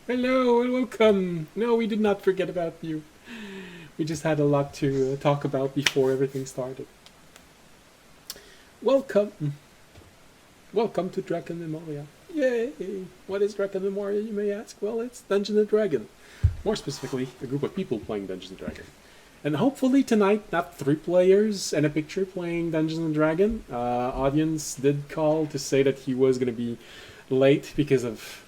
Hello and welcome. No, we did not forget about you. We just had a lot to talk about before everything started. Welcome. Welcome to Drakenmemoria. Yay! What is Drakenmemoria, you may ask? Well, it's Dungeon and Dragon. More specifically, a group of people playing Dungeons and Dragon. And hopefully tonight, not 3 players and a picture playing Dungeons and Dragon. Audience did call to say that he was going to be late because of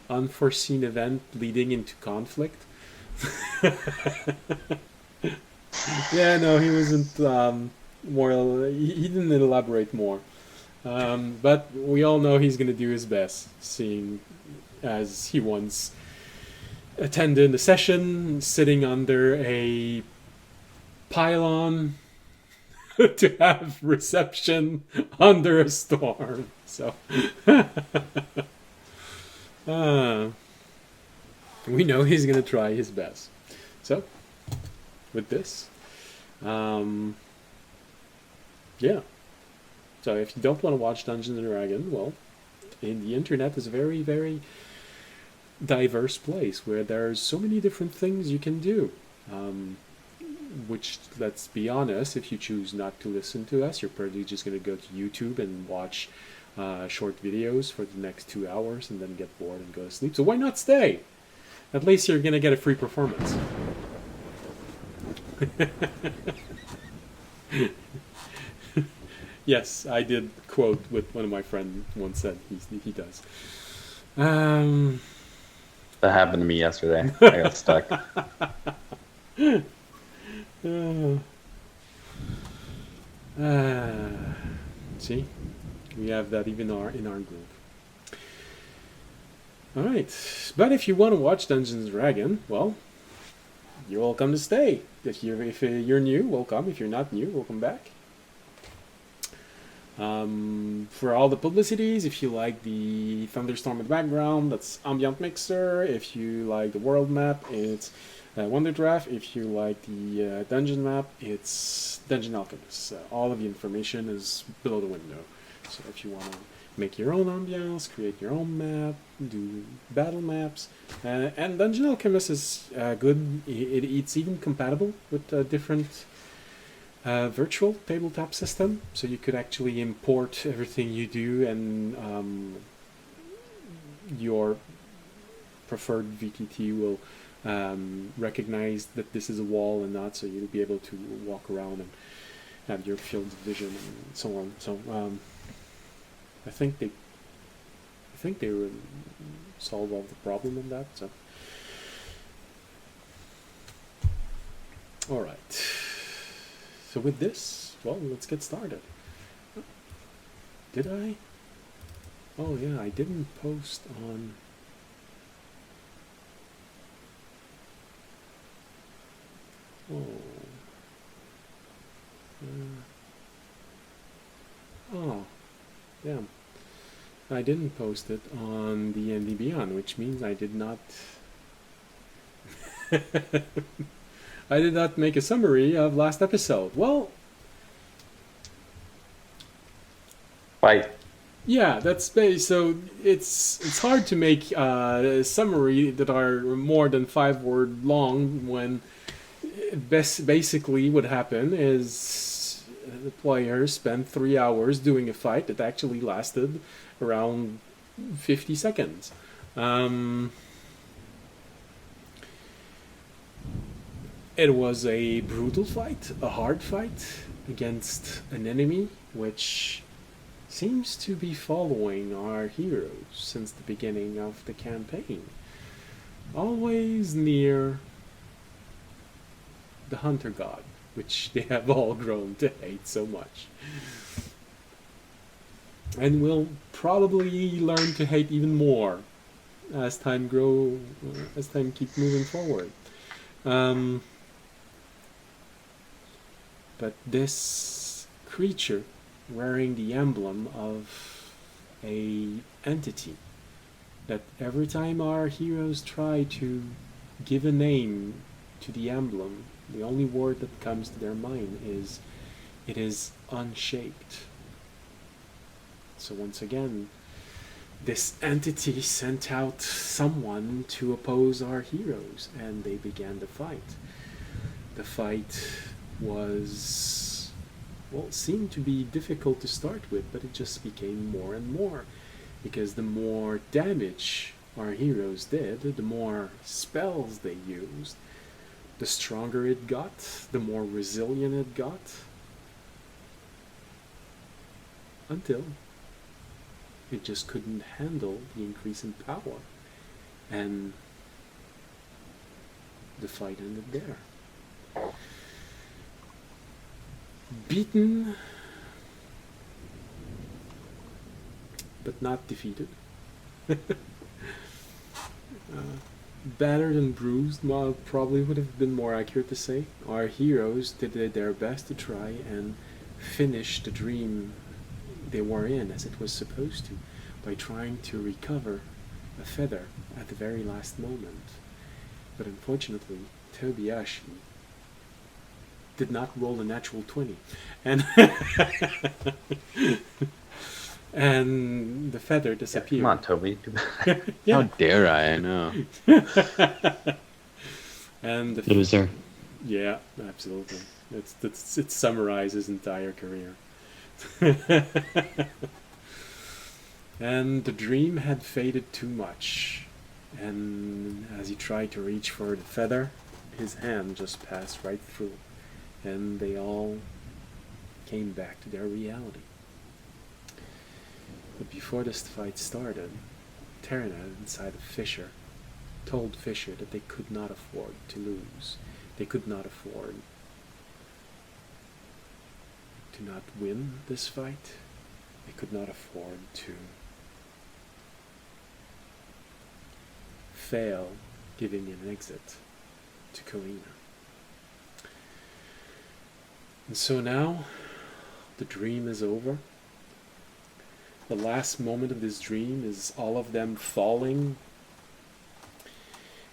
unforeseen event leading into conflict. Yeah, no, he wasn't more. He didn't elaborate more. But we all know he's going to do his best, seeing as he once attended a session sitting under a pylon to have reception under a storm. So, uh, we know he's going to try his best. So, with this, um, yeah. So if you don't want to watch Dungeons and Dragons, well, the internet is a very, very diverse place where there's so many different things you can do. Which, let's be honest, if you choose not to listen to us, you're probably just going to go to YouTube and watch short videos for the next 2 hours and then get bored and go to sleep. So why not stay? At least you're going to get a free performance. Yes, I did quote what one of my friends once said. He does. Um, That happened to me yesterday. I got stuck. uh, uh, see, we have that even in our group. All right, but if you want to watch Dungeons and Dragons, well, you're welcome to stay. If you're new, welcome. If you're not new, welcome back. For all the publicities, if you like the thunderstorm in the background, that's ambient mixer. If you like the world map, it's WonderDraft. If you like the dungeon map, it's Dungeon Alchemist. All of the information is below the window. So if you want to make your own ambiance, create your own map, do battle maps, and Dungeon Alchemist is good. It's even compatible with different virtual tabletop system, so you could actually import everything you do, and your preferred VTT will recognize that this is a wall and not, so you'll be able to walk around and have your field of vision and so on. So I think they will solve all the problem in that. So all right. So with this, well, let's get started. Did I? Oh yeah, I didn't post on. Oh. Oh. Damn. I didn't post it on the ND Beyond, which means I did not. I did not make a summary of last episode. Well, Fight. yeah, that's space. So it's hard to make a summary that are more than 5 word long when basically what happened is the players spent 3 hours doing a fight that actually lasted around 50 seconds. It was a brutal fight, a hard fight against an enemy which seems to be following our heroes since the beginning of the campaign. Always near the hunter god, which they have all grown to hate so much. And will probably learn to hate even more as time keeps moving forward. But this creature wearing the emblem of a entity that every time our heroes try to give a name to the emblem, the only word that comes to their mind is it is unshaped. So once again, this entity sent out someone to oppose our heroes, and they began the fight. The fight was, well, seemed to be difficult to start with, but it just became more and more, because the more damage our heroes did, the more spells they used, the stronger it got, the more resilient it got, until it just couldn't handle the increase in power, and the fight ended there. Beaten, but not defeated. Battered and bruised, well, probably would have been more accurate to say. Our heroes did their best to try and finish the dream they were in as it was supposed to, by trying to recover a feather at the very last moment. But unfortunately, Tobiashi did not roll a natural 20. And and the feather disappeared. Come on, Toby. Yeah. How dare I know. And the Loser. yeah, absolutely. It summarizes his entire career. And the dream had faded too much, and as he tried to reach for the feather, his hand just passed right through, and they all came back to their reality. But before this fight started, Terna, inside of Fisher, told Fisher that they could not afford to lose. They could not afford to not win this fight. They could not afford to fail giving an exit to Kalina. And so now the dream is over. The last moment of this dream is all of them falling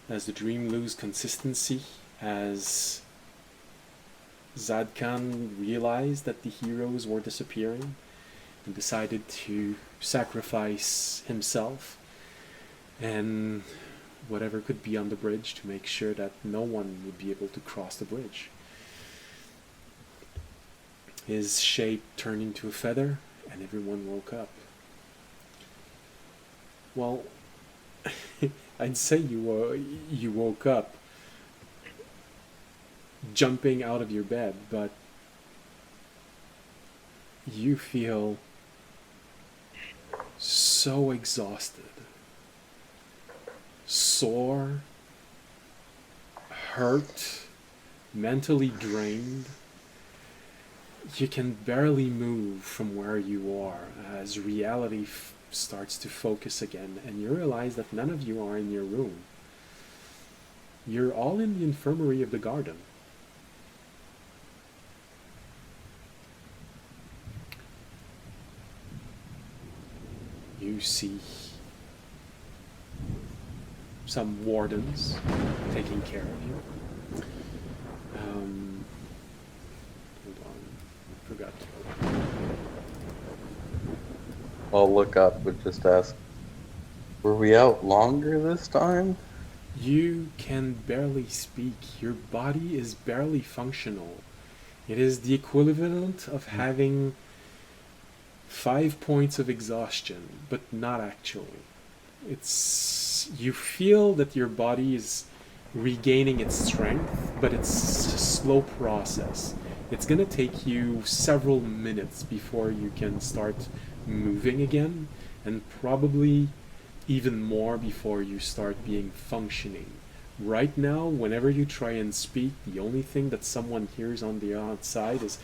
as the dream loses consistency, as Zadkan realized that the heroes were disappearing and decided to sacrifice himself and whatever could be on the bridge to make sure that no one would be able to cross the bridge. His shape turned into a feather and everyone woke up. Well, I'd say you woke up jumping out of your bed, but you feel so exhausted, sore, hurt, mentally drained. You can barely move from where you are as reality starts to focus again, and you realize that none of you are in your room. You're all in the infirmary of the garden. You see some wardens taking care of you. Hold on, forgot to. I'll look up and just ask, were we out longer this time? You can barely speak. Your body is barely functional. It is the equivalent of having 5 points of exhaustion, but not actually. You feel that your body is regaining its strength, but it's a slow process. It's going to take you several minutes before you can start moving again, and probably even more before you start being functioning. Right now, whenever you try and speak, the only thing that someone hears on the outside is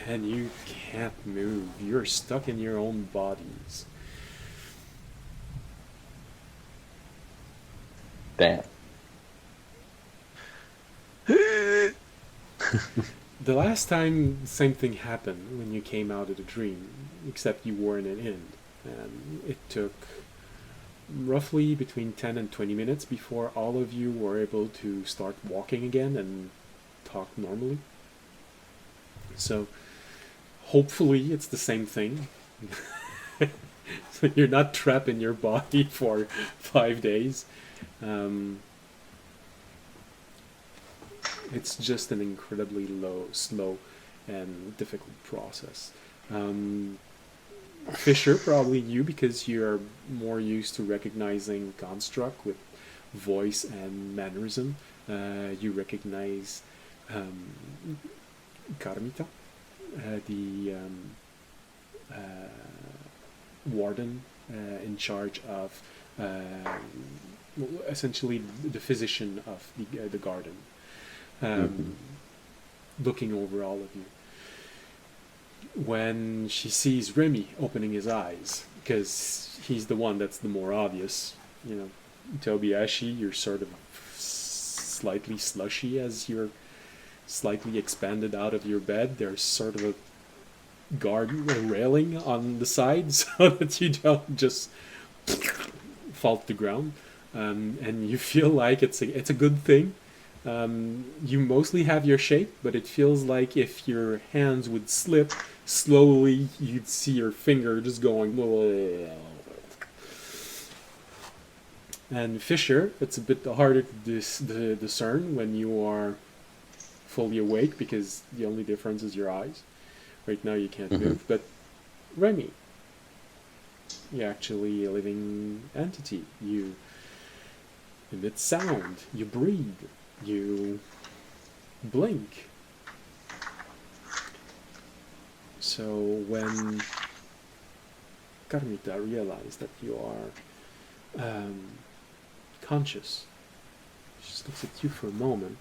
and you can't move. You're stuck in your own bodies. Damn. The last time same thing happened when you came out of the dream, except you were in an inn, and it took roughly between 10 and 20 minutes before all of you were able to start walking again and talk normally. So Hopefully it's the same thing. So you're not trapped in your body for 5 days. It's just an incredibly slow and difficult process. Fisher, probably you, because you're more used to recognizing construct with voice and mannerism. You recognize Carmita, the warden in charge of essentially the physician of the garden, looking over all of you. When she sees Remy opening his eyes, because he's the one that's the more obvious, you know, Tobiashi, you're sort of slightly slushy as you're slightly expanded out of your bed. There's sort of a railing on the side so that you don't just fall to the ground, and you feel like it's a good thing. You mostly have your shape, but it feels like if your hands would slip slowly, you'd see your finger just going. And Fisher, it's a bit harder to discern when you are fully awake, because the only difference is your eyes. Right now you can't move. But Remy, you're actually a living entity. You emit sound, you breathe, you blink. So when Carmita realized that you are conscious, she just looks at you for a moment.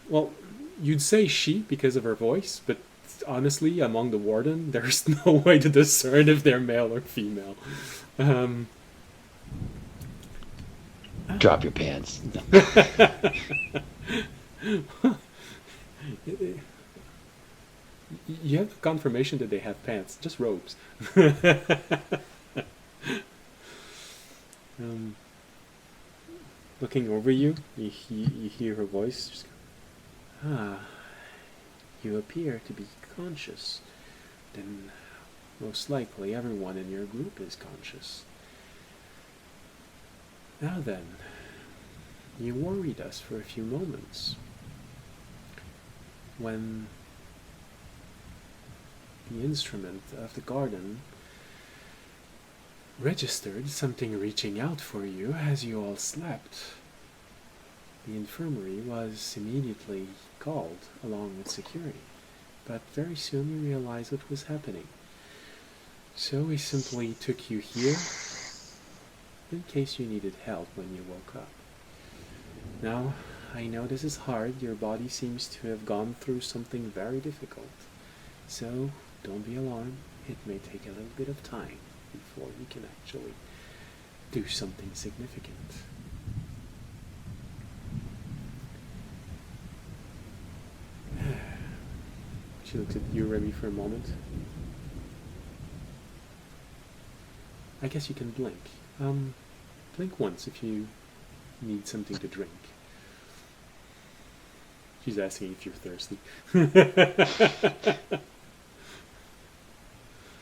Well, you'd say she because of her voice, but honestly, among the warden, there's no way to discern if they're male or female. Drop your pants. You have the confirmation that they have pants, just robes. Looking over you, you hear her voice. Just go, you appear to be conscious. Then most likely everyone in your group is conscious. Now then, you worried us for a few moments. When the instrument of the garden registered something reaching out for you as you all slept, the infirmary was immediately called along with security, but very soon you realized what was happening. So we simply took you here in case you needed help when you woke up. Now, I know this is hard. Your body seems to have gone through something very difficult. So don't be alarmed. It may take a little bit of time before you can actually do something significant. She looks at you, Remy, for a moment. I guess you can blink. Blink once if you need something to drink. She's asking if you're thirsty.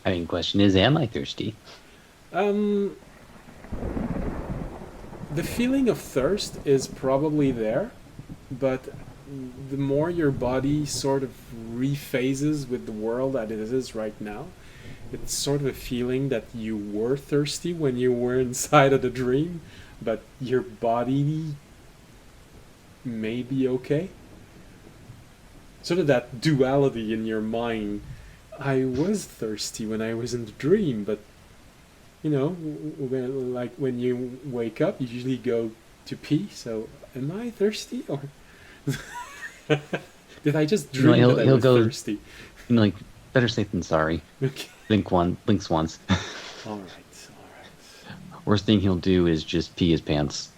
I mean, question is, am I thirsty? The feeling of thirst is probably there, but the more your body sort of rephases with the world that it is right now, it's sort of a feeling that you were thirsty when you were inside of the dream, but your body may be okay. Sort of that duality in your mind. I was thirsty when I was in the dream, but you know, when you wake up, you usually go to pee. So, am I thirsty, or did I just dream that I was thirsty? Like, better safe than sorry. Okay. Blinks once. All right. Worst thing he'll do is just pee his pants.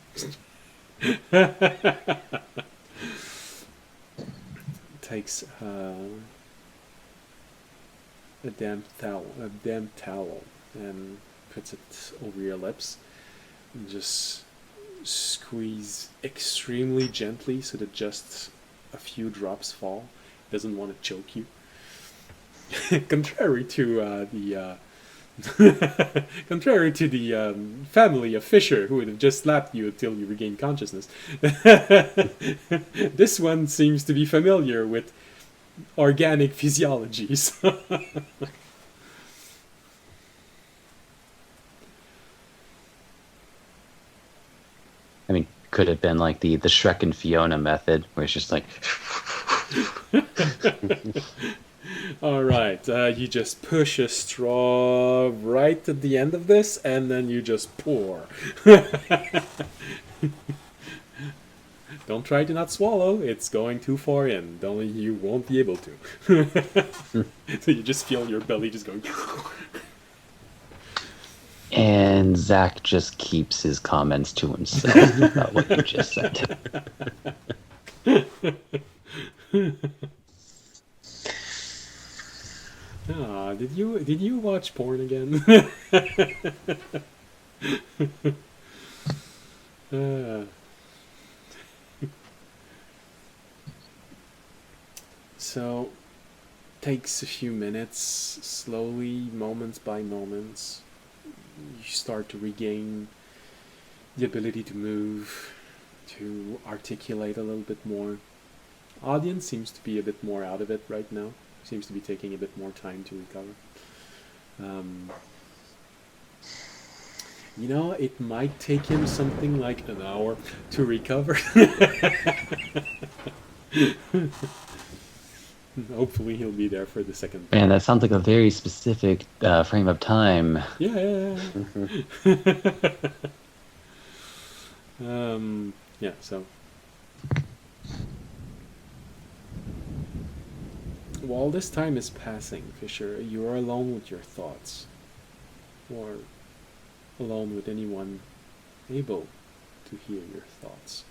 Takes a damp towel, and puts it over your lips, and just squeeze extremely gently so that just a few drops fall. Doesn't want to choke you. Contrary to contrary to the family of Fisher, who would have just slapped you until you regained consciousness, this one seems to be familiar with organic physiologies. I mean, could have been like the Shrek and Fiona method, where it's just like, All right, you just push a straw right at the end of this, and then you just pour. Don't try to not swallow; it's going too far in. Only you won't be able to. So you just feel your belly just going. and Zach just keeps his comments to himself about what you just said. Ah, did you watch porn again? So, takes a few minutes, slowly, moments by moments, you start to regain the ability to move, to articulate a little bit more. Audience seems to be a bit more out of it right now. Seems to be taking a bit more time to recover. You know, it might take him something like an hour to recover. Hopefully he'll be there for the second part. Man, that sounds like a very specific frame of time. Yeah. Yeah, so. While this time is passing, Fisher, you are alone with your thoughts. Or alone with anyone able to hear your thoughts.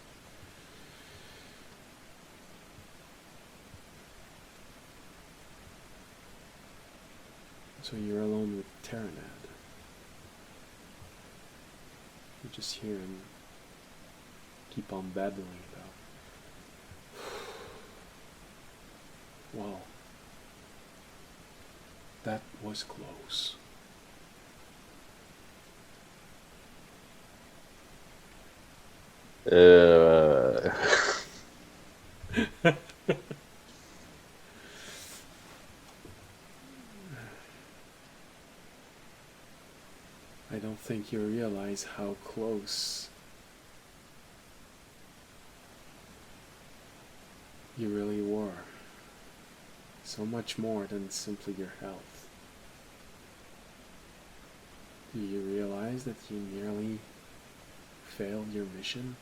So you're alone with Terranad. You just hear him keep on babbling about. Wow. That was close. I don't think you realize how close you really were. So much more than simply your health. Do you realize that you nearly failed your mission?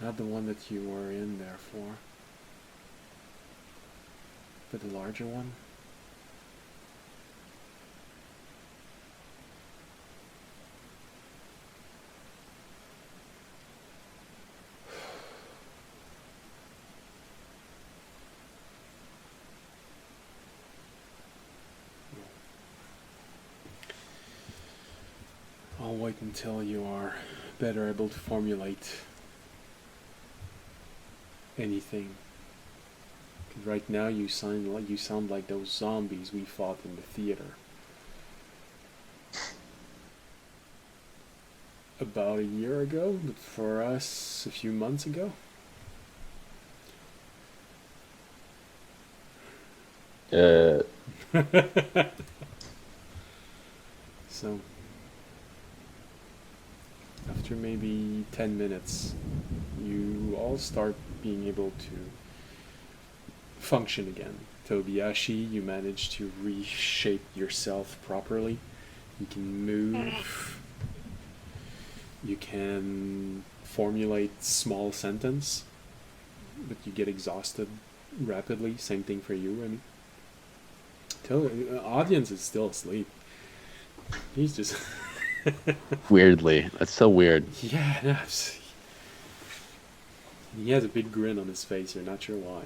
Not the one that you were in there for, but the larger one? I'll wait until you are better able to formulate anything. 'Cause right now you sound like those zombies we fought in the theater. About a year ago, but for us a few months ago. So after maybe 10 minutes, you all start being able to function again. Tobiyashi, you manage to reshape yourself properly. You can move. You can formulate small sentence, but you get exhausted rapidly. Same thing for you, Remy. Audience is still asleep. He's just... Weirdly. That's so weird. Yeah, no, he has a big grin on his face. You're not sure why.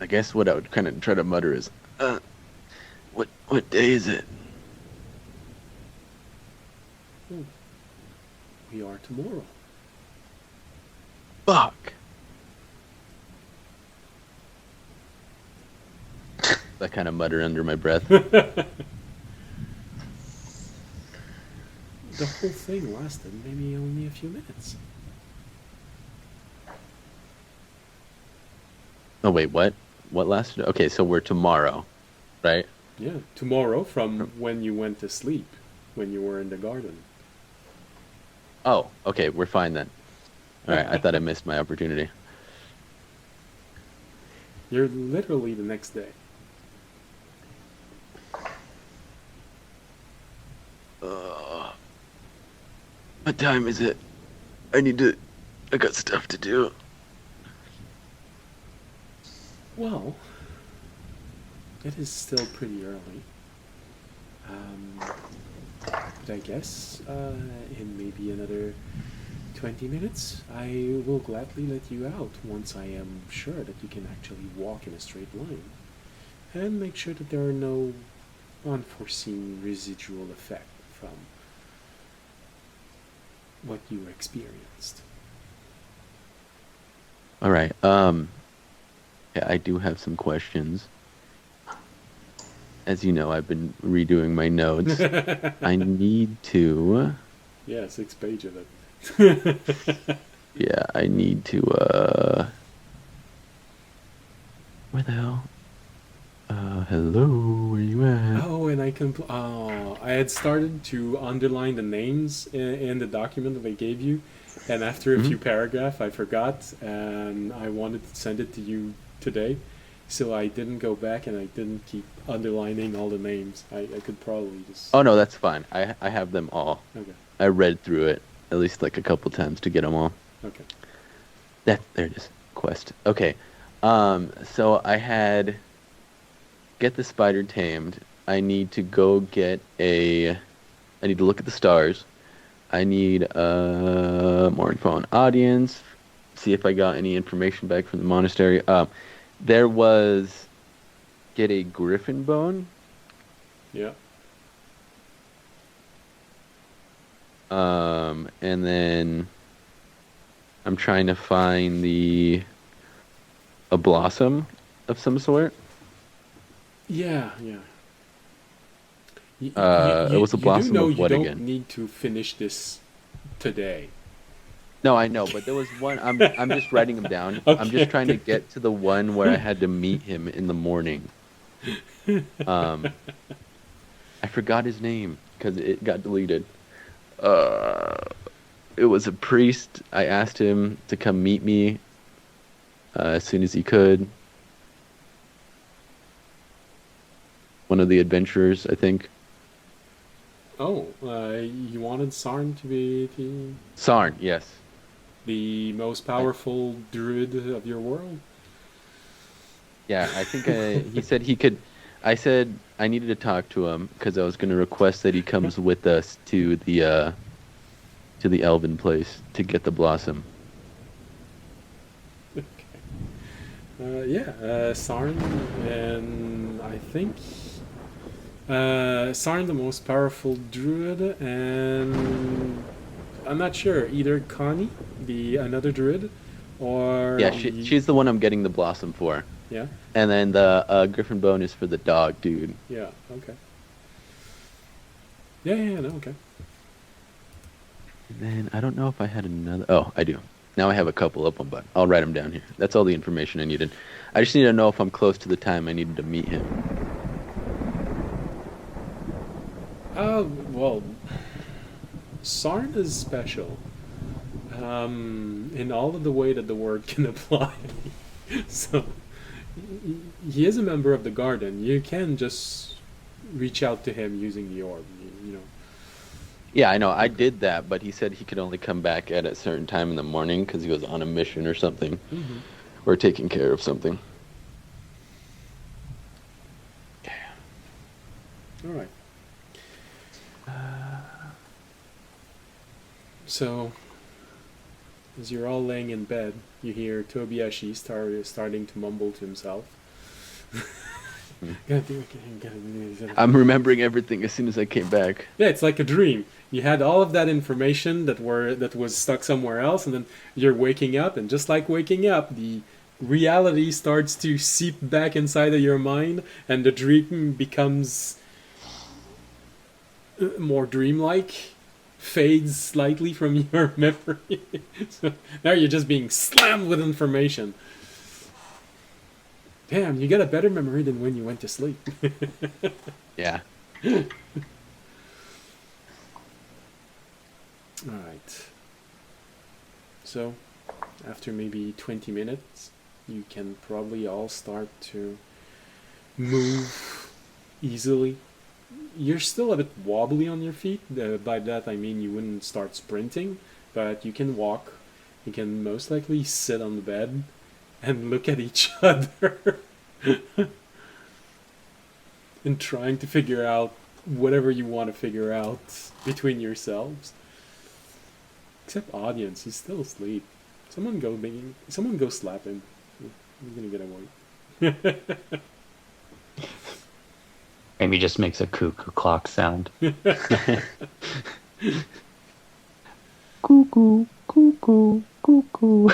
I guess what I would kind of try to mutter is, what day is it? We are tomorrow. Fuck. I kind of mutter under my breath. The whole thing lasted maybe only a few minutes. Oh wait, what? What lasted? Okay, so we're tomorrow, right? Yeah, tomorrow from when you went to sleep, when you were in the garden. Oh, okay, we're fine then. All right, I thought I missed my opportunity. You're literally the next day. What time is it? I got stuff to do. Well, it is still pretty early. But I guess in maybe another 20 minutes, I will gladly let you out once I am sure that you can actually walk in a straight line. And make sure that there are no unforeseen residual effect from what you experienced. All right. Yeah, I do have some questions. As you know, I've been redoing my notes. I need to. Yeah, 6 pages of it. Yeah, I need to. Where the hell? Hello, where you at? Oh, and I had started to underline the names in the document that I gave you, and after a few paragraphs, I forgot, and I wanted to send it to you today, so I didn't go back and I didn't keep underlining all the names. I could probably just. Oh no, that's fine. I have them all. Okay. I read through it at least like a couple times to get them all. Okay. There it is. Quest. Okay. So I had get the spider tamed. I need to go get I need to look at the stars. I need more info on audience. See if I got any information back from the monastery. There was get a griffin bone. Yeah. And then I'm trying to find a blossom of some sort. Yeah, yeah. It was a blossom of what you again? don't need to finish this today. No, I know, but there was one. I'm just writing them down. I'm Okay, just trying to okay. get to the one where I had to meet him in the morning. I forgot his name because it got deleted. It was a priest. I asked him to come meet me as soon as he could. One of the adventurers, I think. Oh, you wanted Sarn to be Sarn, yes. the most powerful druid of your world? Yeah, I think he said he could. I said I needed to talk to him because I was going to request that he comes with us to the elven place to get the blossom. Yeah, Sarn, and I think Sarn the most powerful druid, and I'm not sure, either Connie, another druid, or Yeah, she's the one I'm getting the blossom for. yeah, And then the griffin bone is for the dog, dude. yeah, okay, yeah, no, okay. And then I don't know if I had another. Oh, I do. Now I have a couple of them, but I'll write them down here. That's all the information I needed. I just need to know if I'm close to the time I needed to meet him. Well, Sarn is special in all of the way that the word can apply. So, he is a member of the garden. You can just reach out to him using the orb, you know. Yeah, I know. I did that, but he said he could only come back at a certain time in the morning because he was on a mission or something, or taking care of something. All right. So, as you're all laying in bed, you hear Tobiashi starting to mumble to himself. Gotta do it, gotta do it. I'm remembering everything as soon as I came back. Yeah, it's like a dream. You had all of that information that was stuck somewhere else, and then you're waking up, and just like waking up, the reality starts to seep back inside of your mind, and the dream becomes more dreamlike, fades slightly from your memory. So now you're just being slammed with information. Damn, you got a better memory than when you went to sleep. Yeah. Alright. So, after maybe 20 minutes, you can probably all start to move easily. You're still a bit wobbly on your feet. By that I mean you wouldn't start sprinting, but you can walk. You can most likely sit on the bed and look at each other and trying to figure out whatever you want to figure out between yourselves. Except audience, he's still asleep. Someone go slap him. He's gonna get away. Maybe just makes a cuckoo clock sound. Cuckoo, cuckoo, cuckoo.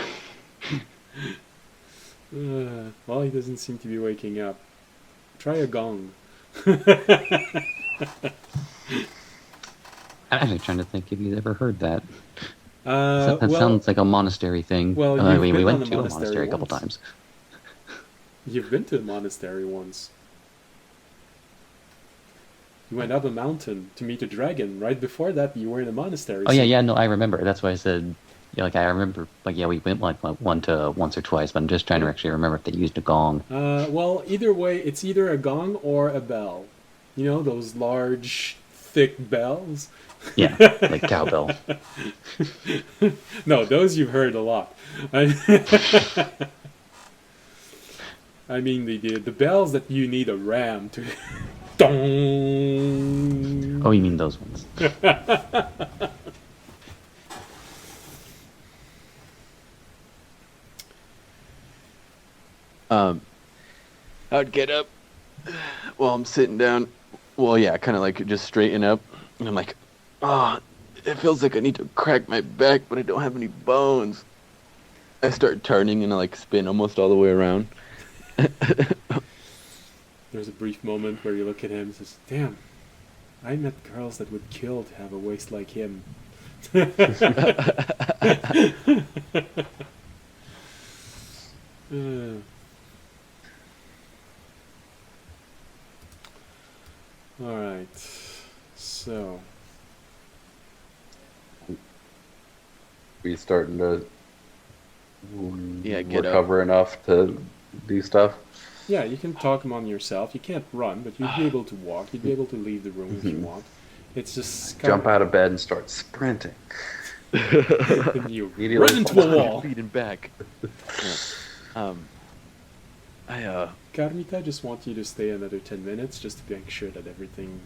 Well, he doesn't seem to be waking up. Try a gong. I'm actually trying to think if you've ever heard that. That sounds like a monastery thing. Well, we you've went been to on a a monastery a couple once. times. You've been to a monastery once. You went up a mountain to meet a dragon. Right before that, you were in a monastery. Oh yeah, no, I remember. That's why I said, yeah, like I remember, like yeah, we went like once or twice, but I'm just trying to actually remember if they used a gong. Well, either way, it's either a gong or a bell. You know, those large, thick bells? Yeah, like cowbell. No, those you've heard a lot. I mean, the bells that you need a ram to... Dong! Oh, you mean those ones? I'd get up while I'm sitting down. Well, yeah, kind of like just straighten up. And I'm like, oh, it feels like I need to crack my back, but I don't have any bones. I start turning and I like spin almost all the way around. There's a brief moment where you look at him and says, damn, I met girls that would kill to have a waist like him. Alright, so... We starting to Yeah, get up. recover enough to do stuff. Yeah, you can talk among yourself. You can't run, but you'd be able to walk. You'd be able to leave the room if you want. It's just... Jump out of bed and start sprinting. And you Immediately run into a wall. Leading back. Yeah. Carmita, I just want you to stay another 10 minutes just to make sure that everything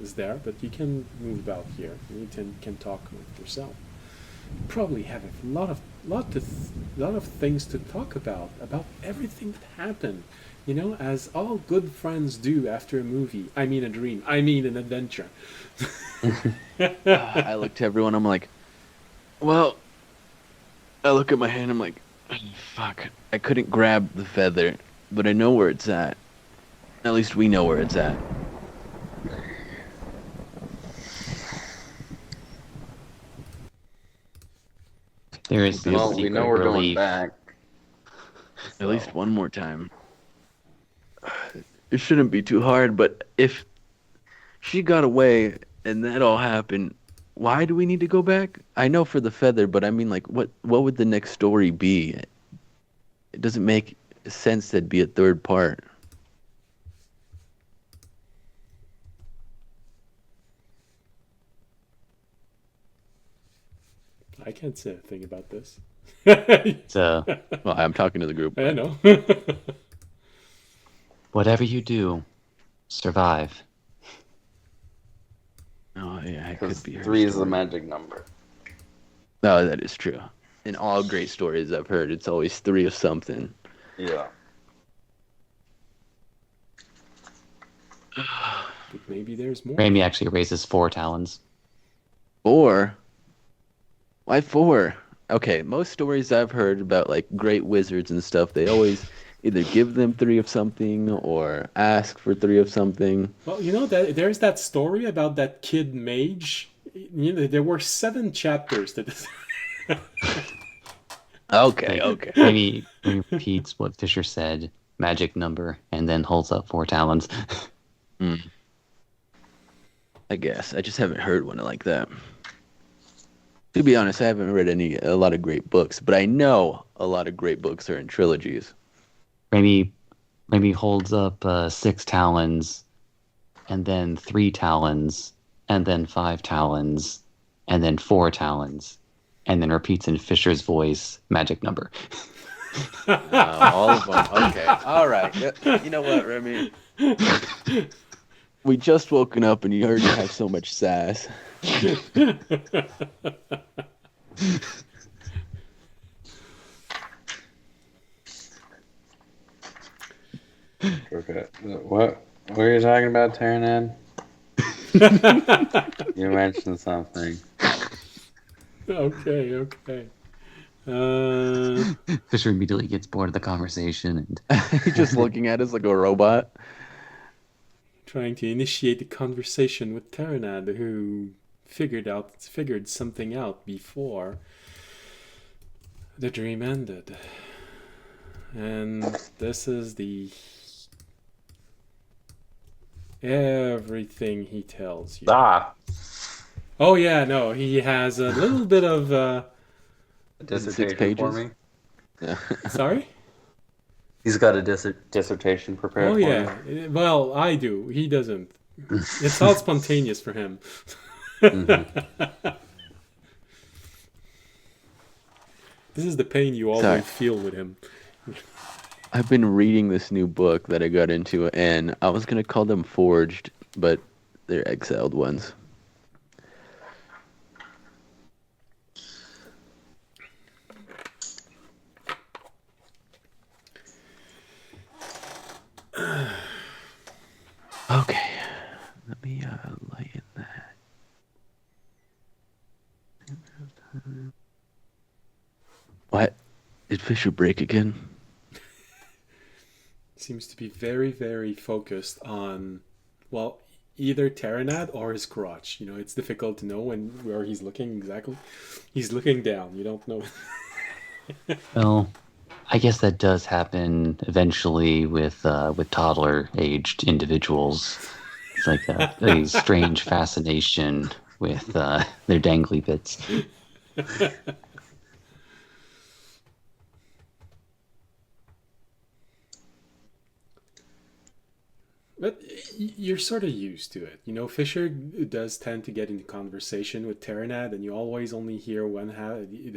is there, but you can move about here. You can talk with yourself. You probably have a lot of things to talk about everything that happened. You know, as all good friends do after a movie. I mean a dream. I mean an adventure. I look to everyone, I'm like, well, I look at my hand, I'm like, fuck, I couldn't grab the feather, but I know where it's at. At least we know where it's at. There is some Well, we secret know we're going relief. back. At least one more time. It shouldn't be too hard, but if she got away and that all happened, why do we need to go back? I know for the feather, but I mean, like, what would the next story be? It doesn't make sense that'd be a third part. I can't say a thing about this. It's, Well, I'm talking to the group. I know. whatever you do, survive. Oh, yeah, it Because could be her 3 is the story. magic number. No, that is true. In all great stories I've heard, it's always 3 of something. Yeah. But maybe there's more. Raimi actually raises 4 talons. 4? Why 4? Okay, most stories I've heard about like great wizards and stuff, they always either give them 3 of something or ask for 3 of something. Well, you know that there's that story about that kid mage. You know, there were 7 chapters that. Okay, Like, okay. Raimi repeats what Fisher said, magic number, and then holds up 4 talons. I guess I just haven't heard one like that. To be honest, I haven't read a lot of great books, but I know a lot of great books are in trilogies. Raimi holds up 6 talons, and then 3 talons, and then 5 talons, and then 4 talons, and then repeats in Fisher's voice, magic number. All of them. Okay. All right. You know what, Remy? We just woken up and you already have so much sass. Okay. What were you talking about, Terranad? You mentioned something. Okay. Fisher immediately gets bored of the conversation and He's just looking at us like a robot. Trying to initiate the conversation with Terranad, who figured something out before the dream ended. And this is the everything he tells you. Ah, Oh yeah, no, he has a little bit of a dissertation 6 pages? for me. Yeah. sorry? He's got a dissertation prepared Oh for yeah. me. Well, I do. He doesn't. It's all spontaneous for him. This is the pain you always Sorry. feel with him. I've been reading this new book that I got into, and I was going to call them forged, but they're exiled ones. Okay. Let me lighten that. What? Did Fisher break again? Seems to be very, very focused on, well, either Terranad or his crotch. You know, it's difficult to know where he's looking exactly. He's looking down. You don't know. well, I guess that does happen eventually with toddler-aged individuals. It's like a strange fascination with their dangly bits. But you're sort of used to it. You know, Fisher does tend to get into conversation with Terranad, and you always only hear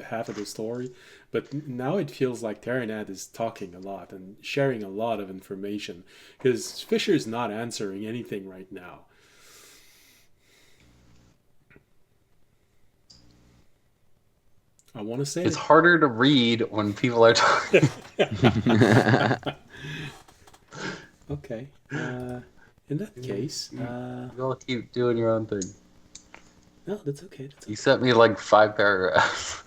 half of the story. But now it feels like Terranad is talking a lot and sharing a lot of information, because Fisher's not answering anything right now. I want to say It's harder to read when people are talking. Okay. In that case, You all keep doing your own thing. no, that's okay. You sent me like 5 paragraphs.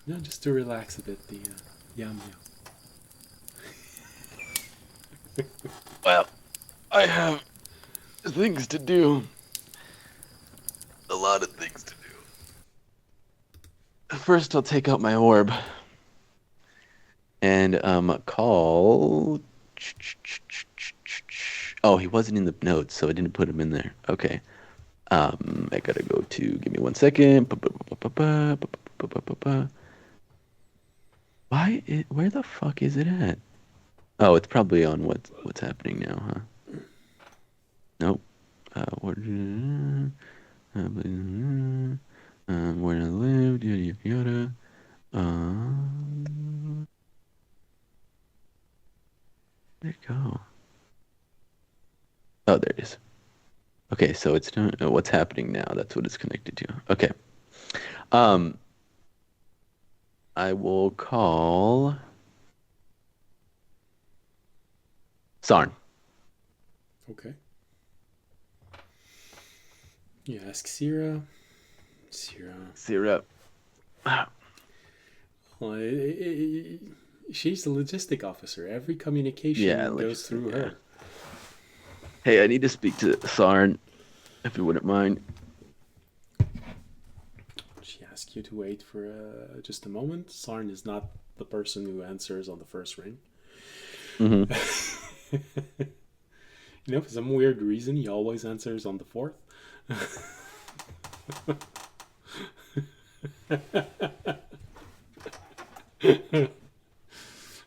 No, just to relax a bit. The yum yum. Well, I have things to do. A lot of things to do. First, I'll take out my orb and call. Oh, he wasn't in the notes, so I didn't put him in there. Okay. I gotta go to. Give me 1 second. Where the fuck is it at? Oh, it's probably on what's happening now, huh? Nope. Where I live, yada yada yada. Where'd it go? Oh, there it is. Okay, so it's what's happening now. That's what it's connected to. Okay. I will call Sarn. Okay. You ask Sierra. Sierra. Syrup. Well, she's the logistic officer. Every communication Yeah, goes through her. Hey, I need to speak to Sarn, if you wouldn't mind. She asks you to wait for just a moment. Sarn is not the person who answers on the first ring. Mm-hmm. You know, for some weird reason, he always answers on the fourth.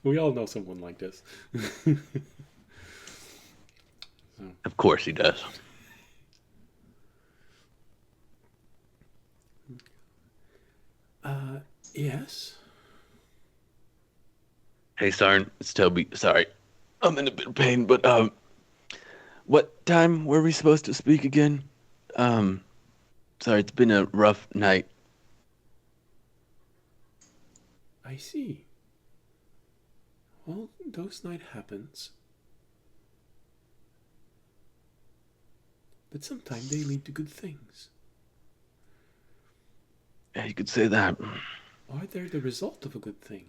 We all know someone like this. Of course he does. Yes. Hey, Sarn, it's Toby. Sorry, I'm in a bit of pain, but what time were we supposed to speak again? Sorry, it's been a rough night. I see. Well, those night happens. But sometimes they lead to good things. Yeah, you could say that. Or they're the result of a good thing.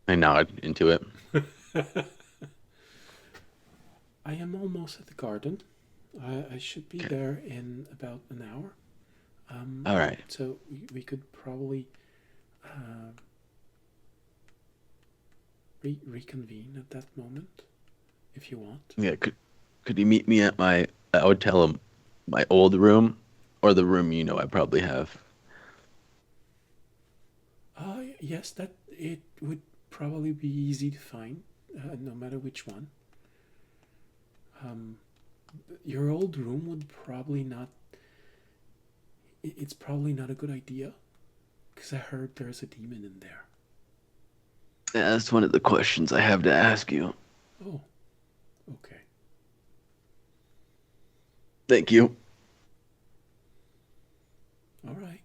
I nod into it. I am almost at the garden. I should be there in about an hour. All right. So we could probably reconvene at that moment, if you want. Yeah, could you meet me at I would tell him my old room, or the room I probably have. Yes, that it would probably be easy to find, no matter which one. Your old room would probably not. It's probably not a good idea, because I heard there's a demon in there. Yeah, that's one of the questions I have to ask you. Oh, okay. Thank you. All right.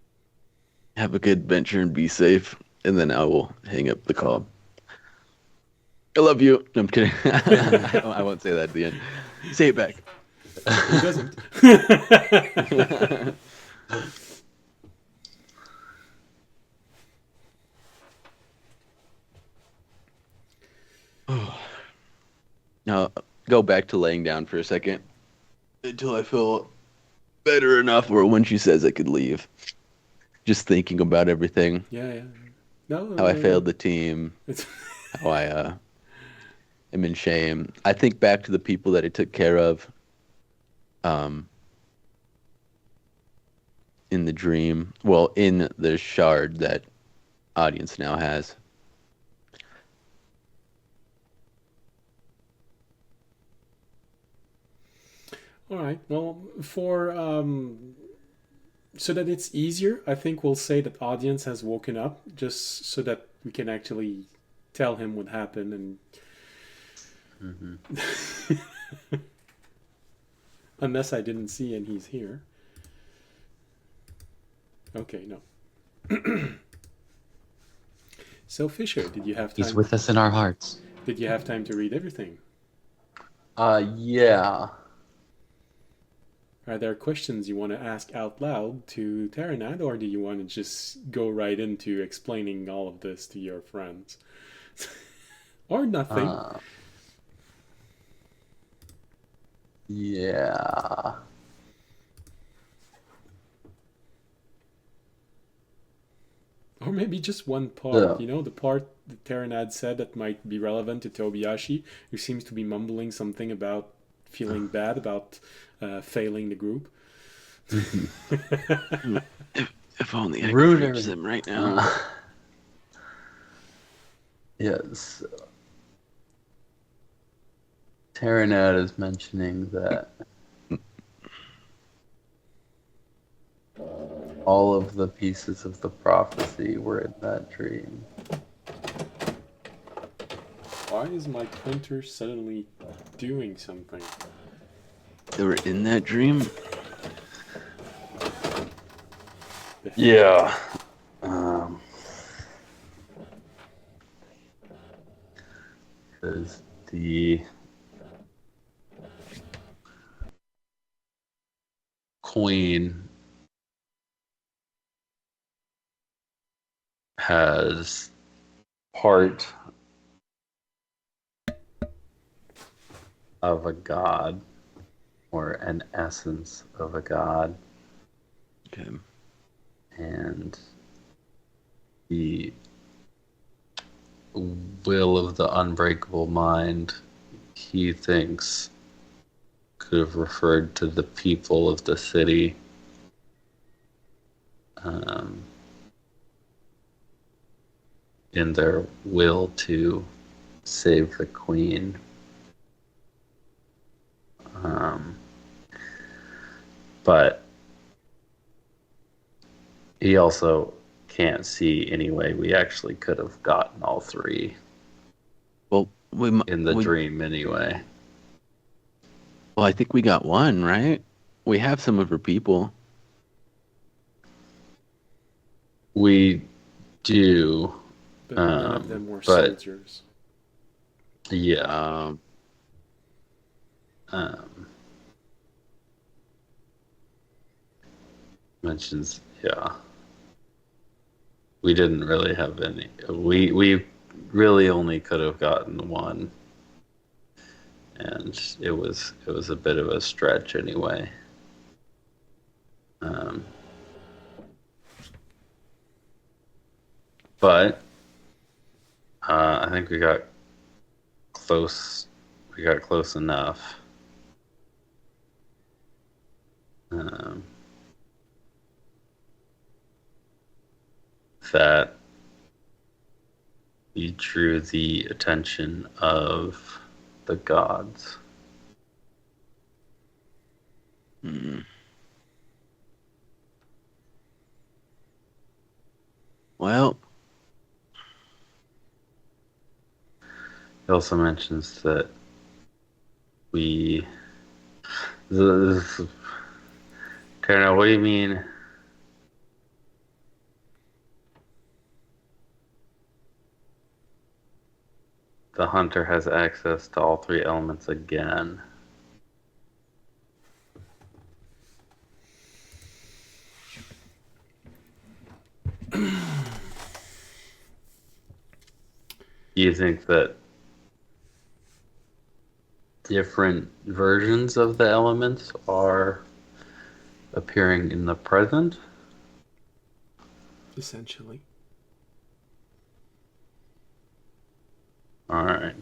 Have a good venture and be safe. And then I will hang up the call. I love you. No, I'm kidding. I won't say that at the end. Say it back. Who doesn't? Now, go back to laying down for a second until I feel better enough, or when she says I could leave. Just thinking about everything. Yeah. No. How I failed the team. It's How I am in shame. I think back to the people that I took care of in the dream. Well, in the shard that audience now has. all right. Well, for so that it's easier, I think we'll say that audience has woken up, just so that we can actually tell him what happened and. Unless I didn't see and he's here. Okay, no. So Fisher, did you have time? He's with us in our hearts. Did you have time to read everything? Yeah. Are there questions you want to ask out loud to Terranad, or do you want to just go right into explaining all of this to your friends? Or nothing? Yeah. Or maybe just one part, Yeah. you know, the part that Terranad said that might be relevant to Tobiyashi, who seems to be mumbling something about feeling bad about failing the group. If only I could Ruder. reach them right now. Yes. Terranad is mentioning that all of the pieces of the prophecy were in that dream. Why is my printer suddenly doing something? They were in that dream? queen has part of a god or an essence of a god, Okay. and the will of the unbreakable mind, he thinks, could have referred to the people of the city. In their will to save the queen. But he also can't see any way we actually could have gotten all three Well, in the dream anyway. Well, I think we got one, right? We have some of her people. We do. But none of them were but- soldiers. Yeah. Mentions, yeah. We didn't really have any. We really only could have gotten one, and it was a bit of a stretch anyway. But I think we got close. We got close enough. That he drew the attention of the gods. Well, He also mentions that we. Tarna, what do you mean? The hunter has access to all three elements again. Do you think that different versions of the elements are appearing in the present? Essentially. All right.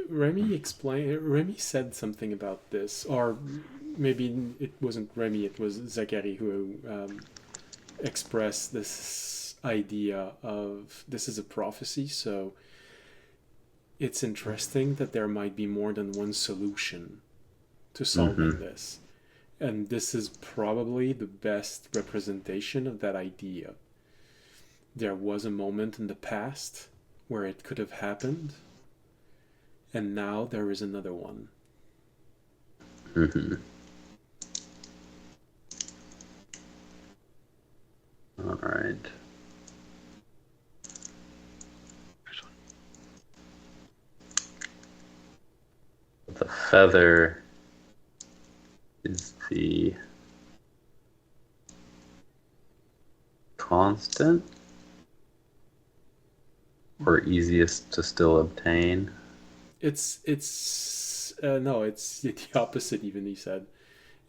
Remy said something about this, or maybe it wasn't Remy, it was Zachary who expressed this idea of this is a prophecy, so it's interesting that there might be more than one solution to solving this. And this is probably the best representation of that idea. There was a moment in the past where it could have happened, and now there is another one. All right. The feather is the constant or easiest to still obtain. It's no, it's the opposite. Even he said,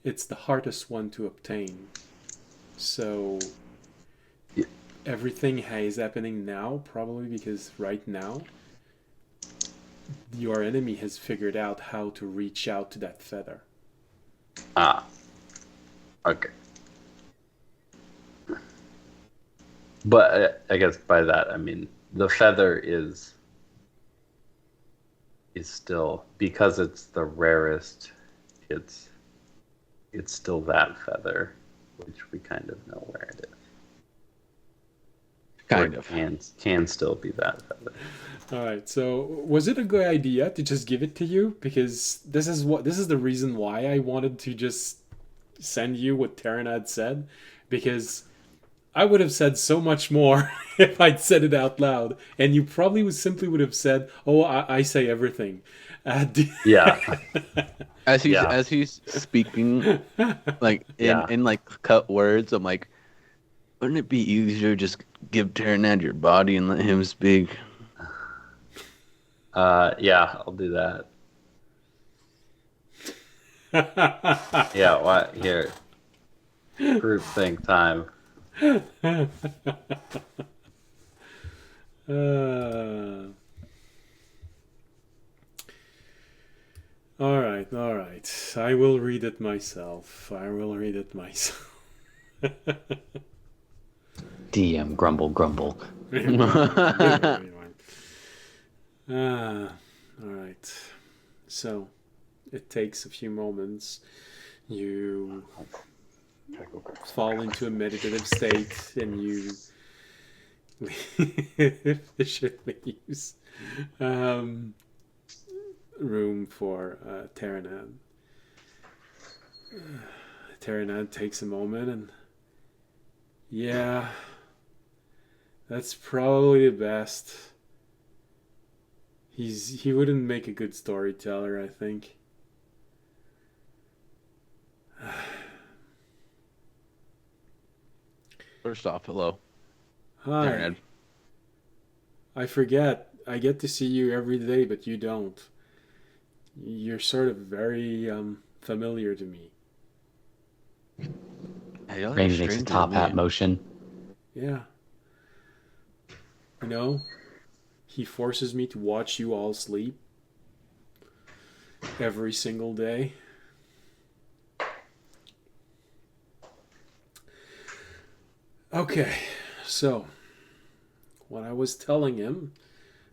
it's the hardest one to obtain. So everything is happening now, probably because right now your enemy has figured out how to reach out to that feather. Ah. Okay. But I guess by that I mean the feather is still, because it's the rarest, it's still that feather, which we kind of know where it is. kind of. Can still be that feather. All right. So was it a good idea to just give it to you? Because this is the reason why I wanted to just send you what Taryn had said, because I would have said so much more if I'd said it out loud, and you probably would have said, "Oh, I say everything." Yeah. Yeah. As he's speaking, like Yeah. in like cut words, I'm like, wouldn't it be easier to just give Terranad your body and let him speak? Yeah, I'll do that. Yeah, what here? Group think time. Uh, all right, all right. I will read it myself. DM grumble grumble. All right. So, it takes a few moments. You fall into a meditative state, and you Fisher leaves room for Terranad. Terranad takes a moment, and yeah, that's probably the best. He wouldn't make a good storyteller, I think. First off, hello, Hi. Terranad. I forget. I get to see you every day, but you don't. You're sort of very familiar to me. Hey, y'all are Rainy makes a stranger top than hat me. motion. Yeah. You know, he forces me to watch you all sleep every single day. Okay, so what I was telling him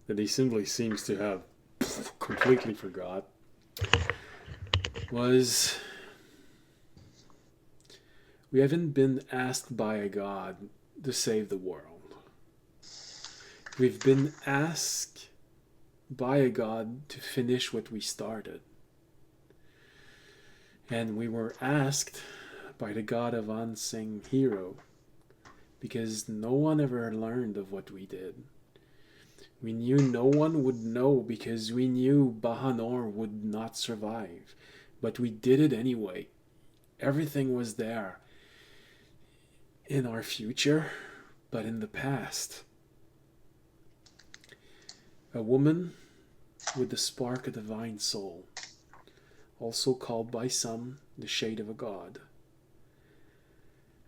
that he simply seems to have completely forgot was we haven't been asked by a god to save the world. We've been asked by a god to finish what we started. And we were asked by the god of unsung hero because no one ever learned of what we did. We knew no one would know because we knew Bahanor would not survive. But we did it anyway. Everything was there. In our future, but in the past. A woman with the spark of divine soul, also called by some the shade of a god.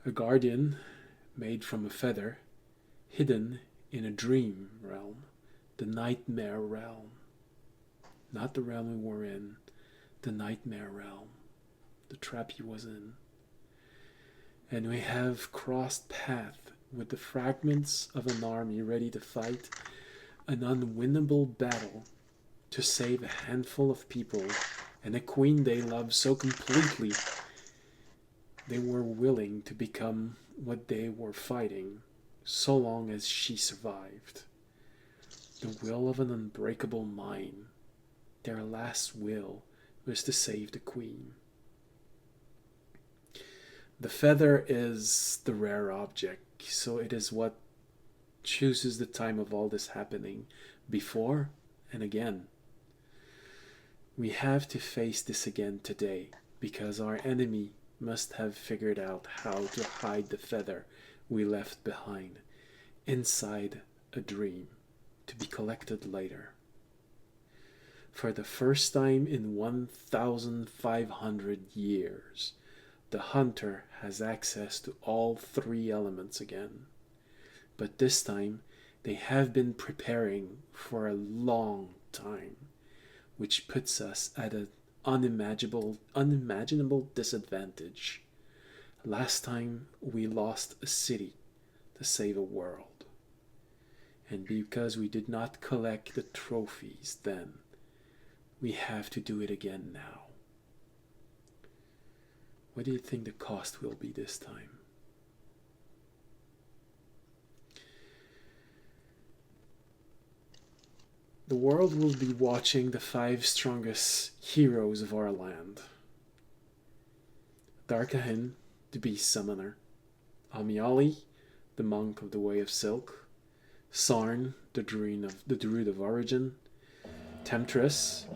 A guardian made from a feather, hidden in a dream realm, the nightmare realm. Not the realm we were in, the nightmare realm, the trap he was in. And we have crossed path with the fragments of an army ready to fight an unwinnable battle to save a handful of people and a queen they love so completely they were willing to become what they were fighting so long as she survived. The will of an unbreakable mind. Their last will was to save the queen. The feather is the rare object, so it is what chooses the time of all this happening, before and again. We have to face this again today, because our enemy must have figured out how to hide the feather we left behind inside a dream to be collected later. For the first time in 1,500 years, the hunter has access to all three elements again. But this time, they have been preparing for a long time, which puts us at an unimaginable disadvantage. Last time, we lost a city to save a world. And because we did not collect the trophies then, we have to do it again now. What do you think the cost will be this time? The world will be watching the 5 strongest heroes of our land. Darkahin, the Beast Summoner. Amiali, the monk of the Way of Silk, Sarn, the druid of origin, Temptress,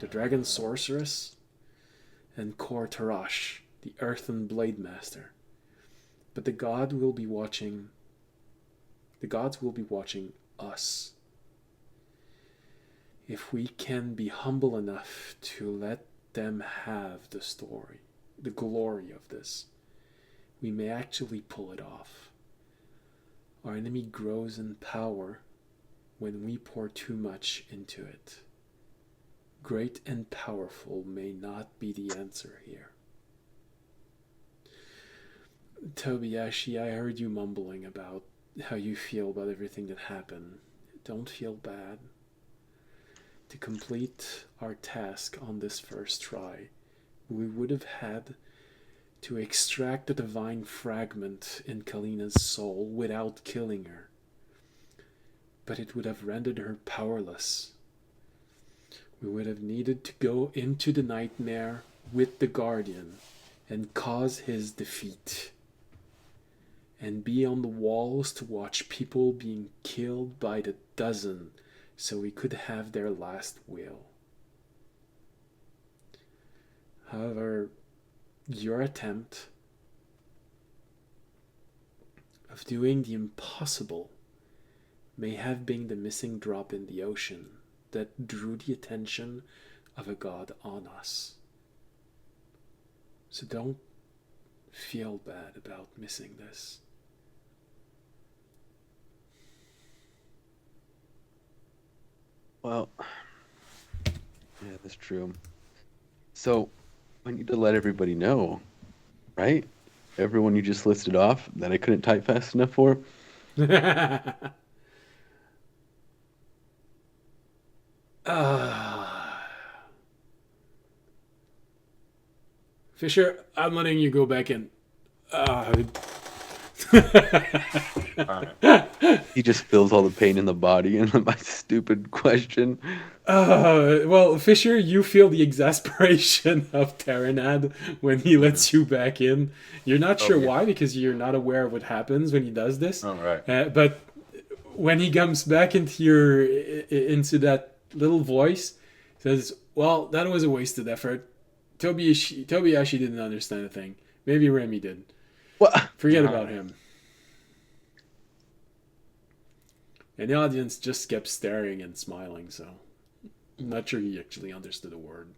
the dragon sorceress, and Kor Tarash, the earthen blade master. But the gods will be watching us. If we can be humble enough to let them have the story, the glory of this, we may actually pull it off. Our enemy grows in power when we pour too much into it. Great and powerful may not be the answer here. Tobiyashi, I heard you mumbling about how you feel about everything that happened. Don't feel bad. To complete our task on this first try, we would have had to extract the divine fragment in Kalina's soul without killing her. But it would have rendered her powerless. We would have needed to go into the nightmare with the Guardian and cause his defeat. And be on the walls to watch people being killed by the dozen so we could have their last will. However, your attempt of doing the impossible may have been the missing drop in the ocean that drew the attention of a god on us. So don't feel bad about missing this. Well, yeah, that's true. So, I need to let everybody know, right? Everyone you just listed off that I couldn't type fast enough for. Fisher, I'm letting you go back in. He just feels all the pain in the body and my stupid question. Well, Fisher, you feel the exasperation of Terranad when he lets you back in. You're not sure why, because you're not aware of what happens when he does this. Oh, right. But when he comes back into that little voice, he says, "Well, that was a wasted effort. Tobiyashi didn't understand a thing. Maybe Remy did. What? Forget about him." And the audience just kept staring and smiling, so I'm not sure he actually understood a word.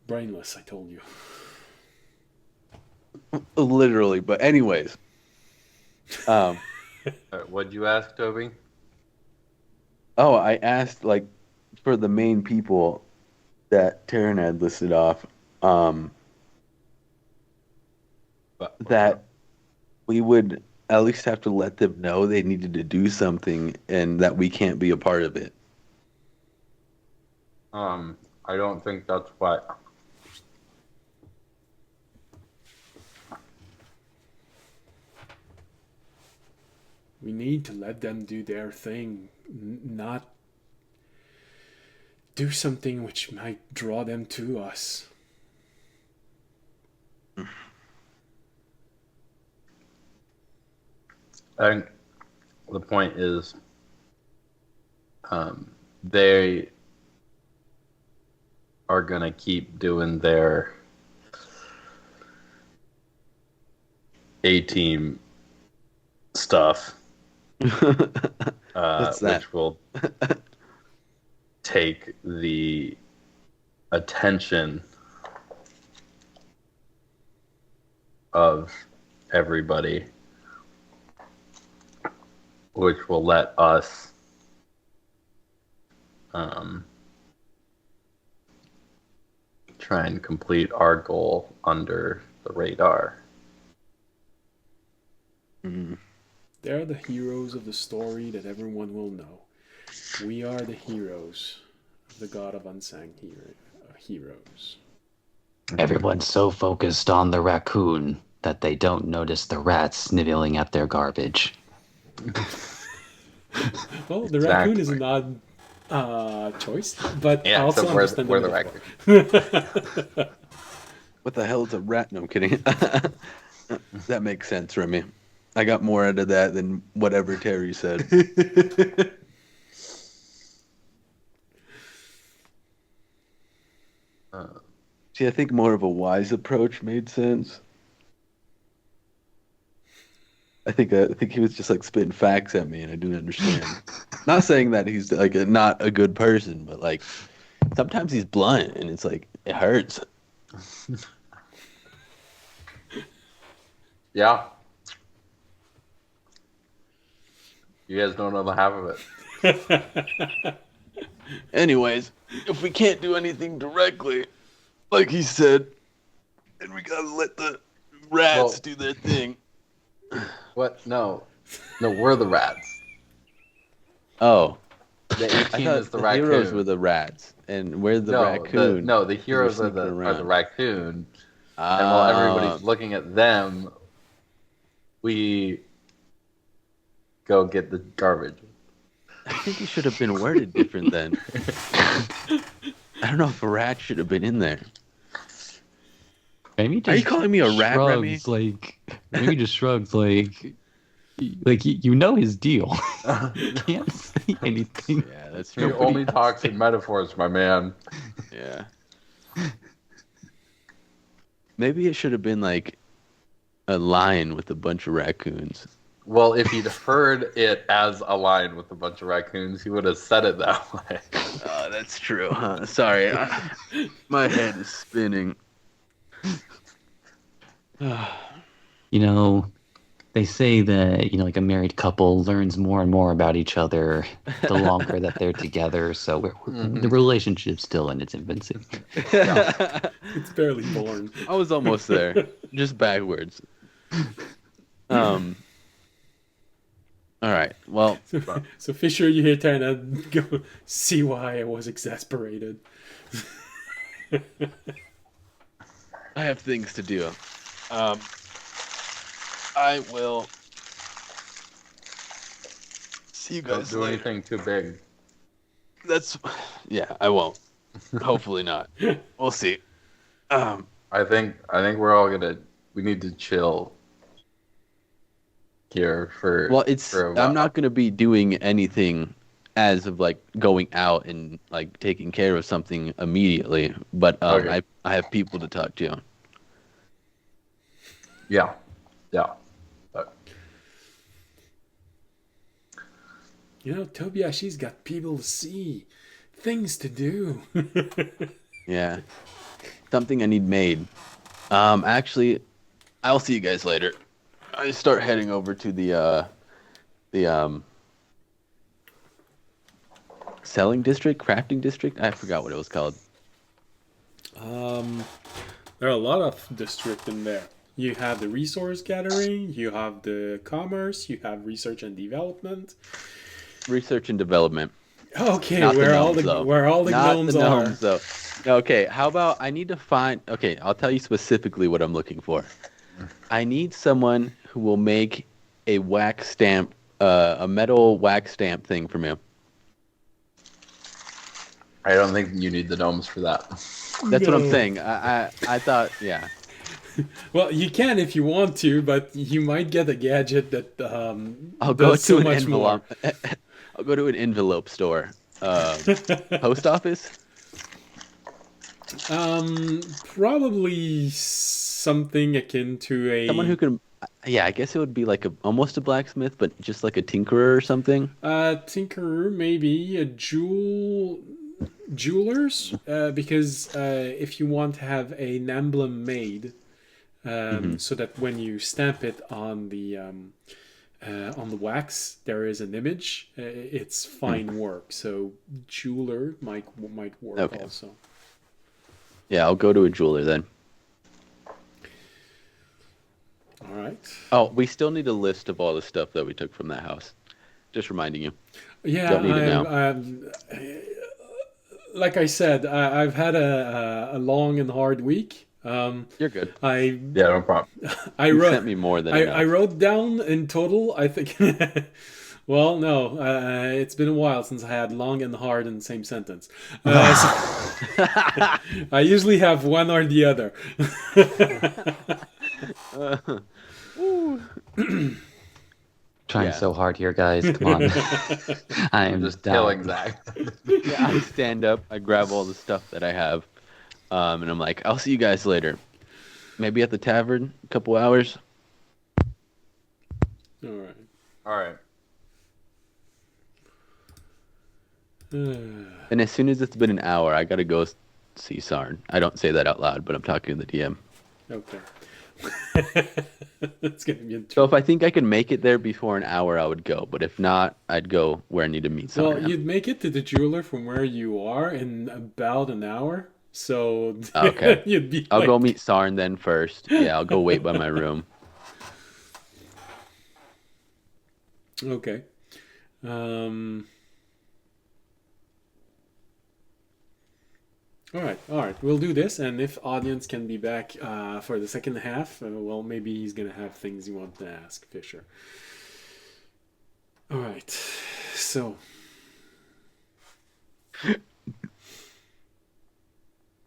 Brainless, I told you. Literally, but anyways. What'd you ask, Toby? Oh, I asked, like, for the main people that Taryn had listed off, that we would at least have to let them know they needed to do something and that we can't be a part of it. I don't think that's what. We need to let them do their thing, not do something which might draw them to us. I think the point is, they are gonna keep doing their A-team stuff, What's that? which will take the attention of everybody, which will let us try and complete our goal under the radar. They're the heroes of the story that everyone will know. We are the heroes of the god of unsung heroes. Everyone's so focused on the raccoon that they don't notice the rats nibbling at their garbage. Well, the raccoon is an odd choice, but I Yeah, also so understand we're the the raccoon. What the hell is a rat? No, I'm kidding. That makes sense, Remy. I got more out of that than whatever Terry said. See, I think more of a wise approach made sense. I think he was just like spitting facts at me, and I didn't understand. Not saying that he's like not a good person, but like sometimes he's blunt, and it's like it hurts. Yeah. You guys don't know the half of it. Anyways, if we can't do anything directly, like he said, then we gotta let the rats do their thing. What? No, we're the rats. Oh, The I 18 thought is the the raccoon. heroes were the rats, and we're the raccoon. The heroes are sneaking the around. raccoon. And while everybody's looking at them, we go get the garbage. I think it should have been worded different then. I don't know if a rat should have been in there. Maybe just Are you calling me a rat, Remy? shrugs, like maybe just shrugs like you know his deal. You can't say anything. Yeah, that's He true. only talks in metaphors, my man. Yeah. Maybe it should have been like a lion with a bunch of raccoons. Well, if he'd heard it as a lion with a bunch of raccoons, he would have said it that way. Oh, that's true, huh? Sorry. My head is spinning. You know, they say that, you know, like a married couple learns more and more about each other the longer that they're together. So the relationship's still in its infancy. It's barely born. I was almost there, just backwards. All right. Well, So Fisher, you hear trying to go see why I was exasperated. I have things to do. I will see you Don't guys do later. anything too big. Yeah, I won't. Hopefully not. We'll see. I think we're all we need to chill here for. Well, for a while. I'm not going to be doing anything as of like going out and like taking care of something immediately, but Okay. I have people to talk to. Yeah. You know, Tobiashi's got people to see, things to do. Yeah. Something I need made. Actually, I'll see you guys later. I start heading over to the selling district, crafting district. I forgot what it was called. There are a lot of districts in there. You have the resource gathering, you have the commerce, you have research and development. Research and development. Okay, Not the where gnomes, though. all the Not gnomes the are. gnomes, though. Okay, how about I need to find... Okay, I'll tell you specifically what I'm looking for. I need someone who will make a wax stamp, a metal wax stamp thing for me. I don't think you need the gnomes for that. That's what I'm No. saying. I thought, yeah. Well, you can if you want to, but you might get a gadget that I'll go does to so an much envelope. I'll go to an envelope store. Post office? Probably something akin to a Someone who can... Yeah, I guess it would be like almost a blacksmith, but just like a tinkerer or something. tinkerer, maybe a jewelers, because if you want to have an emblem made, so that when you stamp it on the wax, there is an image. It's fine work. So jeweler might work Okay. also. Yeah, I'll go to a jeweler then. All right. Oh, we still need a list of all the stuff that we took from that house. Just reminding you. Yeah, Don't need it now. like I said, I've had a long and hard week. You're good. I Yeah, no problem. I You wrote sent me more than I enough. wrote down in total, I think. Well, no, it's been a while since I had long and hard in the same sentence. I usually have one or the other. Trying Yeah. so hard here, guys. Come on. I am just dying. killing Zach. Yeah, I stand up, I grab all the stuff that I have, and I'm like, I'll see you guys later. Maybe at the tavern, a couple hours. All right. All right. And as soon as it's been an hour, I gotta go see Sarn. I don't say that out loud, but I'm talking to the DM. Okay. That's gonna be So interesting. if I think I can make it there before an hour, I would go. But if not, I'd go where I need to meet Sarn. Well, you'd make it to the jeweler from where you are in about an hour. So Okay. you'd be I'll like, go meet Sarn then first. Yeah, I'll go wait by my room. Okay. All right. We'll do this, and if audience can be back for the second half, well, maybe he's gonna have things he wants to ask Fisher. All right. So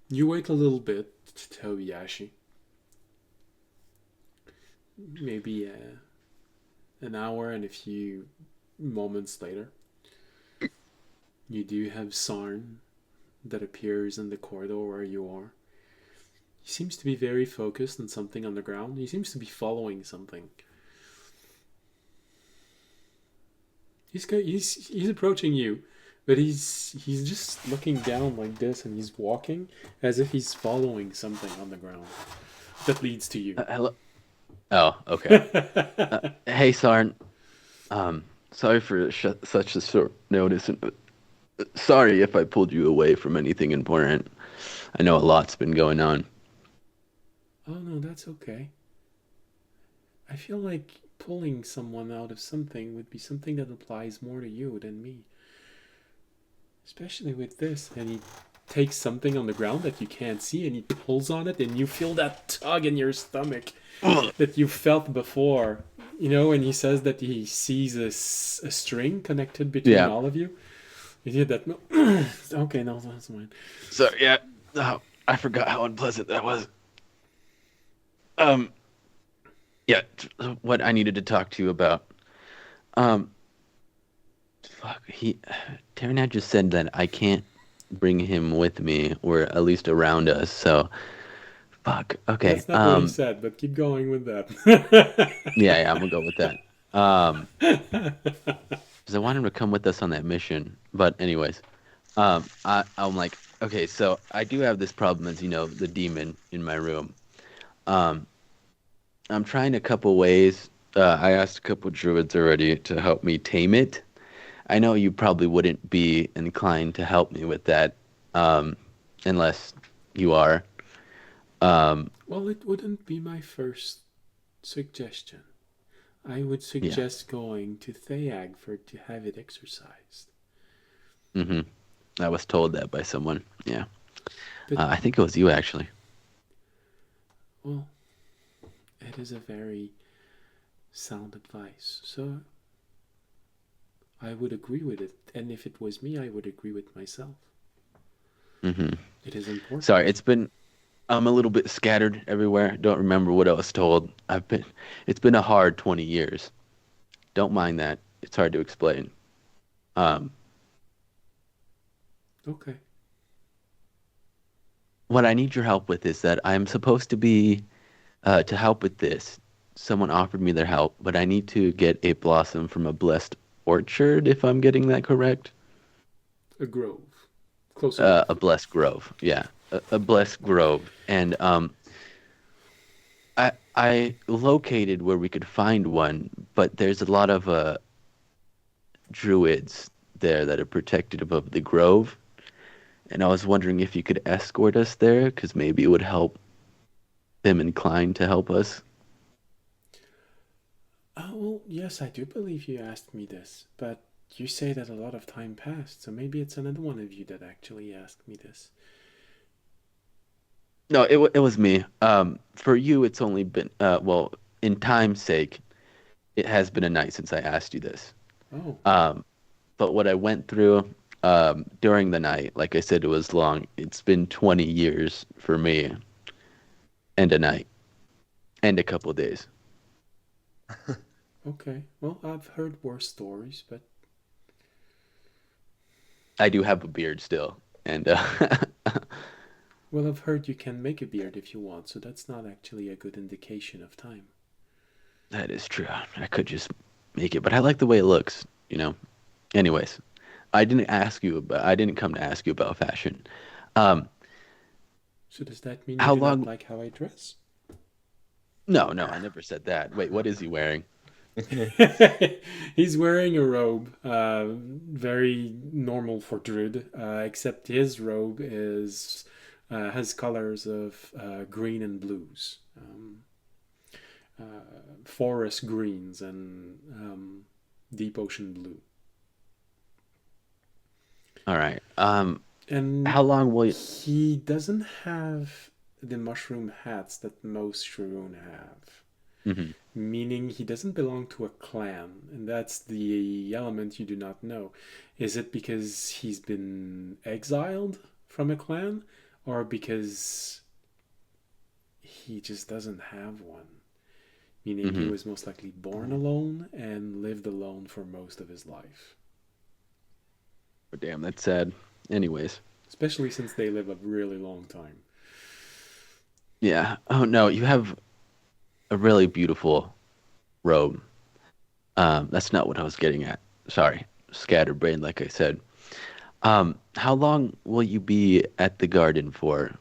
you wait a little bit, Tobiyashi. Maybe an hour and a few moments later, you do have Sarn that appears in the corridor where you are. He seems to be very focused on something on the ground. He seems to be following something. He's approaching you, but he's just looking down like this, and he's walking as if he's following something on the ground that leads to you. Hello. Oh, okay. Hey, Sarn. Sorry for such a short notice. And, sorry if I pulled you away from anything important. I know a lot's been going on. Oh no, that's okay. I feel like pulling someone out of something would be something that applies more to you than me. Especially with this. And he takes something on the ground that you can't see and he pulls on it, and you feel that tug in your stomach that you felt before. You know, when he says that he sees a string connected between all of you. You did that. No. Okay, no, that's mine. So, yeah. Oh, I forgot how unpleasant that was. Yeah, what I needed to talk to you about. Terranad just said that I can't bring him with me, or at least around us, so fuck. Okay. That's not what he said, but keep going with that. Yeah, I'm gonna go with that. Because I want him to come with us on that mission. But anyways, I'm like, okay, so I do have this problem, as you know, the demon in my room. I'm trying a couple ways. I asked a couple druids already to help me tame it. I know you probably wouldn't be inclined to help me with that, unless you are. Well, it wouldn't be my first suggestion. I would suggest going to Thayag to have it exercised. Mm-hmm. I was told that by someone. Yeah. But, I think it was you, actually. Well, it is a very sound advice. So I would agree with it. And if it was me, I would agree with myself. Mm-hmm. It is important. Sorry, I'm a little bit scattered everywhere. Don't remember what I was told. It's been a hard 20 years. Don't mind that. It's hard to explain. Okay. What I need your help with is that I'm supposed to be, to help with this. Someone offered me their help, but I need to get a blossom from a blessed orchard, if I'm getting that correct. A grove. Close enough. A blessed grove, yeah. A blessed grove. And I located where we could find one, but there's a lot of druids there that are protected above the grove. And I was wondering if you could escort us there, because maybe it would help them inclined to help us. Oh, well, yes, I do believe you asked me this, but you say that a lot of time passed, so maybe it's another one of you that actually asked me this. No, it was me. For you, it's only been, well, in time's sake, it has been a night since I asked you this. Oh. But what I went through during the night, like I said, it was long. It's been 20 years for me, and a night, and a couple of days. Okay. Well, I've heard worse stories, but I do have a beard still, and well, I've heard you can make a beard if you want, so that's not actually a good indication of time. that is true. I could just make it, but I like the way it looks, you know. Anyways, I didn't come to ask you about fashion. Um, So does that mean you how do not long? like how I dress? No, no, I never said that. Wait, what is he wearing? He's wearing a robe, very normal for Druid, except his robe is has colors of green and blues, forest greens and deep ocean blue. All right. And How long will you? he doesn't have the mushroom hats that most Shroon have. Mhm. Meaning he doesn't belong to a clan, and that's the element you do not know. Is it because he's been exiled from a clan, or because he just doesn't have one? Meaning he Mhm. was most likely born alone and lived alone for most of his life. Oh, damn, that's sad. Anyways, Especially since they live a really long time. yeah. Oh no, you have a really beautiful robe. That's not what I was getting at. Sorry, scatterbrained, like I said. How long will you be at the garden for?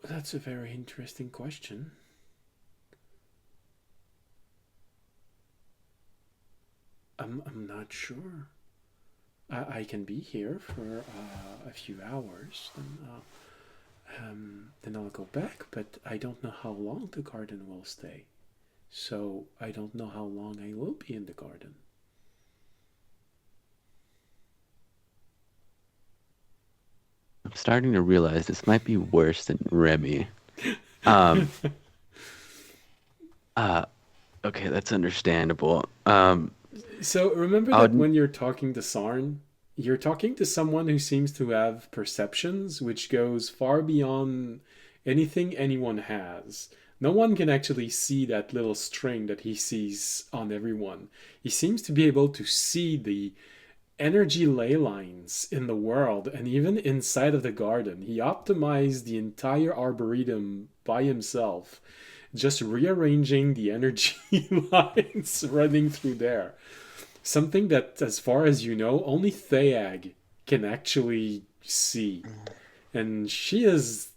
That's a very interesting question. I'm not sure. I can be here for a few hours, then I'll go back, but I don't know how long the garden will stay. So I don't know how long I will be in the garden. I'm starting to realize this might be worse than Remy. Um, uh, okay, that's understandable. So remember I that would, when you're talking to Sarn, you're talking to someone who seems to have perceptions which goes far beyond anything anyone has. No one can actually see that little string that he sees on everyone. He seems to be able to see the energy ley lines in the world and even inside of the garden. He optimized the entire arboretum by himself, just rearranging the energy lines running through there. Something that, as far as you know, only Theag can actually see. And she is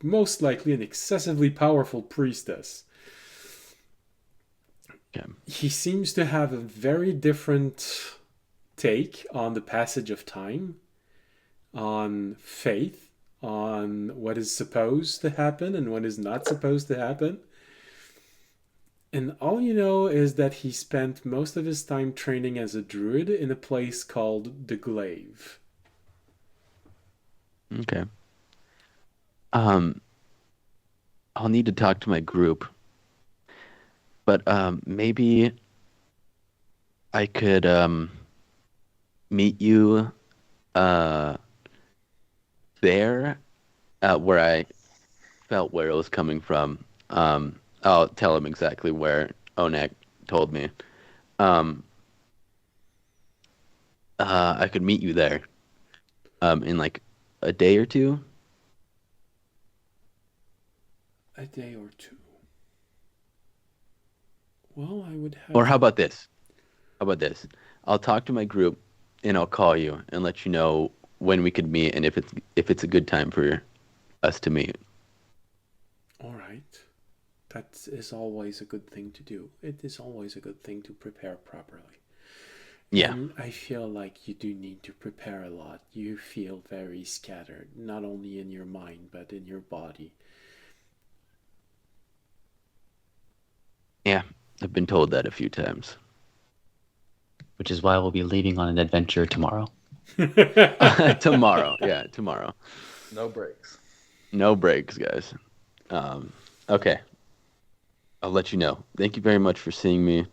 most likely an excessively powerful priestess. okay. He seems to have a very different take on the passage of time, on faith, on what is supposed to happen and what is not supposed to happen. And all you know is that he spent most of his time training as a druid in a place called the Glaive. Okay. Um, I'll need to talk to my group, but maybe I could meet you uh there where I felt where it was coming from. I'll tell him exactly where Onak told me. Um, I could meet you there in like a day or two. A day or two. Well, I would Or have. how about this? How about this? I'll talk to my group and I'll call you and let you know when we could meet and if it's a good time for us to meet. All right. That is always a good thing to do. It is always a good thing to prepare properly. Yeah. And I feel like you do need to prepare a lot. You feel very scattered, not only in your mind, but in your body. Yeah. I've been told that a few times. Which is why we'll be leaving on an adventure tomorrow. Tomorrow. Yeah, tomorrow. No breaks. No breaks, guys. Okay. I'll let you know. Thank you very much for seeing me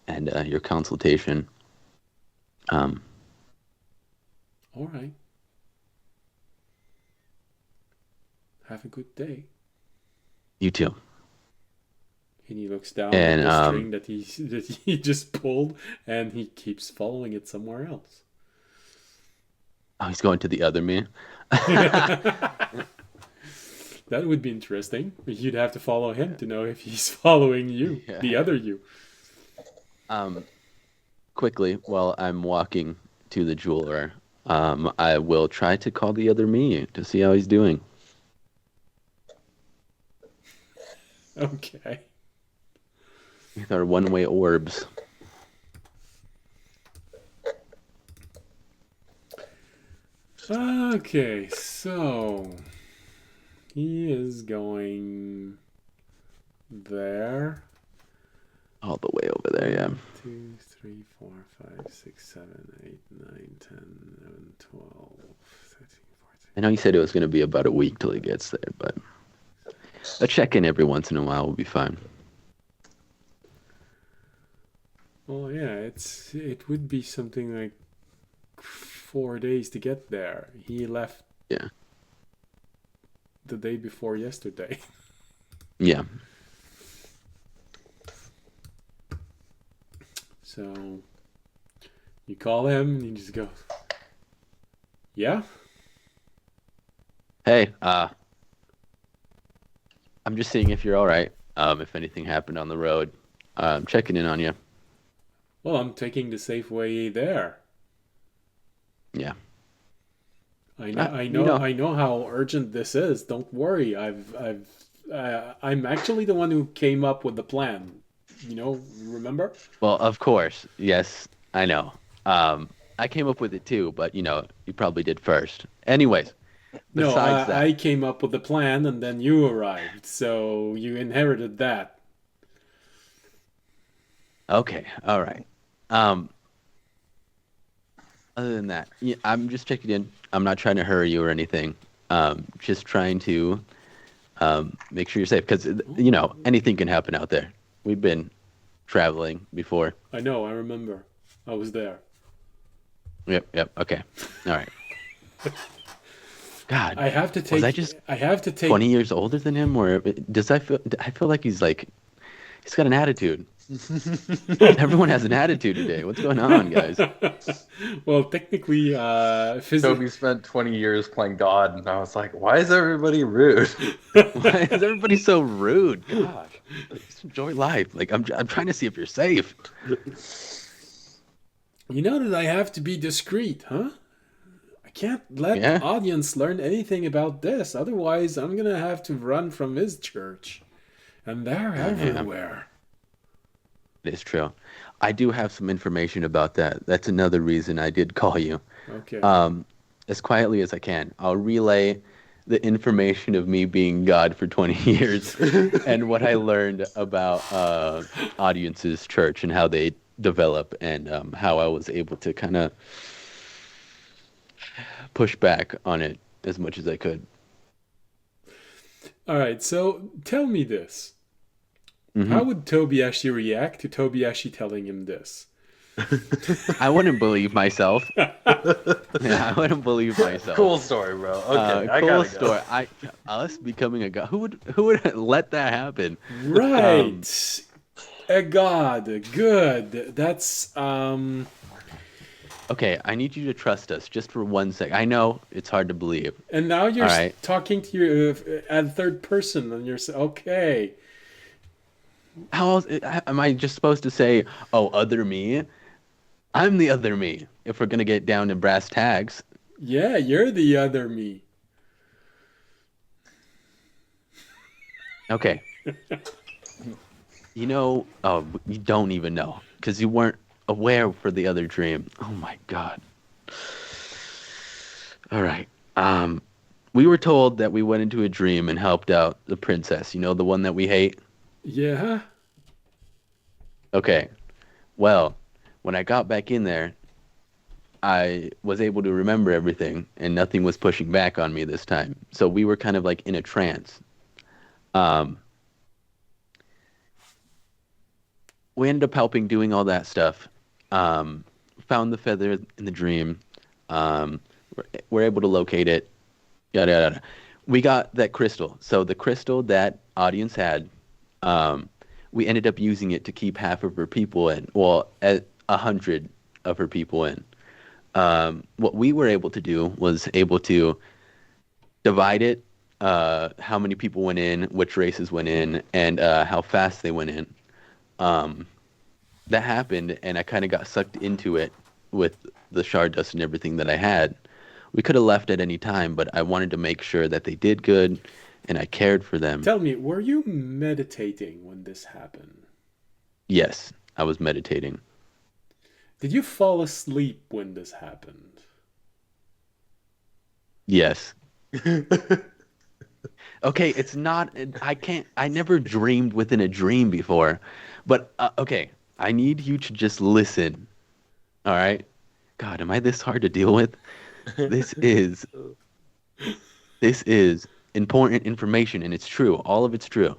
and your consultation. All right. Have a good day. You too. And he looks down And, at the string that he just pulled, and he keeps following it somewhere else. Oh, he's going to the other me. That would be interesting. You'd have to follow him to know if he's following you, Yeah. the other you. Quickly, while I'm walking to the jeweler, I will try to call the other me to see how he's doing. Okay. With our one-way orbs. Okay, so he is going there. All the way over there, yeah. 2, 3, 4, 5, 6, 7, 8, 9, 10, 11, 12, 13, 14. I know you said it was going to be about a week till he gets there, but a check-in every once in a while will be fine. Well, yeah, it would be something like 4 days to get there. He left Yeah. the day before yesterday. Yeah. So you call him and he just goes, yeah? Hey, I'm just seeing if you're all right. If anything happened on the road, I'm checking in on you. Well, I'm taking the safe way there. Yeah. I know how urgent this is. Don't worry. I'm actually the one who came up with the plan. Remember? Well, of course. Yes, I know. I came up with it too, but you probably did first. Anyways, No, besides that, I came up with the plan and then you arrived. So you inherited that. okay, all right. Other than that, yeah, I'm just checking in. I'm not trying to hurry you or anything. Just trying to make sure you're safe because anything can happen out there. We've been traveling before. I know, I remember. I was there. Yep. Okay. All right. God, I have to take was I just 20 years older than him, or I feel like he's got an attitude. Everyone has an attitude today. What's going on, guys? Well, technically, Toby spent 20 years playing God, and I was like, why is everybody rude? Why is everybody so rude? Gosh, just enjoy life. Like I'm trying to see if you're safe. You know that I have to be discreet, huh? I can't let the audience learn anything about this. Otherwise, I'm going to have to run from his church. And they're everywhere. It is true. I do have some information about that. That's another reason I did call you. Okay. As quietly as I can, I'll relay the information of me being God for 20 years and what I learned about Audience's church and how they develop and how I was able to kind of push back on it as much as I could. All right, so tell me this. Mm-hmm. How would Tobiashi react to Tobiashi telling him this? I wouldn't believe myself. I wouldn't believe myself. Cool story, bro. Okay, I cool gotta story. go. Us becoming a god. Who would let that happen? Right. A god. Good. That's Okay, I need you to trust us just for 1 second. I know it's hard to believe. And now you're All right. talking to your at third person, and you're okay. How else am I just supposed to say, "Oh, other me"? I'm the other me. If we're gonna get down to brass tacks. Yeah, you're the other me. Okay. Oh, you don't even know because you weren't aware for the other dream. Oh my God. All right. We were told that we went into a dream and helped out the princess. You know, the one that we hate. Yeah. Okay. Well, when I got back in there, I was able to remember everything, and nothing was pushing back on me this time. So we were kind of like in a trance. We ended up helping, doing all that stuff. Found the feather in the dream. We're able to locate it. Yada yada. we got that crystal. So the crystal that audience had, we ended up using it to keep half of her people in. Well, 100 of her people in. What we were able to do was able to divide it, how many people went in, which races went in, and how fast they went in. That happened, and I kind of got sucked into it with the shard dust and everything that I had. We could have left at any time, but I wanted to make sure that they did good, and I cared for them. Tell me, were you meditating when this happened? Yes, I was meditating. Did you fall asleep when this happened? Yes. Okay, it's not. I never dreamed within a dream before, but okay. I need you to just listen. All right. God, am I this hard to deal with? This is important information, and it's true. All of it's true.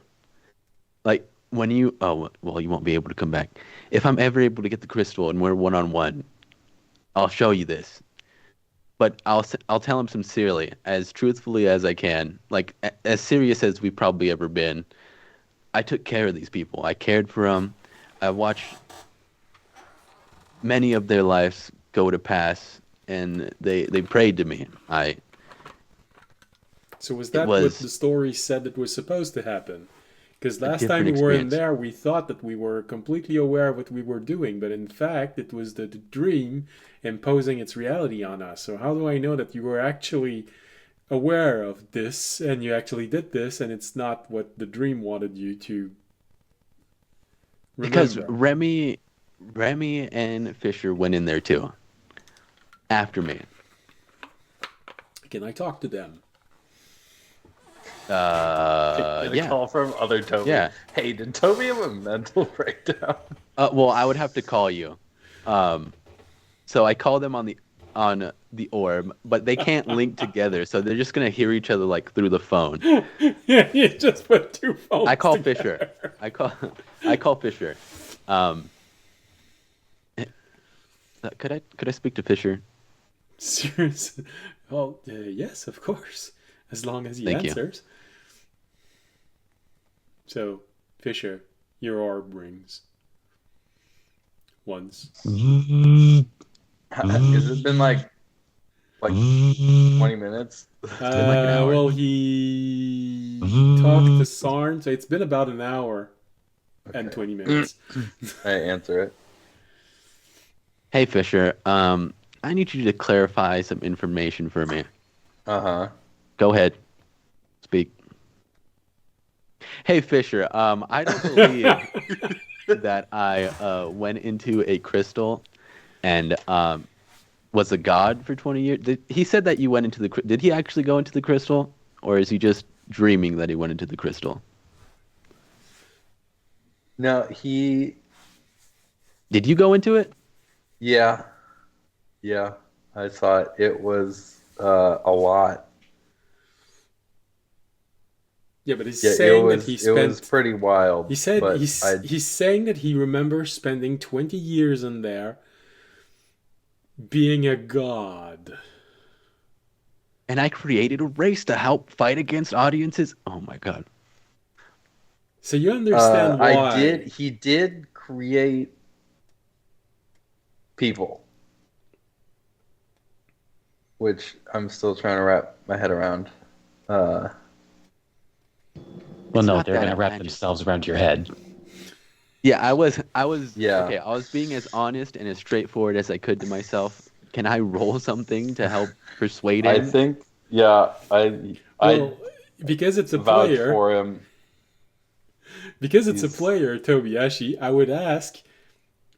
Like when you, oh well, you won't be able to come back. If I'm ever able to get the crystal and we're one-on-one, I'll show you this. But I'll tell him sincerely, as truthfully as I can, like as serious as we've probably ever been. I took care of these people. I cared for them. I watched many of their lives go to pass, and they prayed to me. So was that was what the story said it was supposed to happen? Because last time we different were in experience. there, we thought that we were completely aware of what we were doing, but in fact, it was the dream imposing its reality on us. So how do I know that you were actually aware of this, and you actually did this, and it's not what the dream wanted you to remember? Because Remy and Fisher went in there too. After me. Can I talk to them? Get a Yeah. call from other Toby. Yeah. Hey, did Toby have a mental breakdown? Well, I would have to call you. So I call them on the orb, but they can't link together, so they're just gonna hear each other like through the phone. Yeah, you just put two phones I call together. Fisher. I call Fisher. Could I speak to Fisher? Seriously? Well, yes, of course, as long as he Thank you. answers. So, Fisher, your orb rings. Once. Has it been like 20 minutes? been like an hour. Well, he talked to Sarn, so it's been about an hour and Okay. 20 minutes. I answer it. Hey Fisher, I need you to clarify some information for me. Uh-huh. Go ahead. Speak. Hey Fisher, I don't believe that I went into a crystal and was a god for 20 years. He said that you went into the did he actually go into the crystal, or is he just dreaming that he went into the crystal? No, he... Did you go into it? Yeah. Yeah. I thought it was a lot. Yeah, but he's Yeah, saying that he it was spent. pretty wild. He said but he's saying that he remembers spending 20 years in there being a god. And I created a race to help fight against audiences. Oh my god. So you understand why. He did create people. Which I'm still trying to wrap my head around. Well, It's no, not they're that going to wrap magic. themselves around your head. Yeah, I was Yeah. okay, I was being as honest and as straightforward as I could to myself. Can I roll something to help persuade him? I think, yeah, I Well, because it's a vouch player. for him. Because it's a He's- player, Tobiyashi, I would ask,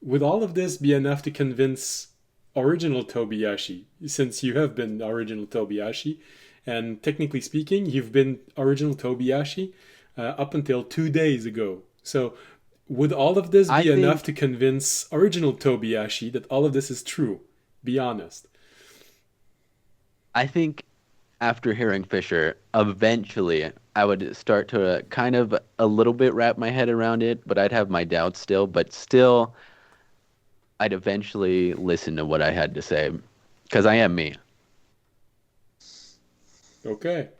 would all of this be enough to convince original Tobiyashi? Since you have been original Tobiyashi, and technically speaking, you've been original Tobiyashi up until 2 days ago. So, would all of this I be enough think- to convince original Tobiyashi that all of this is true? Be honest. I think after hearing Fisher, eventually I would start to kind of a little bit wrap my head around it, but I'd have my doubts still. But still, I'd eventually listen to what I had to say, because I am me. Okay.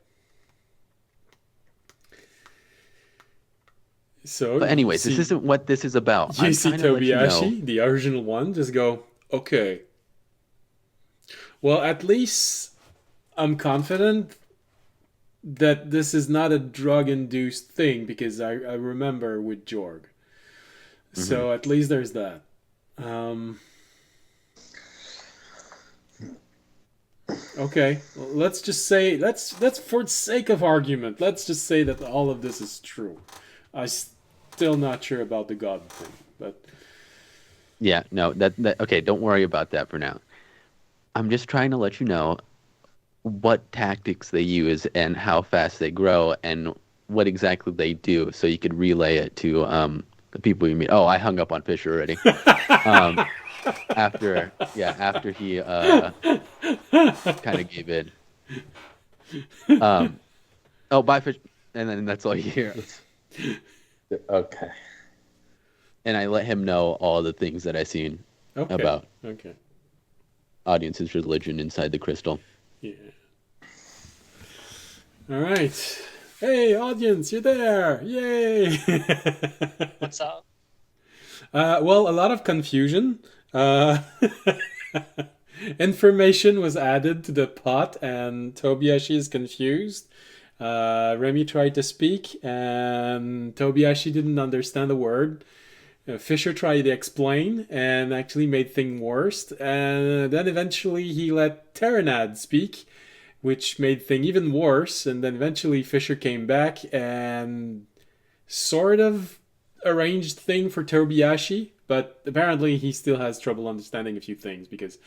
So, But anyways, this isn't what this is about. You I'm see trying to let you know. Tobiyashi, the original one, just go, okay. Well, at least I'm confident that this is not a drug-induced thing, because I remember with Jorg. So at least there's that. Okay, well, let's just say, let's for the sake of argument, let's just say that all of this is true. I'm still not sure about the god thing, but Yeah, no, that okay, don't worry about that for now. I'm just trying to let you know what tactics they use and how fast they grow and what exactly they do, so you could relay it to the people you meet. Oh, I hung up on Fisher already. After he kind of gave in. Oh, bye, Fish, and then that's all you hear. Okay. And I let him know all the things that I seen okay. about Okay. audience's religion inside the crystal. Yeah. All right. Hey, audience, you're there! Yay! What's up? Well, a lot of confusion. Information was added to the pot, and Tobiyashi is confused. Remy tried to speak, and Tobiyashi didn't understand a word. Fisher tried to explain, and actually made things worse. And then eventually he let Terranad speak, which made things even worse. And then eventually Fisher came back and sort of arranged thing for Tobiyashi, but apparently he still has trouble understanding a few things because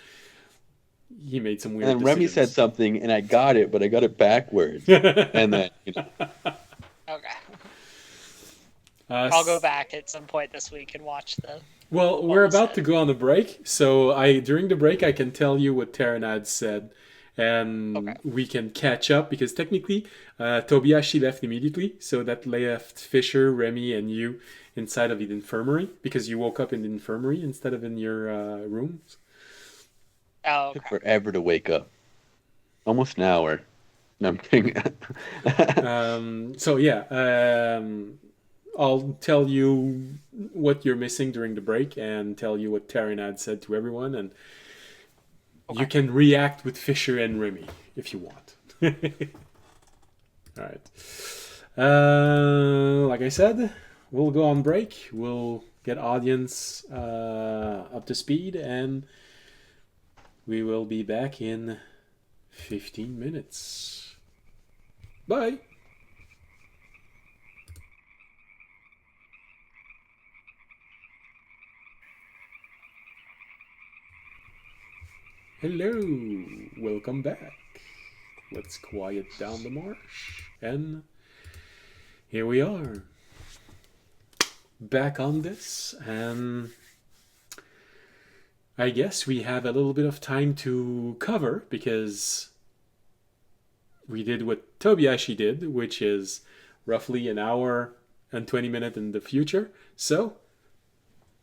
he made some weird And then Remy said decisions. something, and I got it, but I got it backwards. And then, Okay. Uh, I'll go back at some point this week and watch the. Well, What we're was about said. to go on a break, so during the break I can tell you what Terranad said, and Okay. we can catch up, because technically Tobiyashi left immediately, so that left Fisher, Remy, and you inside of the infirmary, because you woke up in the infirmary instead of in your rooms. Oh, took okay. forever to wake up. Almost an hour. No, I'm kidding. So yeah, I'll tell you what you're missing during the break and tell you what Terranad said to everyone, and you can react with Fisher and Remy if you want. All right. Like I said, we'll go on break. We'll get audience up to speed, and we will be back in 15 minutes. Bye. Hello, welcome back. Let's quiet down the marsh, and here we are, back on this, and I guess we have a little bit of time to cover, because we did what Tobiyashi did, which is roughly an hour and 20 minutes in the future. So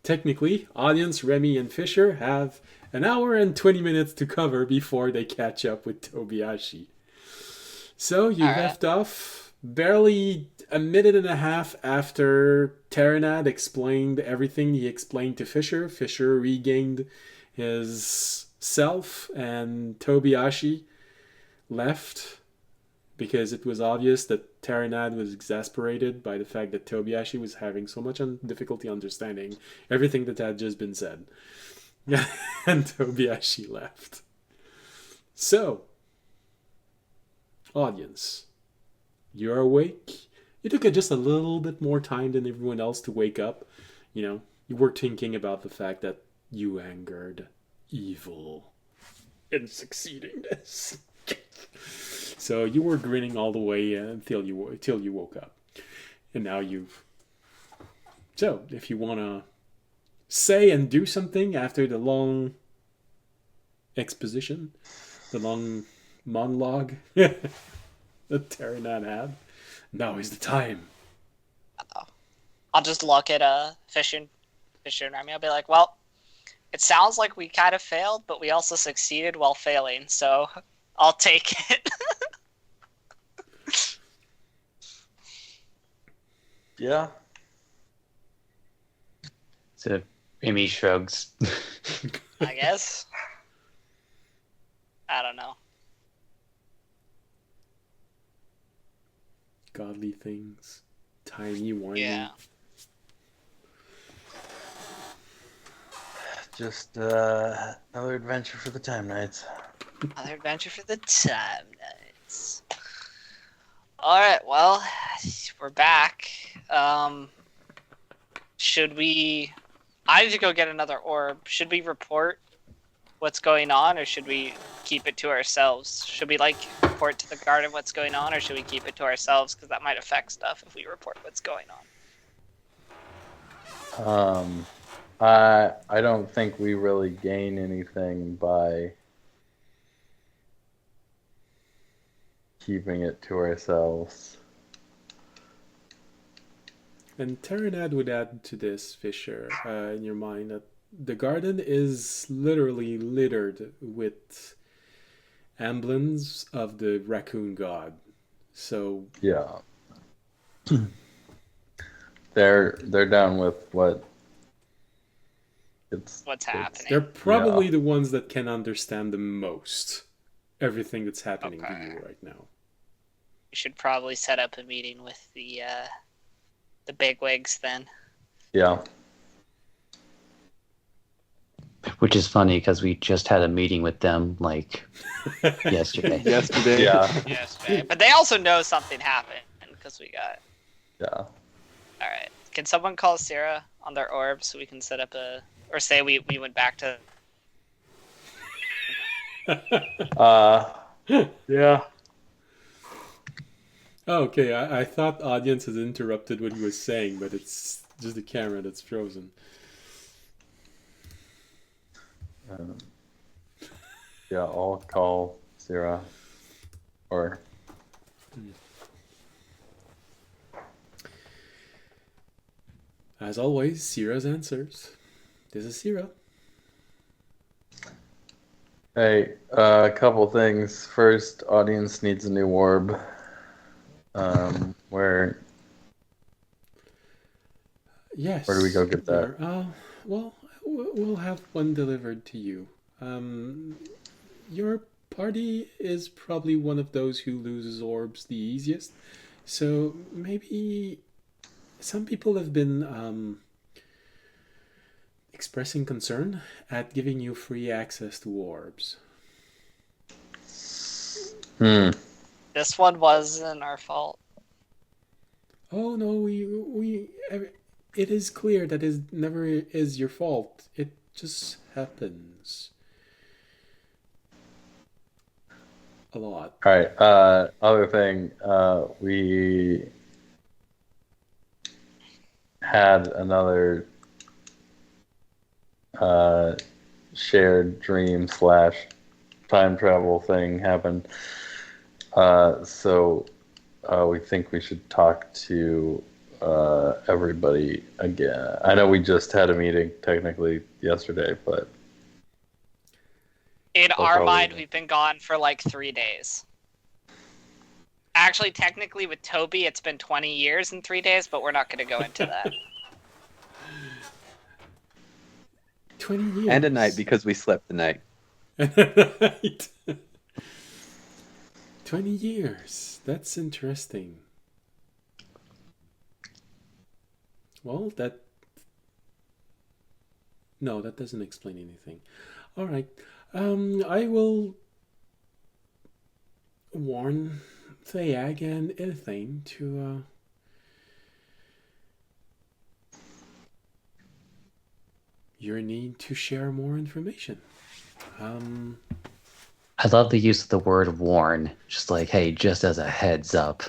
technically, audience, Remy, and Fisher have an hour and 20 minutes to cover before they catch up with Tobiyashi. So you Alright. left off barely a minute and a half after Terranad explained everything he explained to Fisher. Fisher regained his self, and Tobiyashi left because it was obvious that Terranad was exasperated by the fact that Tobiyashi was having so much difficulty understanding everything that had just been said. And Tobiyashi left. So, audience, you're awake. It took just a little bit more time than everyone else to wake up. You know, you were thinking about the fact that you angered evil in succeeding this. So you were grinning all the way until you woke up, and now you've. So if you want to say and do something after the long exposition, the long monologue that Terranad had, now is the time. I'll just look at Fisher and Remy. I'll be like, well, it sounds like we kind of failed, but we also succeeded while failing, so I'll take it. Yeah. So Amy shrugs. I guess. I don't know. Godly things. Tiny, whiny. Yeah. Just another adventure for the Time Knights. Another adventure for the Time Knights. Alright, well, we're back. Should we... I need to go get another orb. Should we report what's going on, or should we keep it to ourselves? Should we, like, report to the garden what's going on, or should we keep it to ourselves? Because that might affect stuff if we report what's going on. I don't think we really gain anything by keeping it to ourselves. And Terranad would add to this, Fisher, in your mind, that the garden is literally littered with emblems of the raccoon god. So Yeah. They're down with what What's happening? they're probably the ones that can understand the most everything that's happening to Okay. you right now. We should probably set up a meeting with the bigwigs then. Yeah. Which is funny because we just had a meeting with them like yesterday. Yesterday. Yeah. Yes, but they also know something happened because we got. Yeah. All right. Can someone call Sarah on their orb so we can set up a, or say we went back to. Yeah. Oh, okay, I thought audience has interrupted what he was saying, but it's just the camera that's frozen. Yeah, I'll call Sarah. Or As always, Sierra's answers. This is Sierra. hey, a couple things. First, audience needs a new orb. Where Yes. Where do we go get that? Well, we'll have one delivered to you. Your party is probably one of those who loses orbs the easiest. So maybe some people have been expressing concern at giving you free access to orbs. This one wasn't our fault. Oh no, it is clear that it never is your fault. It just happens. A lot. All right. Other thing, we had another shared dream / time travel thing happen. So we think we should talk to everybody again. I know we just had a meeting technically yesterday, but In We'll our probably- mind, we've been gone for like 3 days. Actually, technically, with Toby, it's been 20 years and 3 days, but we're not going to go into that. 20 years. And a night because we slept the night. Right. 20 years. That's interesting. Well, no, that doesn't explain anything. All right. I will warn Thayag and Ilthane to your need to share more information. I love the use of the word warn. Just like, hey, just as a heads up.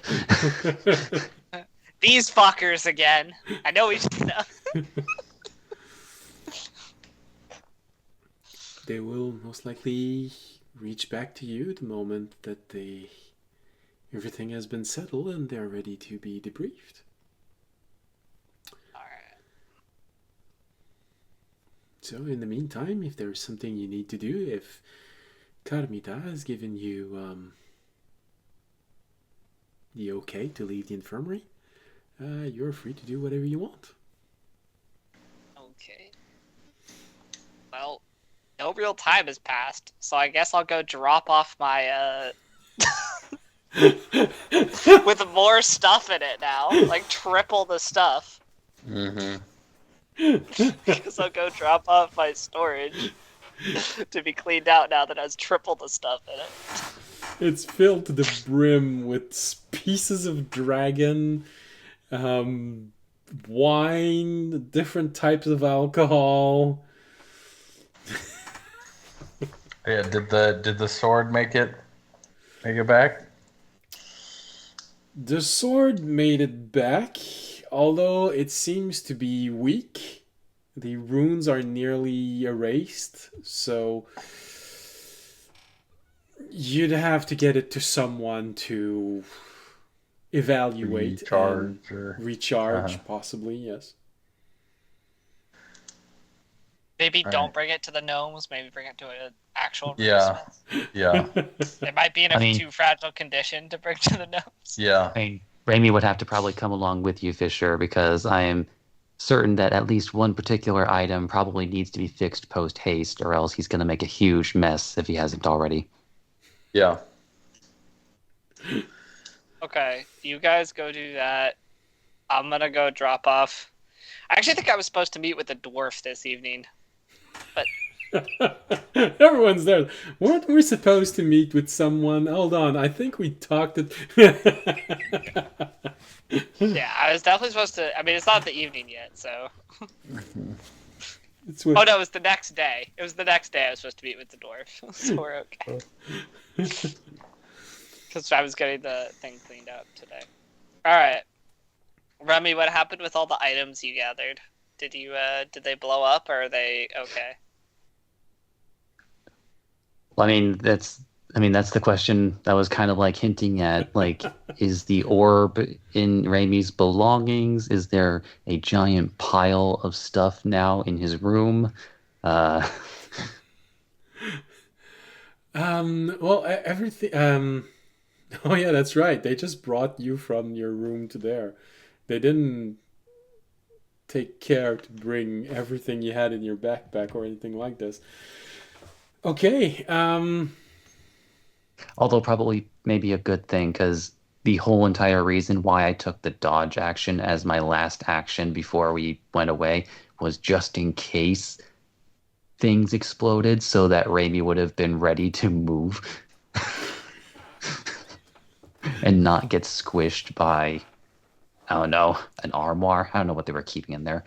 These fuckers again. I know we should know. They will most likely reach back to you the moment that everything has been settled and they're ready to be debriefed. Alright. So in the meantime, if there's something you need to do, if Carmita has given you the okay to leave the infirmary, you're free to do whatever you want. Okay. Well, no real time has passed, so I guess I'll go drop off my with more stuff in it now, like triple the stuff. Mm-hmm. Because I'll go drop off my storage to be cleaned out now that has triple the stuff in it. It's filled to the brim with pieces of dragon, wine, different types of alcohol. Yeah, did the sword make it back? The sword made it back, although it seems to be weak. The runes are nearly erased, so you'd have to get it to someone to evaluate and recharge, possibly, yes. Maybe All don't right. bring it to the gnomes. Maybe bring it to an actual Yeah. smith. Yeah, It might be in a I mean- too fragile condition to bring to the gnomes. yeah. I mean, Raimi would have to probably come along with you, Fisher, because I am certain that at least one particular item probably needs to be fixed post haste, or else he's going to make a huge mess if he hasn't already. Yeah. Okay, you guys go do that. I'm gonna go drop off. I actually think I was supposed to meet with the dwarf this evening. Everyone's there. Weren't we supposed to meet with someone? Hold on, I think we talked it. Yeah, I was definitely supposed to. I mean, it's not the evening yet, so. It's with... Oh no, it was the next day. It was the next day I was supposed to meet with the dwarf, so we're okay. Because I was getting the thing cleaned up today. All right, Remy, what happened with all the items you gathered? Did did they blow up or are they okay? Well, I mean, that's the question that was kind of like hinting at, like, is the orb in Raimi's belongings? Is there a giant pile of stuff now in his room? Well, everything. Oh yeah, that's right. They just brought you from your room to there. They didn't take care to bring everything you had in your backpack or anything like this. Okay. Although probably maybe a good thing, because the whole entire reason why I took the dodge action as my last action before we went away was just in case things exploded, so that Raimi would have been ready to move and not get squished by, I don't know, an armoire. I don't know what they were keeping in there.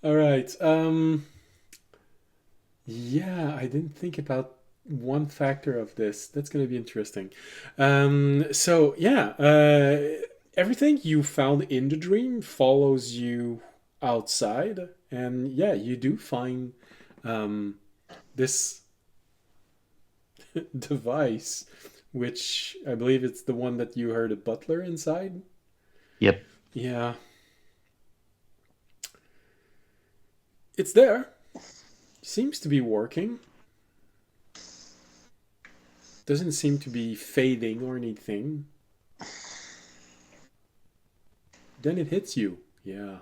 All right. Yeah, I didn't think about one factor of this. That's going to be interesting. So yeah, everything you found in the dream follows you outside, and yeah, you do find this device, which I believe it's the one that you heard a butler inside. Yep. Yeah. It's there. Seems to be working. Doesn't seem to be fading or anything. Then it hits you. Yeah.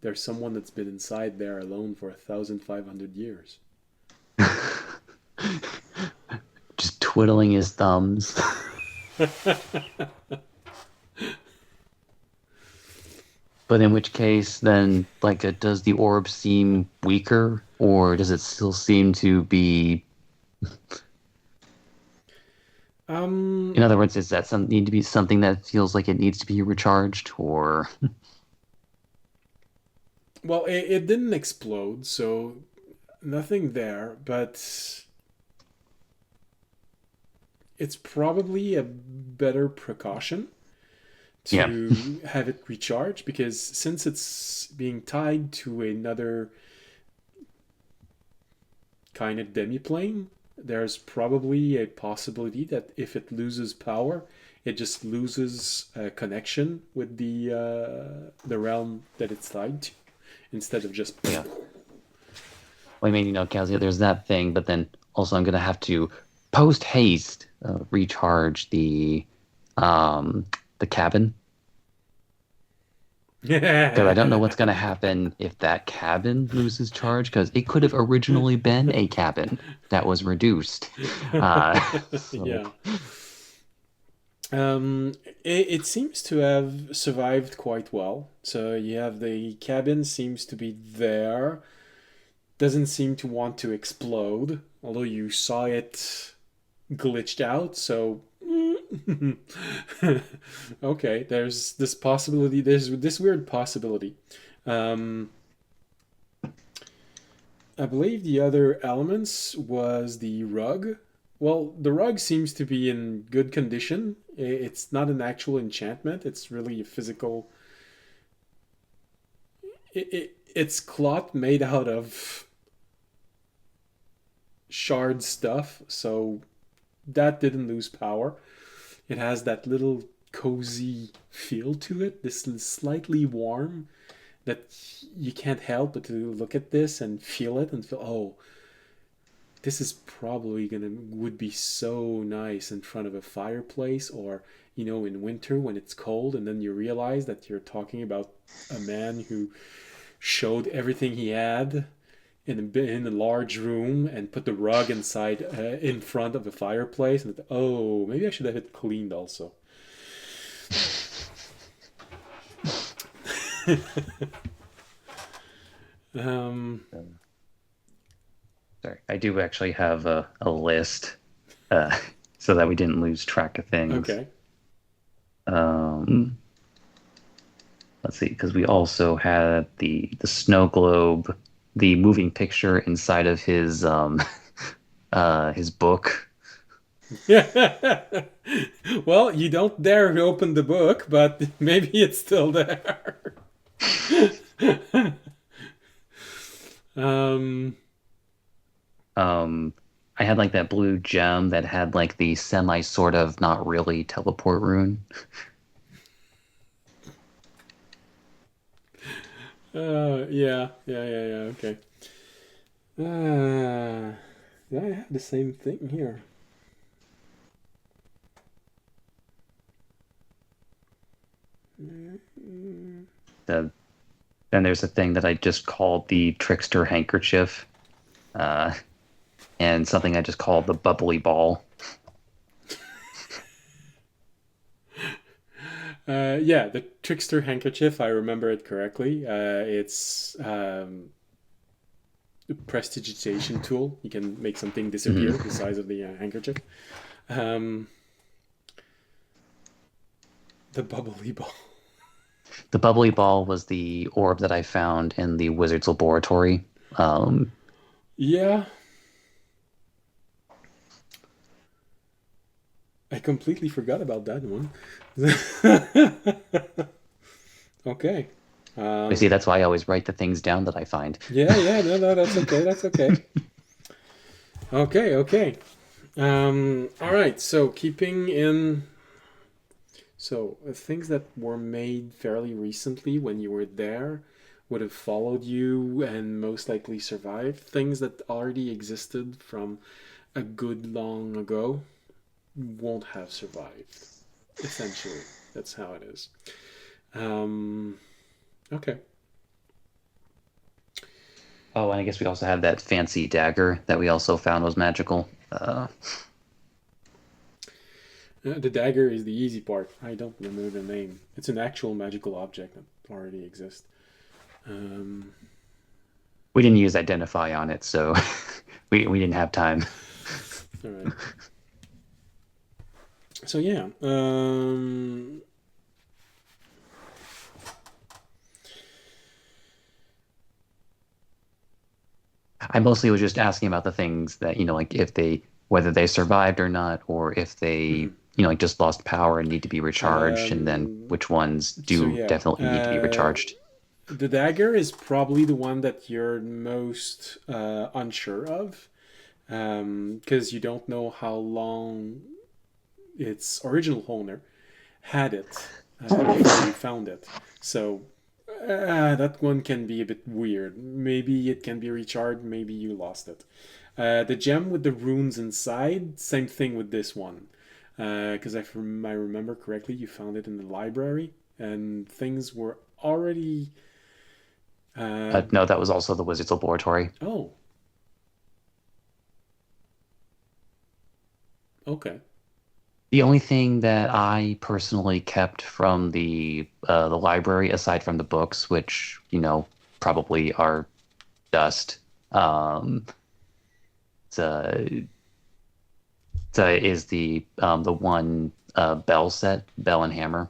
There's someone that's been inside there alone for 1,500 years. Just twiddling his thumbs. But in which case, then, like, does the orb seem weaker, or does it still seem to be? In other words, is that need to be something that feels like it needs to be recharged, or? Well, it didn't explode, so nothing there, but it's probably a better precaution to have it recharge, because since it's being tied to another kind of demiplane, there's probably a possibility that if it loses power, it just loses a connection with the realm that it's tied to, instead of just... Yeah. Well, I mean, Kazia, there's that thing, but then also I'm going to have to post haste recharge the cabin. Because I don't know what's going to happen if that cabin loses charge, because it could have originally been a cabin that was reduced. So, Yeah. It seems to have survived quite well. So you have the cabin seems to be there. Doesn't seem to want to explode, although you saw it glitched out. So okay, there's this possibility. There's this weird possibility. Um, I believe the other elements was the rug. Well, the rug seems to be in good condition. It's not an actual enchantment. It's really a physical. It's cloth made out of shard stuff, so that didn't lose power. It has that little cozy feel to it. This slightly warm that you can't help but to look at this and feel it and feel, oh, this is probably gonna would be so nice in front of a fireplace, or in winter when it's cold, and then you realize that you're talking about a man who showed everything he had in a large room and put the rug inside in front of a fireplace, and oh, maybe I should have it cleaned also. um sorry, I do actually have a list so that we didn't lose track of things. okay. Let's see, because we also had the snow globe, the moving picture inside of his book. Well, you don't dare open the book, but maybe it's still there. um I had like that blue gem that had like the semi sort of not really teleport rune. yeah, okay. Do I have the same thing here? Then there's a thing that I just called the trickster handkerchief, and something I just called the bubbly ball. Yeah, the trickster handkerchief, I remember it correctly. It's a prestidigitation tool. You can make something disappear the size of the handkerchief. Um, the bubbly ball. The bubbly ball was the orb that I found in the wizard's laboratory. Yeah. I completely forgot about that one. Okay. You see, that's why I always write the things down that I find. Yeah, no, that's okay, that's okay. Okay. All right, so keeping in... So, things that were made fairly recently when you were there would have followed you and most likely survived. Things that already existed from a good long ago won't have survived. Essentially, that's how it is. Okay. Oh, and I guess we also had that fancy dagger that we also found was magical. The dagger is the easy part. I don't remember the name. It's an actual magical object that already exists. We didn't use identify on it, so we didn't have time. All right. So yeah. I mostly was just asking about the things that, like whether they survived or not, or if they, like just lost power and need to be recharged, and then which ones do definitely need to be recharged. The dagger is probably the one that you're most unsure of, because you don't know how long its original owner had it before you found it. So that one can be a bit weird. Maybe it can be recharged, maybe you lost it. The gem with the runes inside, same thing with this one. Because if I remember correctly, you found it in the library, and things were already. No, that was also the Wizard's Laboratory. Oh. Okay. The only thing that I personally kept from the library, aside from the books, which probably are dust, it's, is the one bell set, bell and hammer.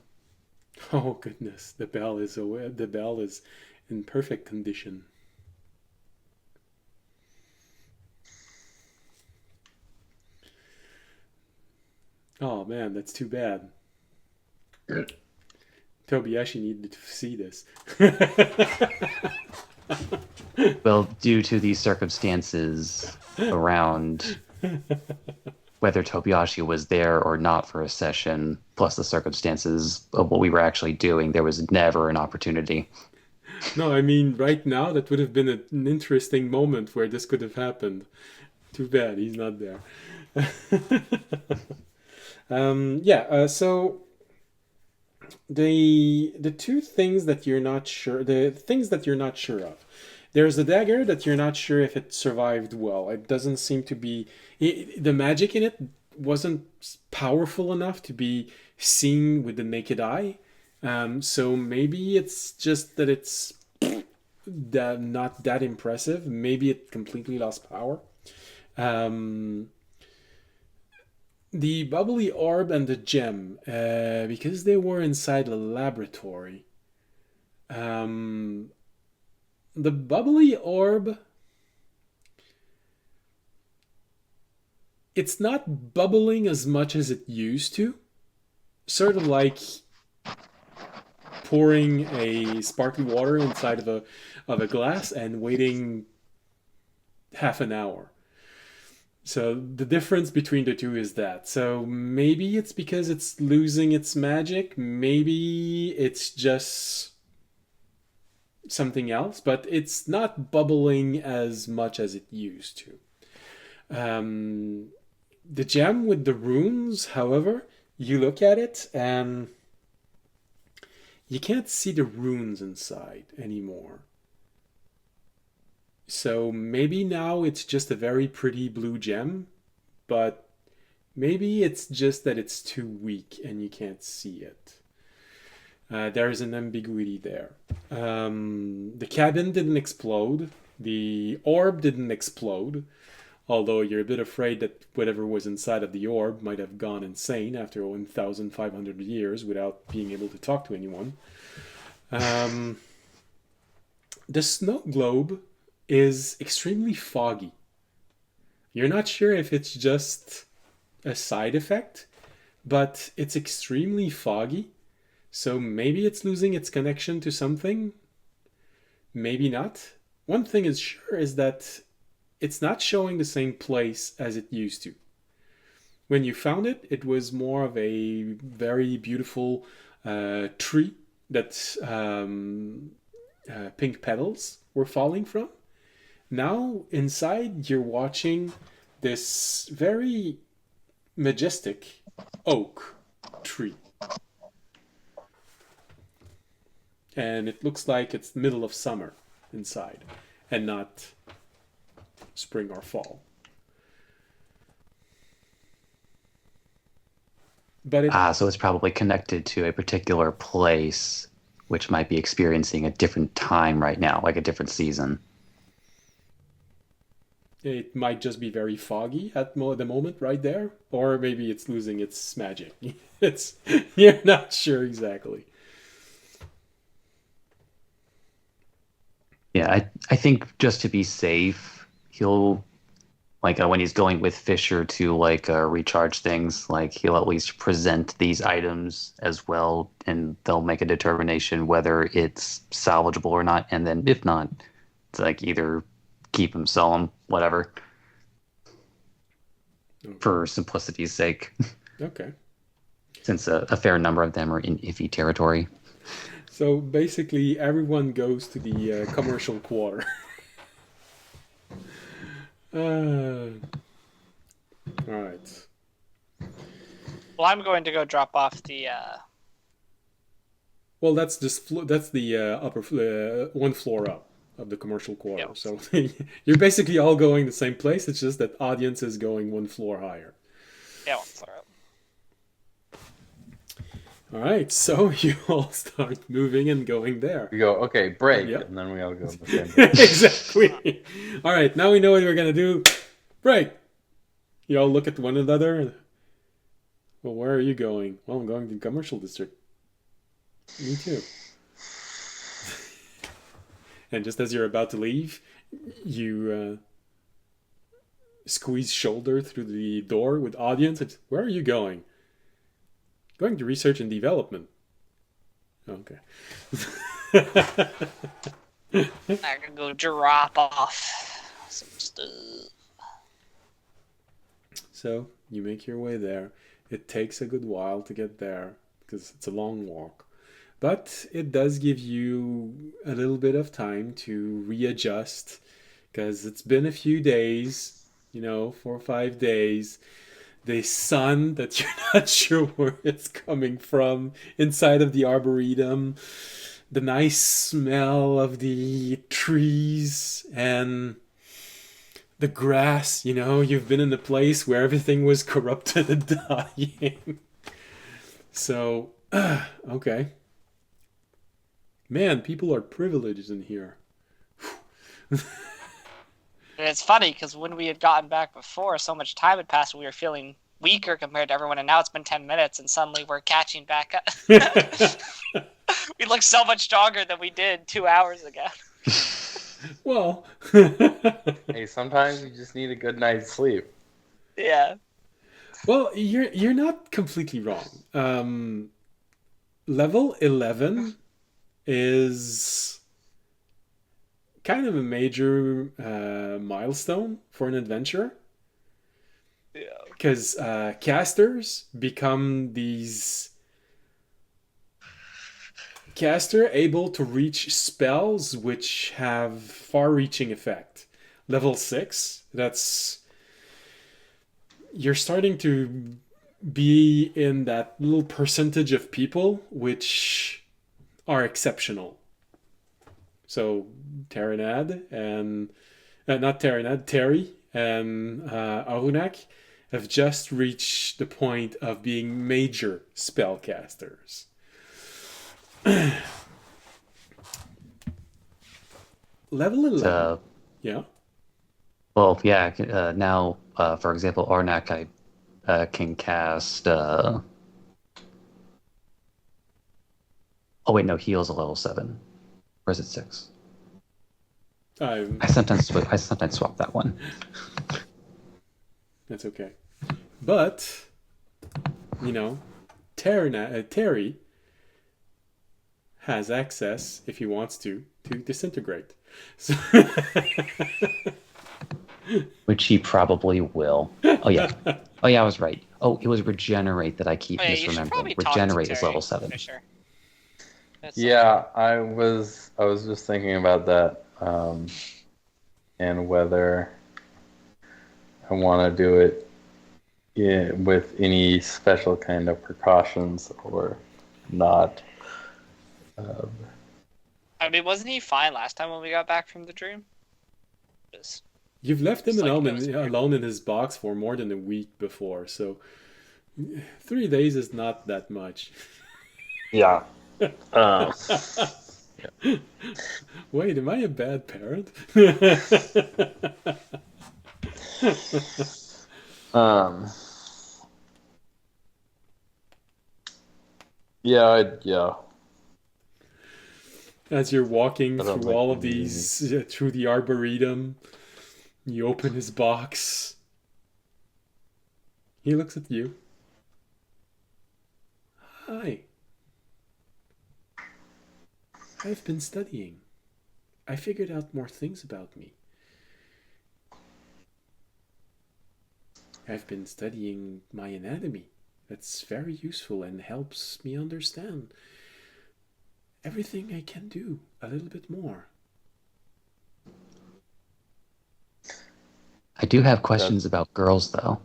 Oh goodness, the bell is in perfect condition. Oh man, that's too bad. Tobiashi needed to see this. Well, due to the circumstances around whether Tobiashi was there or not for a session, plus the circumstances of what we were actually doing, there was never an opportunity. No, I mean, right now, that would have been an interesting moment where this could have happened. Too bad he's not there. So the two things that you're not sure, the things that you're not sure of. There's a dagger that you're not sure if it survived well. It doesn't seem to be... the magic in it wasn't powerful enough to be seen with the naked eye. So maybe it's just that it's not that impressive. Maybe it completely lost power. The bubbly orb and the gem, because they were inside a laboratory. The bubbly orb, it's not bubbling as much as it used to. Sort of like pouring a sparkly water inside of a glass and waiting half an hour. So the difference between the two is that. So maybe it's because it's losing its magic. Maybe it's just something else, but it's not bubbling as much as it used to. The gem with the runes, however, you look at it and you can't see the runes inside anymore. So maybe now it's just a very pretty blue gem, but maybe it's just that it's too weak and you can't see it. There is an ambiguity there. The cabin didn't explode. The orb didn't explode. Although you're a bit afraid that whatever was inside of the orb might have gone insane after 1,500 years without being able to talk to anyone. The snow globe is extremely foggy. You're not sure if it's just a side effect, but it's extremely foggy. So maybe it's losing its connection to something. Maybe not. One thing is sure is that it's not showing the same place as it used to. When you found it, it was more of a very beautiful tree that pink petals were falling from. Now, inside, you're watching this very majestic oak tree. And it looks like it's the middle of summer inside, and not spring or fall. But So it's probably connected to a particular place, which might be experiencing a different time right now, like a different season. It might just be very foggy at the moment right there, or maybe it's losing its magic. You're not sure exactly. Yeah, I think just to be safe, he'll when he's going with Fisher to recharge things, he'll at least present these items as well, and they'll make a determination whether it's salvageable or not, and then if not, it's either keep them, sell them, whatever. Okay. For simplicity's sake. Okay. Since a fair number of them are in iffy territory. So basically, everyone goes to the commercial quarter. All right. Well, I'm going to go drop off the Well, that's just that's the one floor up of the commercial quarter. Yep. So you're basically all going the same place. It's just that audience is going one floor higher. Yeah, one floor up. All right, so you all start moving and going there. We go, okay, break, Yep. and then we all go in the same direction. Exactly. All right, now we know what we're gonna do. Break. You all look at one another. Well, where are you going? Well, I'm going to the commercial district. Me too. And just as you're about to leave, you squeeze shoulder through the door with audience. It's, where are you going? Going to research and development. Okay. I can go drop off some stuff. So you make your way there. It takes a good while to get there because it's a long walk. But it does give you a little bit of time to readjust because it's been a few days, 4 or 5 days. The sun that you're not sure where it's coming from inside of the arboretum, the nice smell of the trees and the grass, you've been in a place where everything was corrupted and dying. So, okay. Man, people are privileged in here. And it's funny because when we had gotten back before, so much time had passed, we were feeling weaker compared to everyone, and now it's been 10 minutes, and suddenly we're catching back up. We look so much stronger than we did 2 hours ago. Well, Hey, sometimes you just need a good night's sleep. Yeah. well, you're not completely wrong. Level 11 is kind of a major milestone for an adventure. Yeah. Because casters become these caster able to reach spells which have far-reaching effect. Level 6, you're starting to be in that little percentage of people which are exceptional. So Terranad and not Terranad, Terry and Arunak have just reached the point of being major spellcasters. Level 11. Yeah. Well, yeah. Now, for example, Arnak, I can cast. Oh wait, no, heal's a level 7, or is it 6? I sometimes swap that one. That's okay. But, Terry has access, if he wants to disintegrate. So Which he probably will. Oh yeah, I was right. Oh, it was regenerate that I keep Oh, yeah, you should misremembering. probably talk to Regenerate is Terry, level 7. for sure. That's Yeah, I was just thinking about that, and whether I want to do it with any special kind of precautions or not. I mean, wasn't he fine last time when we got back from the dream? Just, you've left him It's like alone, it was weird. alone in his box for more than a week before, so 3 days is not that much. Yeah. Wait, am I a bad parent? Yeah. As you're walking I don't through like all of the these, through the arboretum, you open his box. He looks at you. Hi. I've been studying. I figured out more things about me. I've been studying my anatomy. That's very useful and helps me understand everything I can do a little bit more. I do have questions about girls, though.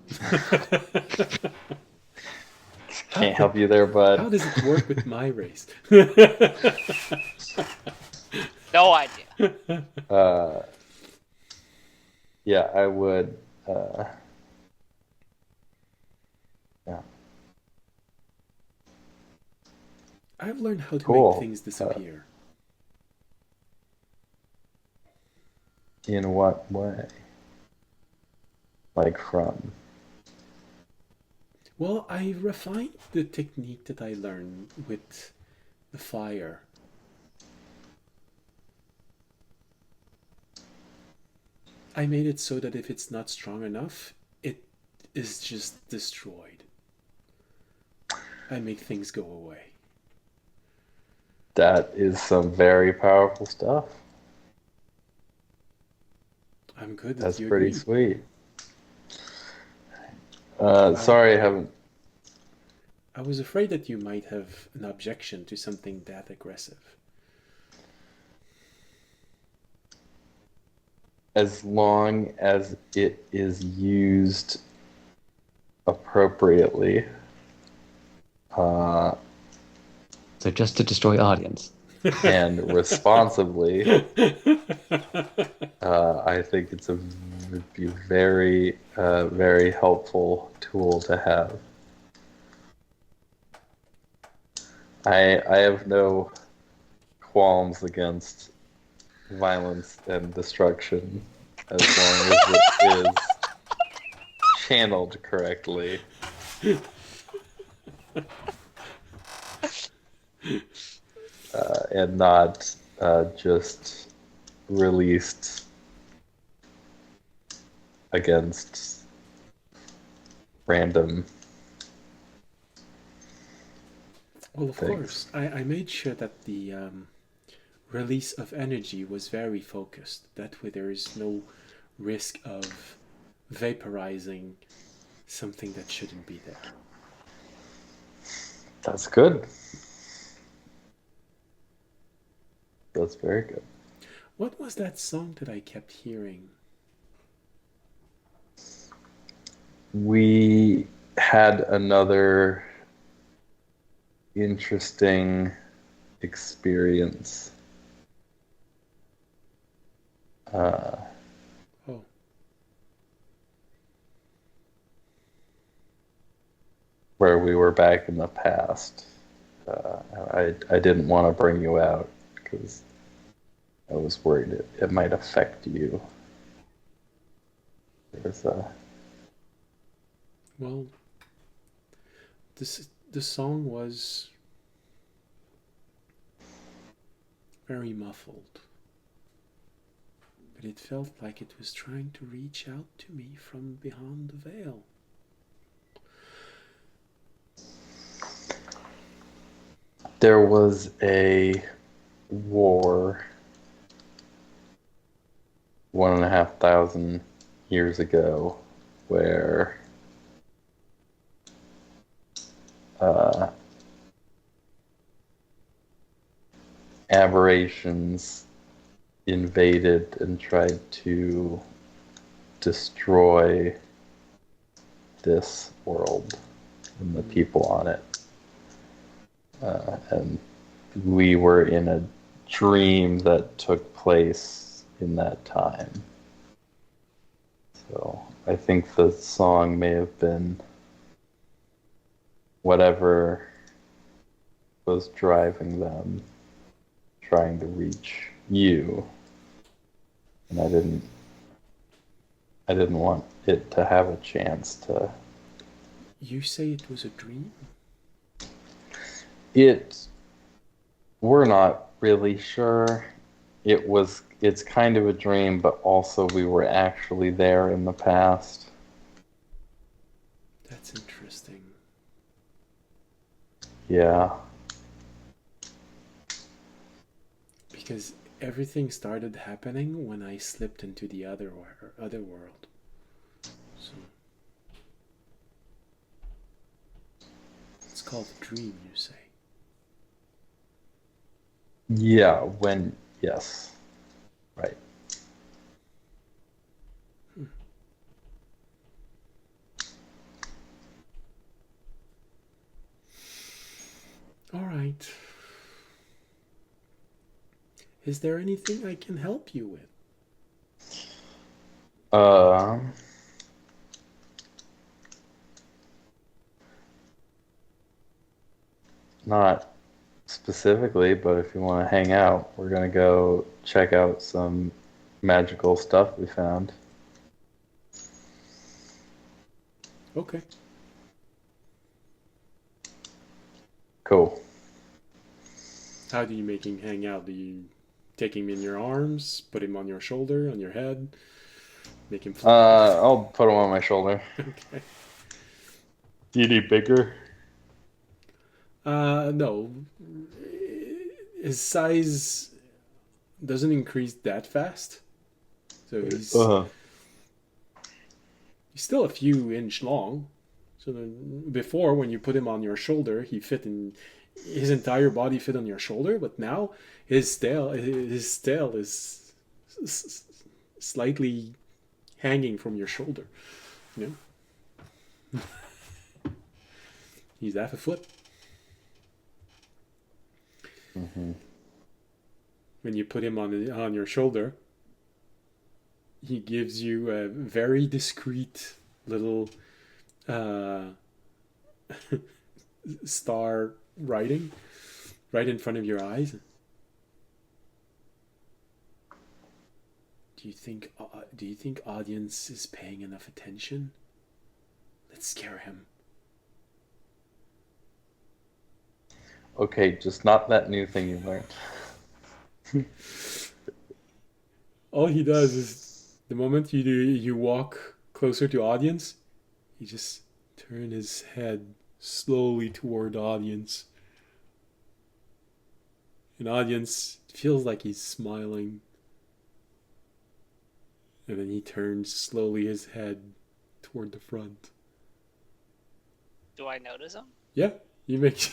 Can't help you there, bud. How does it work with my race? No idea. Yeah, I would. Yeah, I've learned how to Cool. make things disappear. in what way? Like from? Well, I refined the technique that I learned with the fire. I made it so that if it's not strong enough, it is just destroyed. I make things go away. That is some very powerful stuff. I'm good. That's You pretty agree? sweet. Sorry, I haven't. I was afraid that you might have an objection to something that aggressive. As long as it is used appropriately. So just to destroy audience. And responsibly, I think it's a very, very helpful tool to have. I have no qualms against violence and destruction as long as it is channeled correctly. And not just released against random. Well, of things. course, I made sure that the release of energy was very focused. That way there is no risk of vaporizing something that shouldn't be there. That's good. That's very good. What was that song that I kept hearing? We had another interesting experience. Oh, Where we were back in the past. I didn't want to bring you out because I was worried it might affect you. There's well, the song was very muffled, but it felt like it was trying to reach out to me from behind the veil. There was a war 1,500 years ago where aberrations invaded and tried to destroy this world and the people on it. And we were in a dream that took place in that time. So I think the song may have been whatever was driving them, trying to reach you. And I didn't want it to have a chance to. You say it was a dream? We're not really sure. It's kind of a dream, but also we were actually there in the past. That's interesting. Yeah. Because everything started happening when I slipped into the other world. So it's called a dream, you say? Yeah, yes. Right. All right. Is there anything I can help you with? Not specifically, but if you want to hang out, we're gonna go check out some magical stuff we found. Okay. Cool. How do you make him hang out? Do you take him in your arms, put him on your shoulder, on your head, make him fly? I'll put him on my shoulder. Okay. Do you need bigger? No. His size doesn't increase that fast. So he's still a few inch long. So before, when you put him on your shoulder, his entire body fit on your shoulder. But now his tail is slightly hanging from your shoulder. You know, he's half a foot. Mm-hmm. When you put him on your shoulder, he gives you a very discreet little star writing right in front of your eyes. Do you think audience is paying enough attention? Let's scare him. Okay, just not that new thing you learned. All he does is the moment you walk closer to audience, he just turns his head slowly toward audience. And audience feels like he's smiling. And then he turns slowly his head toward the front. Do I notice him? Yeah, you make.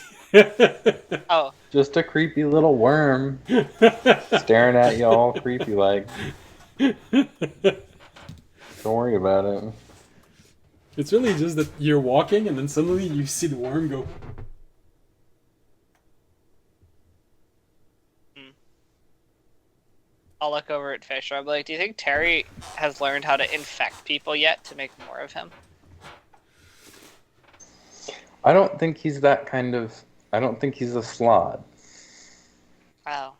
Oh, Just a creepy little worm staring at you all creepy like. Don't worry about it. It's really just that you're walking and then suddenly you see the worm go. I'll look over at Fisher. I'm like, do you think Terry has learned how to infect people yet to make more of him? I don't think he's that kind of. I don't think he's a slod. Oh.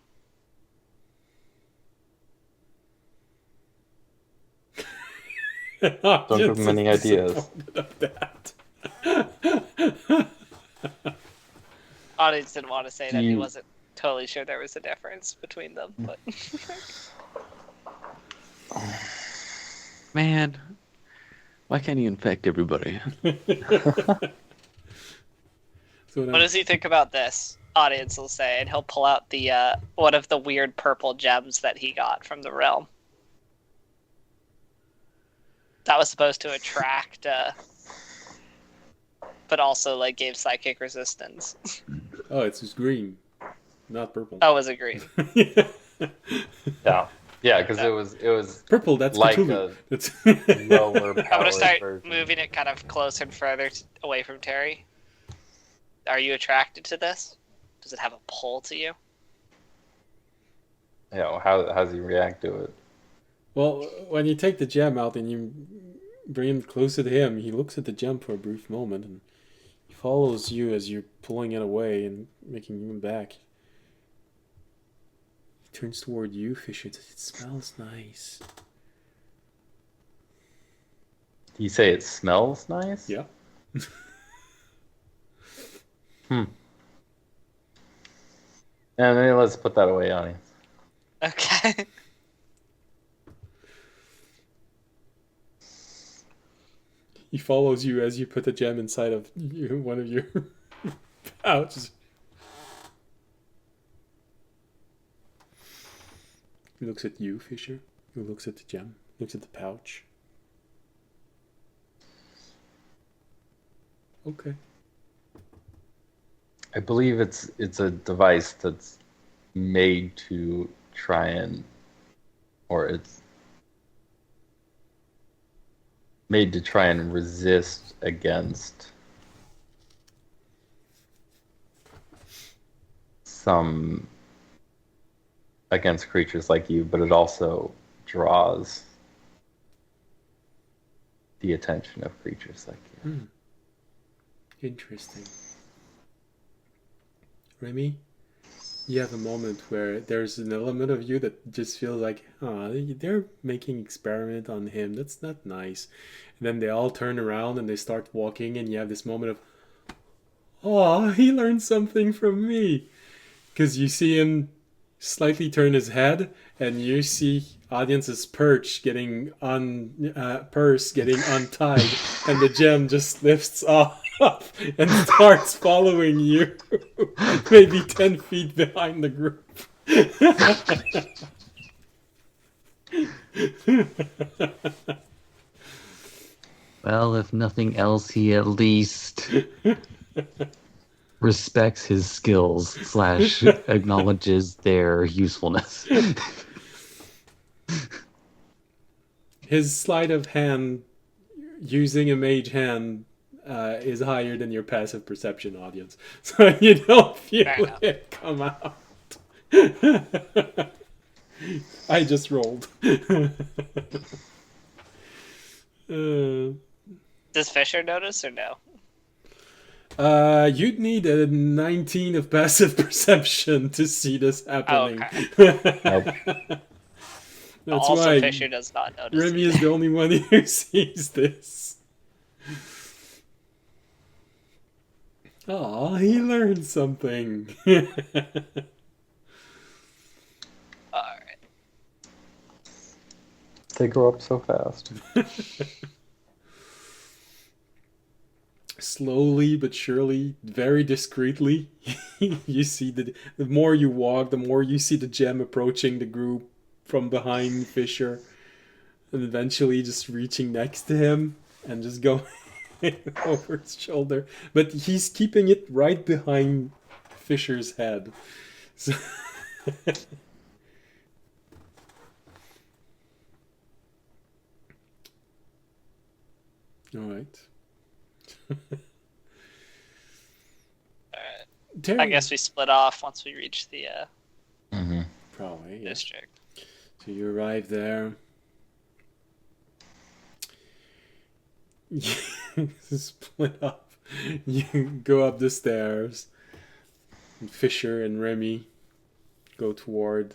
Don't give him any ideas. Audience didn't want to say that he You- wasn't totally sure there was a difference between them, but Man, why can't he infect everybody? So what does he think about this? Audience will say, and he'll pull out the one of the weird purple gems that he got from the realm. That was supposed to attract, but also like gave psychic resistance. Oh, it's just green, not purple. Oh, was it green? Yeah, yeah, because it was Purple, that's like Cthulhu. a That's lower I'm gonna powered start version. moving it kind of closer and further away from Terry. Are you attracted to this? Does it have a pull to you? Yeah, how's he react to it? Well, when you take the gem out and you bring him closer to him, he looks at the gem for a brief moment and he follows you as you're pulling it away and making him back. He turns toward you, Fisher. It smells nice. Do you say it smells nice? Yeah. Yeah, maybe let's put that away, Ani. Okay. He follows you as you put the gem inside of one of your pouches. He looks at you, Fisher. He looks at the gem. Looks at the pouch. Okay. I believe it's a device that's made to try and, or it's made to try and resist against some against creatures like you, but it also draws the attention of creatures like you. Hmm. Interesting. Remy, you have a moment where there's an element of you that just feels like, oh, they're making experiment on him. That's not nice. And then they all turn around and they start walking, and you have this moment of, oh, he learned something from me. Because you see him slightly turn his head, and you see audience's purse getting untied, and the gem just lifts off and starts following you, maybe 10 feet behind the group. Well, if nothing else, he at least respects his skills / acknowledges their usefulness. His sleight of hand using a mage hand is higher than your passive perception, audience, so you don't feel Fair enough. it come out. I just rolled. Does Fisher notice or no? You'd need a 19 of passive perception to see this happening. okay. That's Also, why Fisher does not notice. Remy is the only one who sees this. Aw, he learned something. Alright. They grow up so fast. Slowly but surely, very discreetly, you see the more you walk, the more you see the gem approaching the group from behind Fisher, and eventually just reaching next to him and just going over his shoulder. But he's keeping it right behind Fisher's head. So all right. Alright. Terry, I guess we split off once we reach the Mm-hmm. probably yes. district. So you arrive there. You split up. You go up the stairs. And Fisher and Remy go toward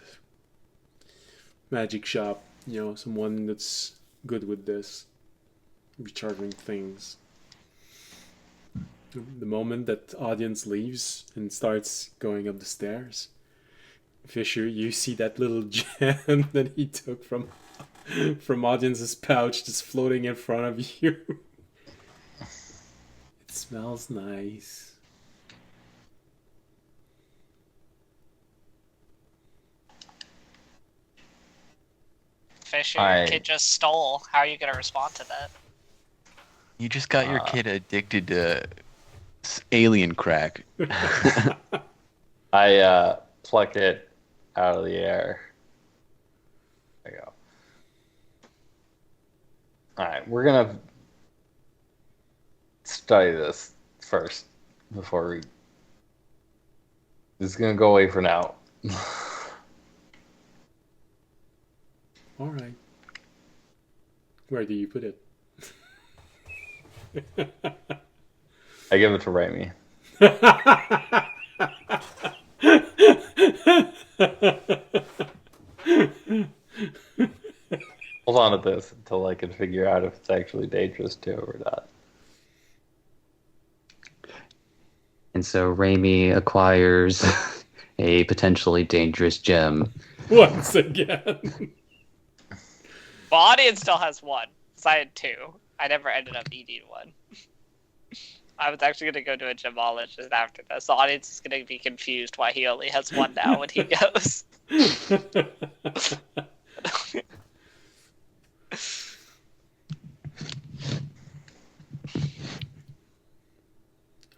magic shop. You know, someone that's good with this. Recharging things. The moment that audience leaves and starts going up the stairs, Fisher, you see that little gem that he took from audience's pouch just floating in front of you. It smells nice. Fisher, I- your kid just stole. How are you gonna respond to that? You just got your kid addicted to alien crack. I pluck it out of the air. There you go. Alright, we're gonna study this first before we... This is gonna go away for now. All right. Where do you put it? I give it to Raimi. Hold on to this until I can figure out if it's actually dangerous too or not. And so Raimi acquires a potentially dangerous gem. Once again. Well, audience still has one. So I had two. I never ended up eating one. I was actually going to go to a gemologist after this. The audience is going to be confused why he only has one now when he goes.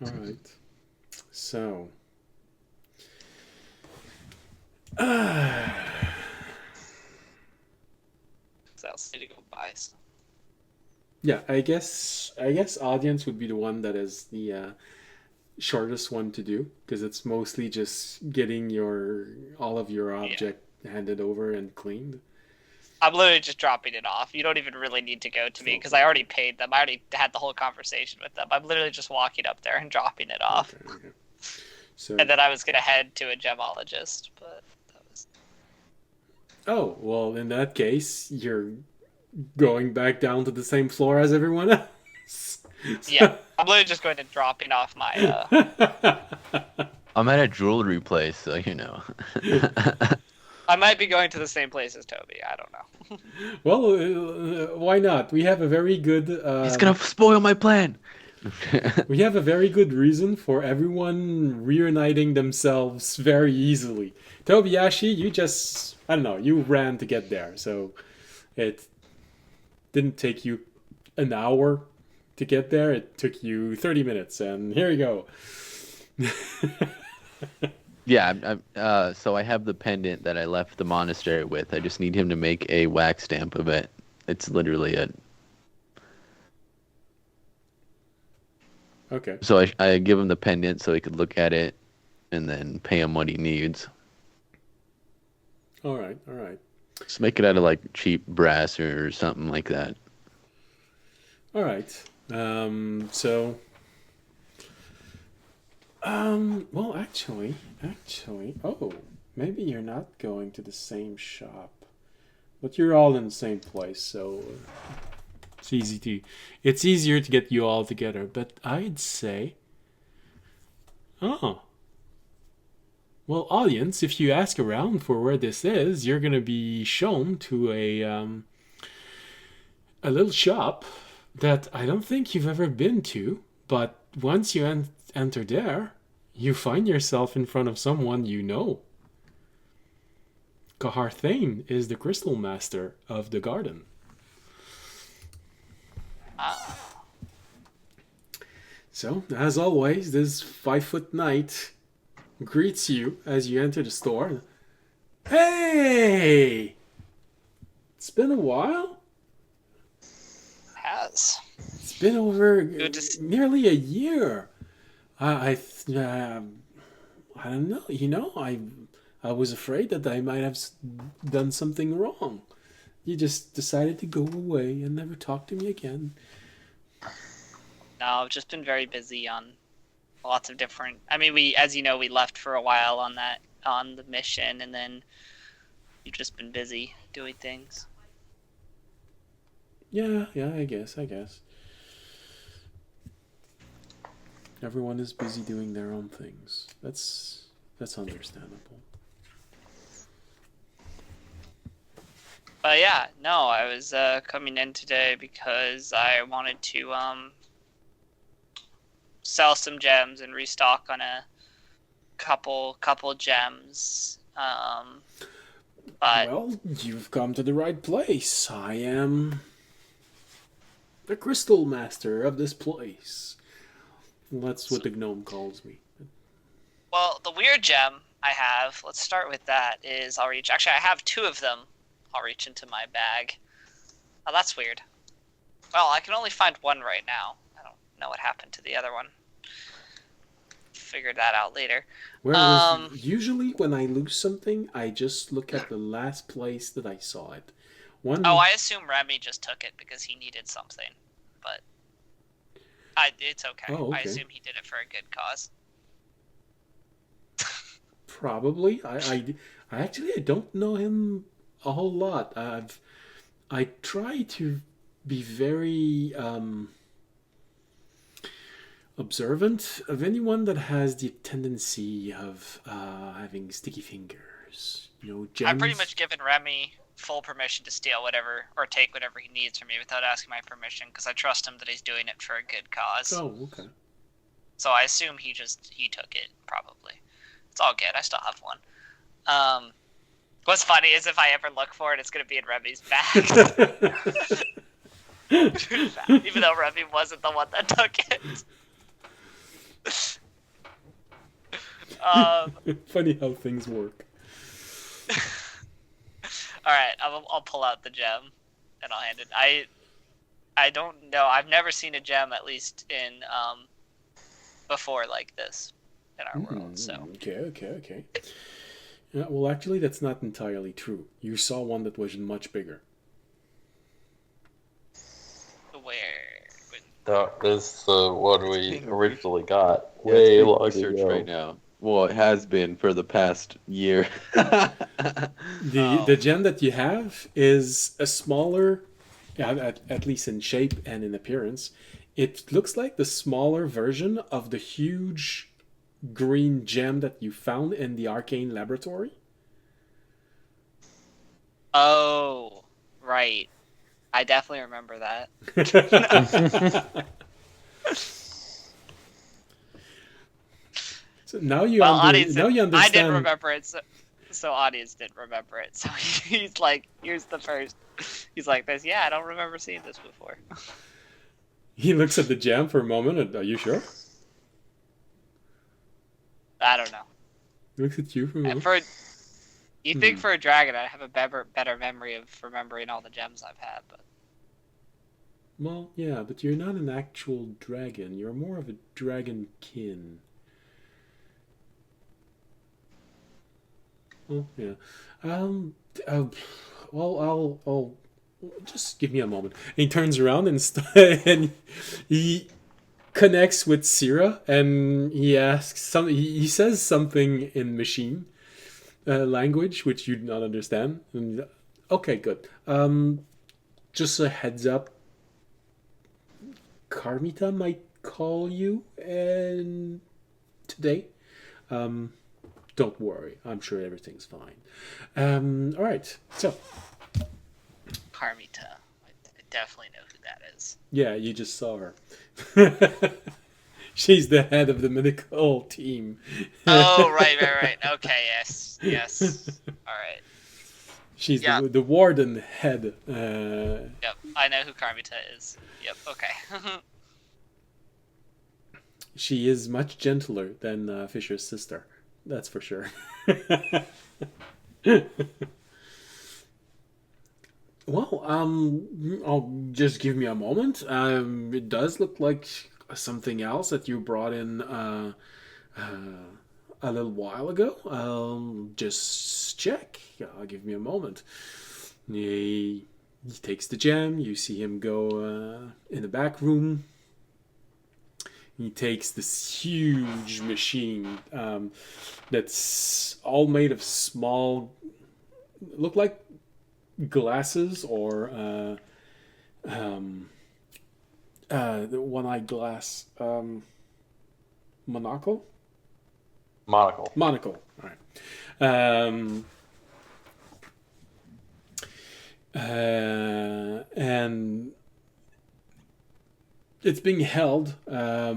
All right. So. So I'll need to go buy some. Yeah, I guess audience would be the one that is the shortest one to do because it's mostly just getting all of your object handed over and cleaned. I'm literally just dropping it off. You don't even really need to go to me because I already paid them. I already had the whole conversation with them. I'm literally just walking up there and dropping it off. Okay. So, And then I was going to head to a gemologist, but that was... oh, well, in that case, you're going back down to the same floor as everyone else. Yeah, I'm literally just going to dropping off my... I'm at a jewelry place, so you know. I might be going to the same place as Toby. I don't know. Well, why not? We have a very good... He's gonna spoil my plan! we have a very good reason for everyone reuniting themselves very easily. Tobiyashi, you just... I don't know, you ran to get there, so it didn't take you an hour to get there. It took you 30 minutes, and here you go. Yeah, so I have the pendant that I left the monastery with. I just need him to make a wax stamp of it. It's literally it. Okay. So I give him the pendant so he could look at it and then pay him what he needs. All right. Just make it out of like cheap brass or something like that. All right. Well, actually, oh, maybe you're not going to the same shop, but you're all in the same place, so it's easier to get you all together. But I'd say, oh, well, audience, if you ask around for where this is, you're gonna be shown to a little shop that I don't think you've ever been to, but once you enter there, you find yourself in front of someone you know. Kahar Thane is the crystal master of the garden. So, as always, this 5-foot knight greets you as you enter the store. Hey! It's been a while? Has. It's been over nearly a year. I don't know. You know, I was afraid that I might have done something wrong. You just decided to go away and never talk to me again. No, I've just been very busy on lots of different... I mean, as you know, we left for a while on the mission, and then you've just been busy doing things. Yeah, I guess. Everyone is busy doing their own things. That's understandable. But yeah, no, I was coming in today because I wanted to sell some gems and restock on a couple gems. But well, you've come to the right place. I am the crystal master of this place. That's what the gnome calls me. well, the weird gem I have, let's start with that, is I have two of them. I'll reach into my bag. Oh, that's weird. Well, I can only find one right now. I don't know what happened to the other one. Figure that out later. Usually when I lose something, I just look at the last place that I saw it. I assume Remy just took it because he needed something, but it's okay. Oh, okay. I assume he did it for a good cause. Probably. I don't know him a whole lot. I try to be very observant of anyone that has the tendency of having sticky fingers. You know, gems. I've pretty much given Remy full permission to steal whatever or take whatever he needs from me without asking my permission because I trust him that he's doing it for a good cause. Oh, okay. So I assume he took it, probably. It's all good. I still have one. What's funny is if I ever look for it, it's going to be in Remy's bag. Even though Remy wasn't the one that took it. Funny how things work. Alright, I'll pull out the gem, and I'll hand it. I don't know. I've never seen a gem, at least in before like this in our world. So Okay. Yeah, well, actually, that's not entirely true. You saw one that was much bigger. where? That is the one we being originally got Yeah, way it's being long researched ago. right now. Well, it has been for the past year. The gem that you have is a smaller, at least in shape and in appearance. It looks like the smaller version of the huge green gem that you found in the arcane laboratory. Oh, right. I definitely remember that. So now you Well, audience, now you I understand. didn't remember it, so audience didn't remember it. So he's like, here's the first. He's like this. Yeah, I don't remember seeing this before. He looks at the gem for a moment. And, are you sure? I don't know. He looks at you for a moment. You think for a dragon, I have a better memory of remembering all the gems I've had, but Well, yeah, but you're not an actual dragon. You're more of a dragonkin. Oh, yeah. I'll just give me a moment. And he turns around and he connects with Syrah and he asks he says something in machine language which you do not understand. And, okay, good. Just a heads up. Carmita might call you today. Don't worry. I'm sure everything's fine. All right. So, Carmita, I definitely know who that is. yeah, you just saw her. She's the head of the medical team. Oh, right. Okay, yes. All right. She's the warden head. Yep, I know who Carmita is. Yep, okay. She is much gentler than Fisher's sister. That's for sure. Well, I'll just give me a moment. It does look like something else that you brought in a little while ago. Just check. Give me a moment. He takes the gem. You see him go in the back room. He takes this huge machine that's all made of small, look like glasses or the one-eyed glass monocle. Monocle. All right. And it's being held by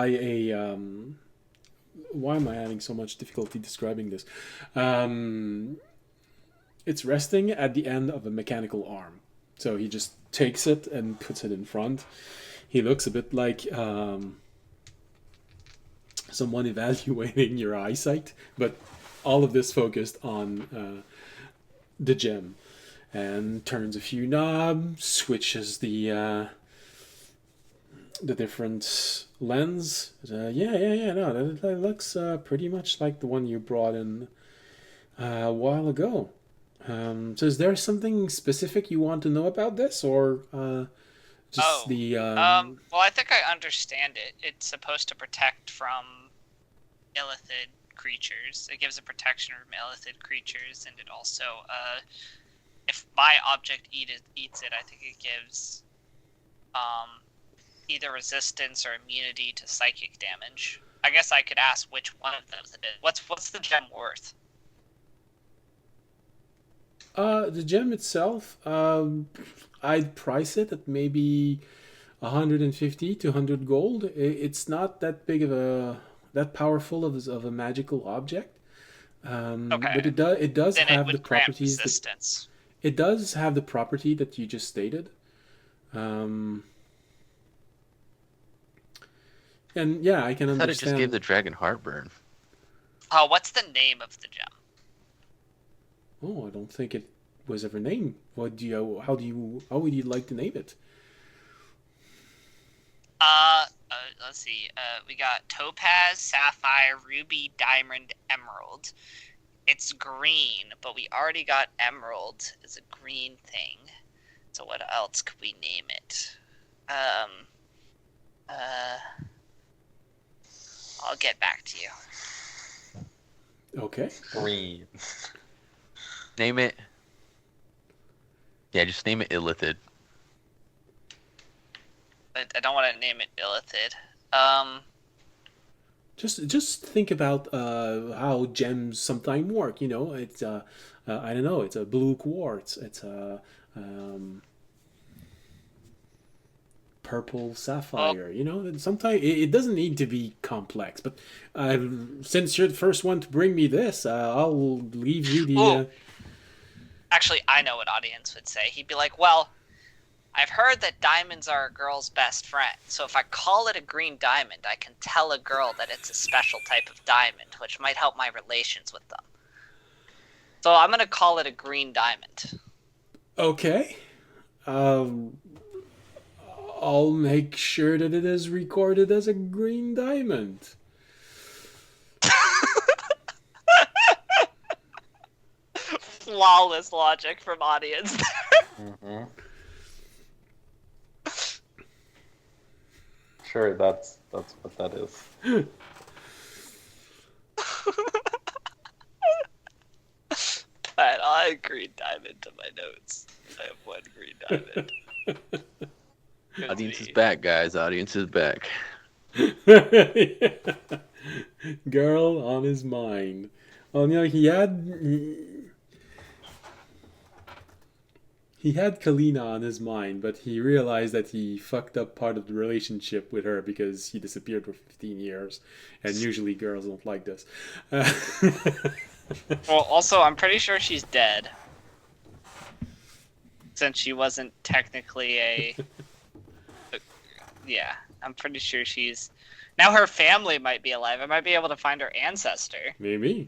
a. Why am I having so much difficulty describing this? It's resting at the end of a mechanical arm. So he just takes it and puts it in front. He looks a bit like someone evaluating your eyesight, but all of this focused on the gem. And turns a few knobs, switches the different lens. No, that looks pretty much like the one you brought in a while ago. So is there something specific you want to know about this, or just the? Well, I think I understand it. It's supposed to protect from illithid creatures. It gives a protection from illithid creatures, and it also, if my object eats it, I think it gives either resistance or immunity to psychic damage. I guess I could ask which one of those it is. What's the gem worth? The gem itself, I'd price it at maybe 150 to 100 gold. It's not that big of that powerful of a magical object. Okay. But it does Then have it would the properties. resistance. It does have the property that you just stated. And yeah, I can I thought it understand. just gave the dragon heartburn. What's the name of the gem? Oh, I don't think it was ever named. How would you like to name it? Let's see. We got topaz, sapphire, ruby, diamond, emerald. It's green, but we already got emerald as a green thing. So what else could we name it? I'll get back to you. Okay. Green. Name it. Yeah, just name it Illithid. But I don't want to name it illithid. Just think about how gems sometimes work. You know, it's I don't know. It's a blue quartz. It's a purple sapphire. You know, sometimes it doesn't need to be complex. But since you're the first one to bring me this, I'll leave you the. Actually, I know what audience would say. He'd be like, "Well, I've heard that diamonds are a girl's best friend. So if I call it a green diamond, I can tell a girl that it's a special type of diamond, which might help my relations with them. So I'm going to call it a green diamond." Okay. I'll make sure that it is recorded as a green diamond. Flawless logic from audience. Mm-hmm. Sure, that's what that is. Alright, I'll add green diamond to my notes. I have one green diamond. Audience is back, guys. Audience is back. Girl on his mind. Oh, you know, he had Kalina on his mind, but he realized that he fucked up part of the relationship with her because he disappeared for 15 years, and usually girls don't like this. Well, also, I'm pretty sure she's dead. Since she wasn't technically a... Yeah, I'm pretty sure she's... Now her family might be alive. I might be able to find her ancestor. Maybe.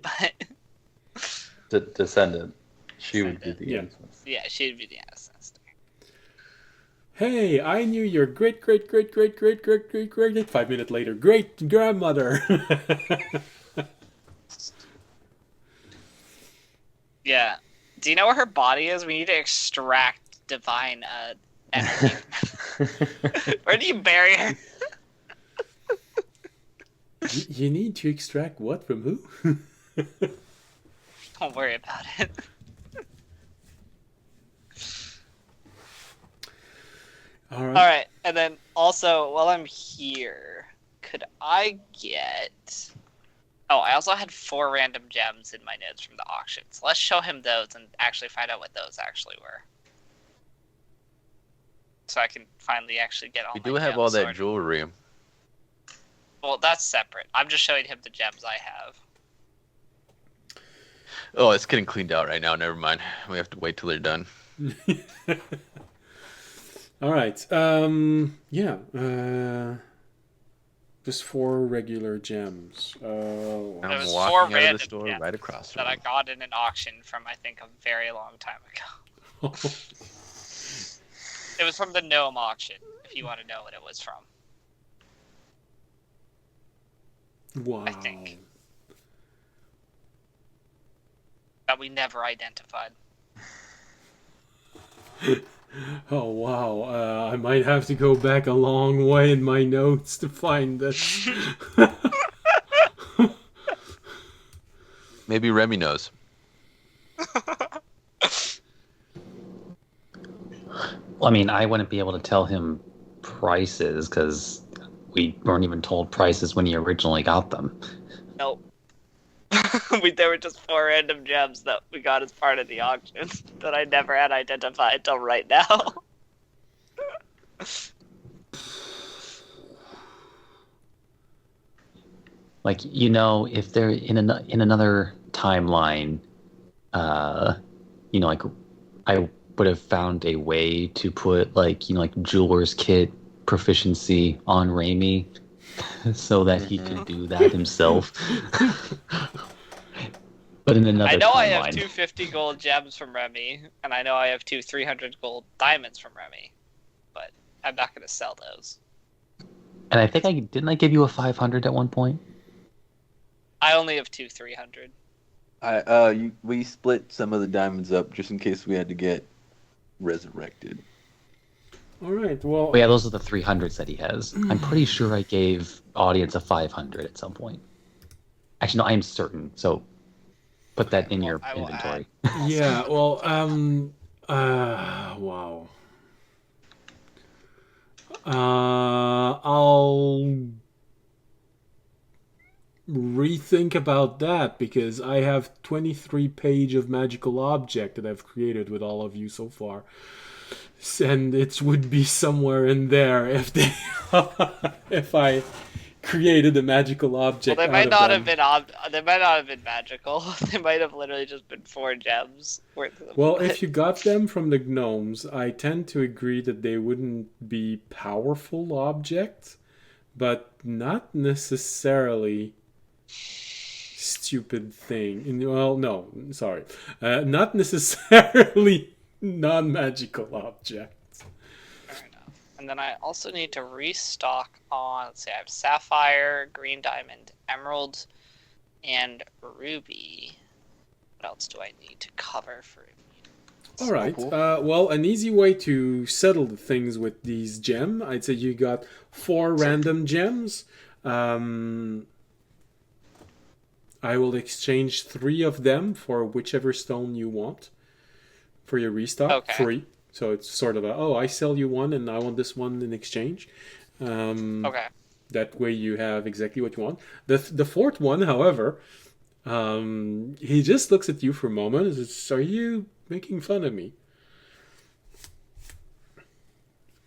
But Descendant. She would be the Yeah. ancestor. yeah, she'd be the ancestor. Hey, I knew your great 5 minutes later great grandmother. Yeah. Do you know where her body is? We need to extract divine energy. Where do you bury her? You need to extract what from who? Don't worry about it. All right. Alright, and then also, while I'm here, could I get... Oh, I also had 4 random gems in my notes from the auction. So let's show him those and actually find out what those actually were. So I can finally actually get all We my do have gems all that sorted. jewelry. Well, that's separate. I'm just showing him the gems I have. Oh, it's getting cleaned out right now. Never mind. We have to wait till they're done. All right. Yeah. Just 4 regular gems. I'm There was 4 walking out of random the store gems right across from that I you. got in an auction from, I think, a very long time ago. It was from the Gnome auction, if you want to know what it was from. Wow. I think. That we never identified. Oh wow. I might have to go back a long way in my notes to find this. Maybe Remy knows. Well, I mean, I wouldn't be able to tell him prices because we weren't even told prices when he originally got them. Nope. There were just 4 random gems that we got as part of the auction that I never had identified until right now. Like, you know, if they're in another timeline, you know, like I would have found a way to put like, you know, like jeweler's kit proficiency on Raimi so that he could do that himself. But in another I know timeline, I have 2 50 gold gems from Remy, and I know I have 2 300 gold diamonds from Remy, but I'm not going to sell those. And I think didn't I give you a 500 at one point? I only have 2 300. We split some of the diamonds up just in case we had to get resurrected. All right. Well, Oh yeah, those are the 300s that he has. I'm pretty sure I gave audience a 500 at some point. Actually, no, I am certain. So put that in your I will inventory. yeah. Well. Wow. I'll rethink about that because I have 23 page of magical object that I've created with all of you so far, and it would be somewhere in there if they if I created a magical object. Well, they out might of not them. have been. They might not have been magical. They might have literally just been 4 gems worth of. Well, if you got them from the gnomes, I tend to agree that they wouldn't be powerful objects, but not necessarily stupid thing. Well, no, sorry. Not necessarily non-magical objects. Fair enough. And then I also need to restock on. Let's see, I have sapphire, green diamond, emerald, and ruby. What else do I need to cover for it? All right. Well, an easy way to settle the things with these gems, I'd say you got 4 random gems. I will exchange 3 of them for whichever stone you want for your restock. Okay. Free. So it's sort of I sell you one and I want this one in exchange. Okay. That way you have exactly what you want. The 4th one, however, he just looks at you for a moment and says, "Are you making fun of me?"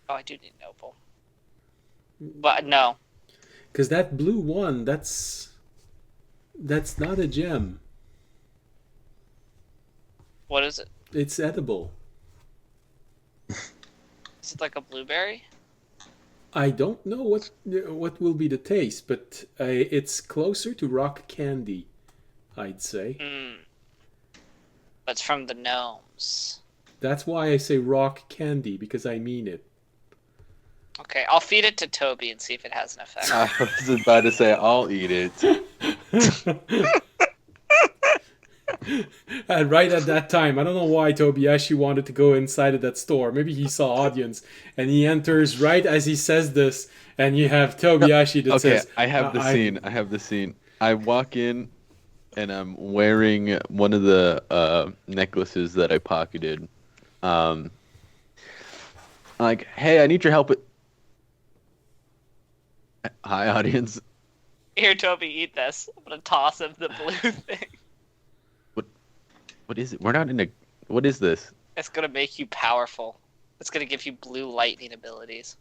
Oh, I do need an opal. But no. Because that blue one, that's not a gem. What is it? It's edible. Is it like a blueberry? I don't know what will be the taste, but it's closer to rock candy, I'd say. It's from the gnomes. That's why I say rock candy, because I mean it. Okay, I'll feed it to Toby and see if it has an effect. I was about to say I'll eat it. And right at that time, I don't know why Tobiyashi wanted to go inside of that store. Maybe he saw audience, and he enters right as he says this, and you have Tobiyashi that Okay, says, I have the scene. I have the scene. I walk in, and I'm wearing one of the necklaces that I pocketed. I'm like, hey, I need your help. Hi, audience. Here, Toby, eat this. I'm gonna toss him the blue thing. What is it? We're not in a... What is this? It's gonna make you powerful. It's gonna give you blue lightning abilities.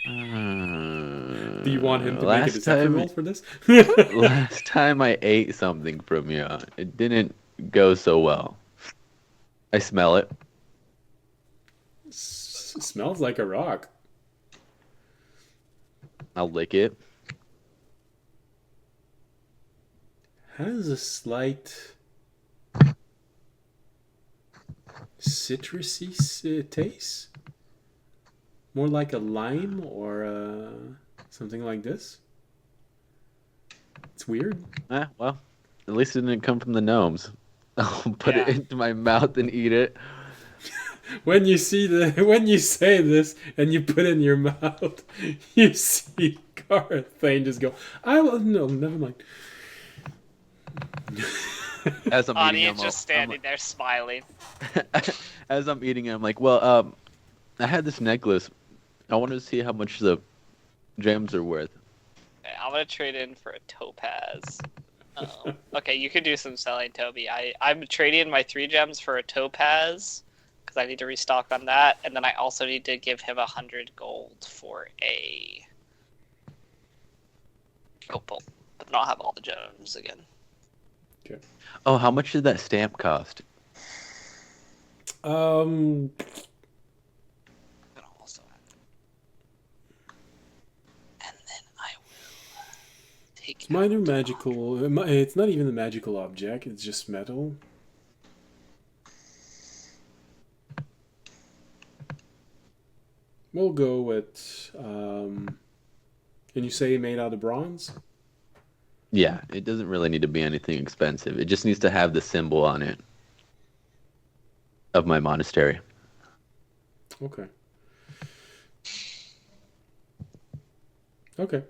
"Do you want him to make a last deception time, roll for this?" last time I ate something from you, it didn't go so well. I smell it. Smells like a rock. I'll lick it. Has a slight citrusy taste. More like a lime or something like this. It's weird. Well, at least it didn't come from the gnomes. I'll put it Yeah. into my mouth and eat it. When you say this and you put it in your mouth, you see Garthane just go, no, never mind. As I'm eating, Audience just standing there smiling. as I'm eating, I'm like, well, I had this necklace. I wanted to see how much the gems are worth. Okay, I'm gonna trade in for a topaz. Okay, you could do some selling, Toby. I'm trading my 3 gems for a topaz because I need to restock on that, and then I also need to give him 100 gold for a opal. But then I'll have all the gems again. Okay. Oh, how much did that stamp cost? And I'll also have it. And then I will take Minor out- magical. It's not even a magical object. It's just metal. we'll go with. And you say made out of bronze? Yeah, it doesn't really need to be anything expensive. It just needs to have the symbol on it of my monastery. Okay. Okay.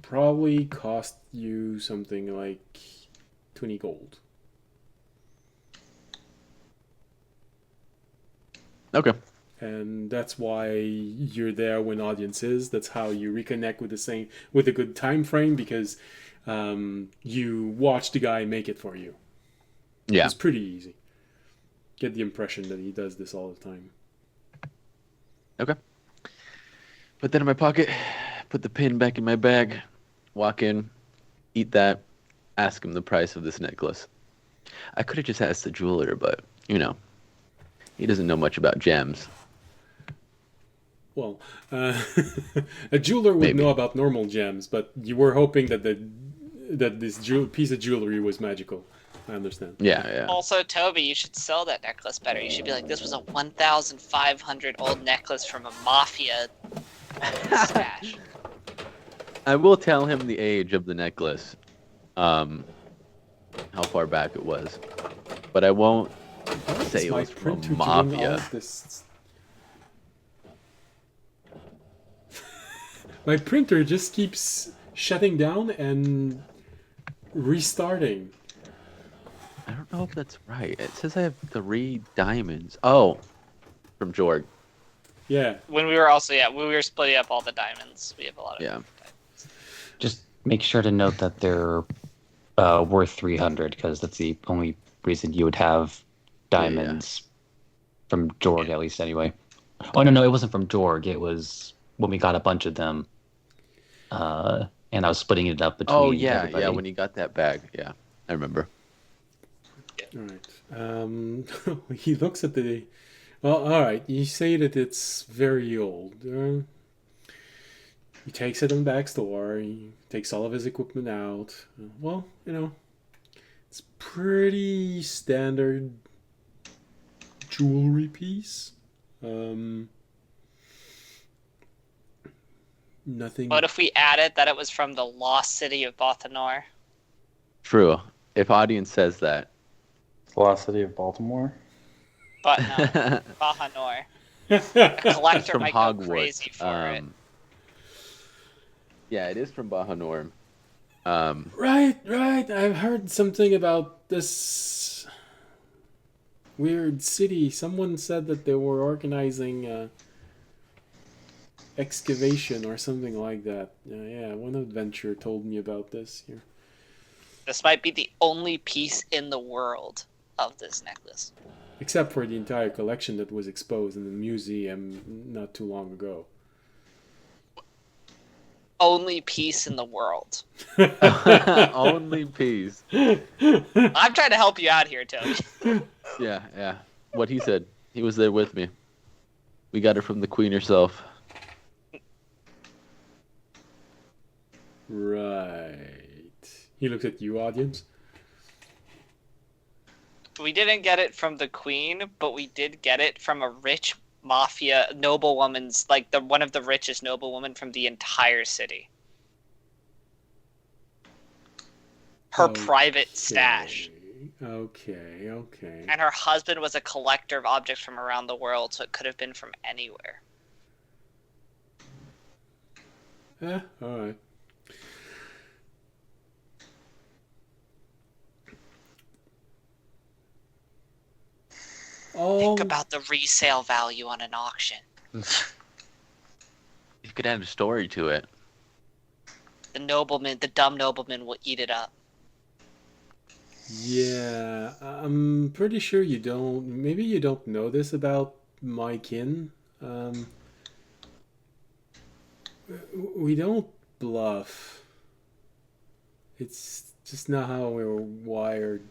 Probably cost you something like 20 gold. Okay. And that's why you're there when audience is. That's how you reconnect with a good time frame, because you watch the guy make it for you. Yeah. It's pretty easy. Get the impression that he does this all the time. Okay. Put that in my pocket. Put the pin back in my bag. Walk in. Eat that. Ask him the price of this necklace. I could have just asked the jeweler, but, he doesn't know much about gems. Well, a jeweler would Maybe. know about normal gems, but you were hoping that this piece of jewelry was magical. I understand. Yeah. Also, Toby, you should sell that necklace better. You should be like, this was a 1,500 old necklace from a mafia stash. I will tell him the age of the necklace, how far back it was, but I won't say It's it my was from printer a doing all mafia. of this. My printer just keeps shutting down and restarting. I don't know if that's right. It says I have 3 diamonds. Oh, from Jorg. Yeah. When we were splitting up all the diamonds. We have a lot of Yeah. diamonds. Just make sure to note that they're worth 300, because that's the only reason you would have diamonds from Jorg, at least anyway. Oh, no, it wasn't from Jorg. It was when we got a bunch of them. And I was splitting it up between everybody. when he got that bag. Yeah, I remember. All right. He looks at the. Well, all right. You say that it's very old. He takes it in the back store. He takes all of his equipment out. Well, it's pretty standard jewelry piece. Nothing. What if we added that it was from the lost city of Bothanor? True. If audience says that. Velocity of Baltimore. But no, Bahanor. A collector From might Hogwarts. go crazy for it. Yeah, it is from Bahanor. Right. I've heard something about this weird city. Someone said that they were organizing excavation or something like that. Yeah, one adventurer told me about this here. This might be the only piece in the world of this necklace. Except for the entire collection that was exposed in the museum not too long ago. Only piece in the world. Only piece. I'm trying to help you out here, Toby. Yeah. What he said. He was there with me. We got it from the queen herself. Right. He looks at you, audience. We didn't get it from the queen, but we did get it from a rich mafia noblewoman's, like one of the richest noblewomen from the entire city. Her private stash. Okay. And her husband was a collector of objects from around the world, so it could have been from anywhere. Alright. Think about the resale value on an auction. You could add a story to it. The dumb nobleman will eat it up. Yeah, I'm pretty sure you don't. Maybe you don't know this about my kin. We don't bluff. It's just not how we were wired.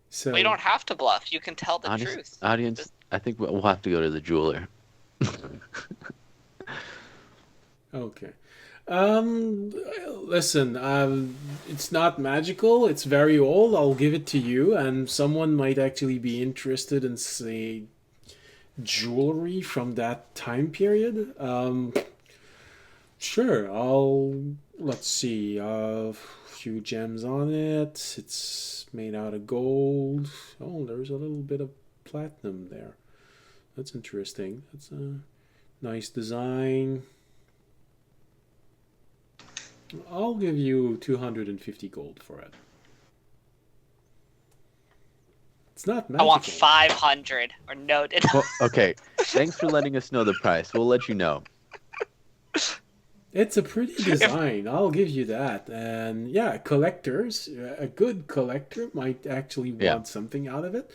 So We don't have to bluff. You can tell the truth. Audience, I think we'll have to go to the jeweler. Okay. Listen, it's not magical. It's very old. I'll give it to you, and someone might actually be interested in jewelry from that time period. Sure, let's see, a few gems on it. It's made out of gold. Oh, there's a little bit of platinum there. That's interesting. That's a nice design. I'll give you 250 gold for it. It's not magical. I want 500 or noted. Well, okay. Thanks for letting us know the price. We'll let you know. It's a pretty design. I'll give you that. And yeah, collectors, a good collector might actually want something out of it.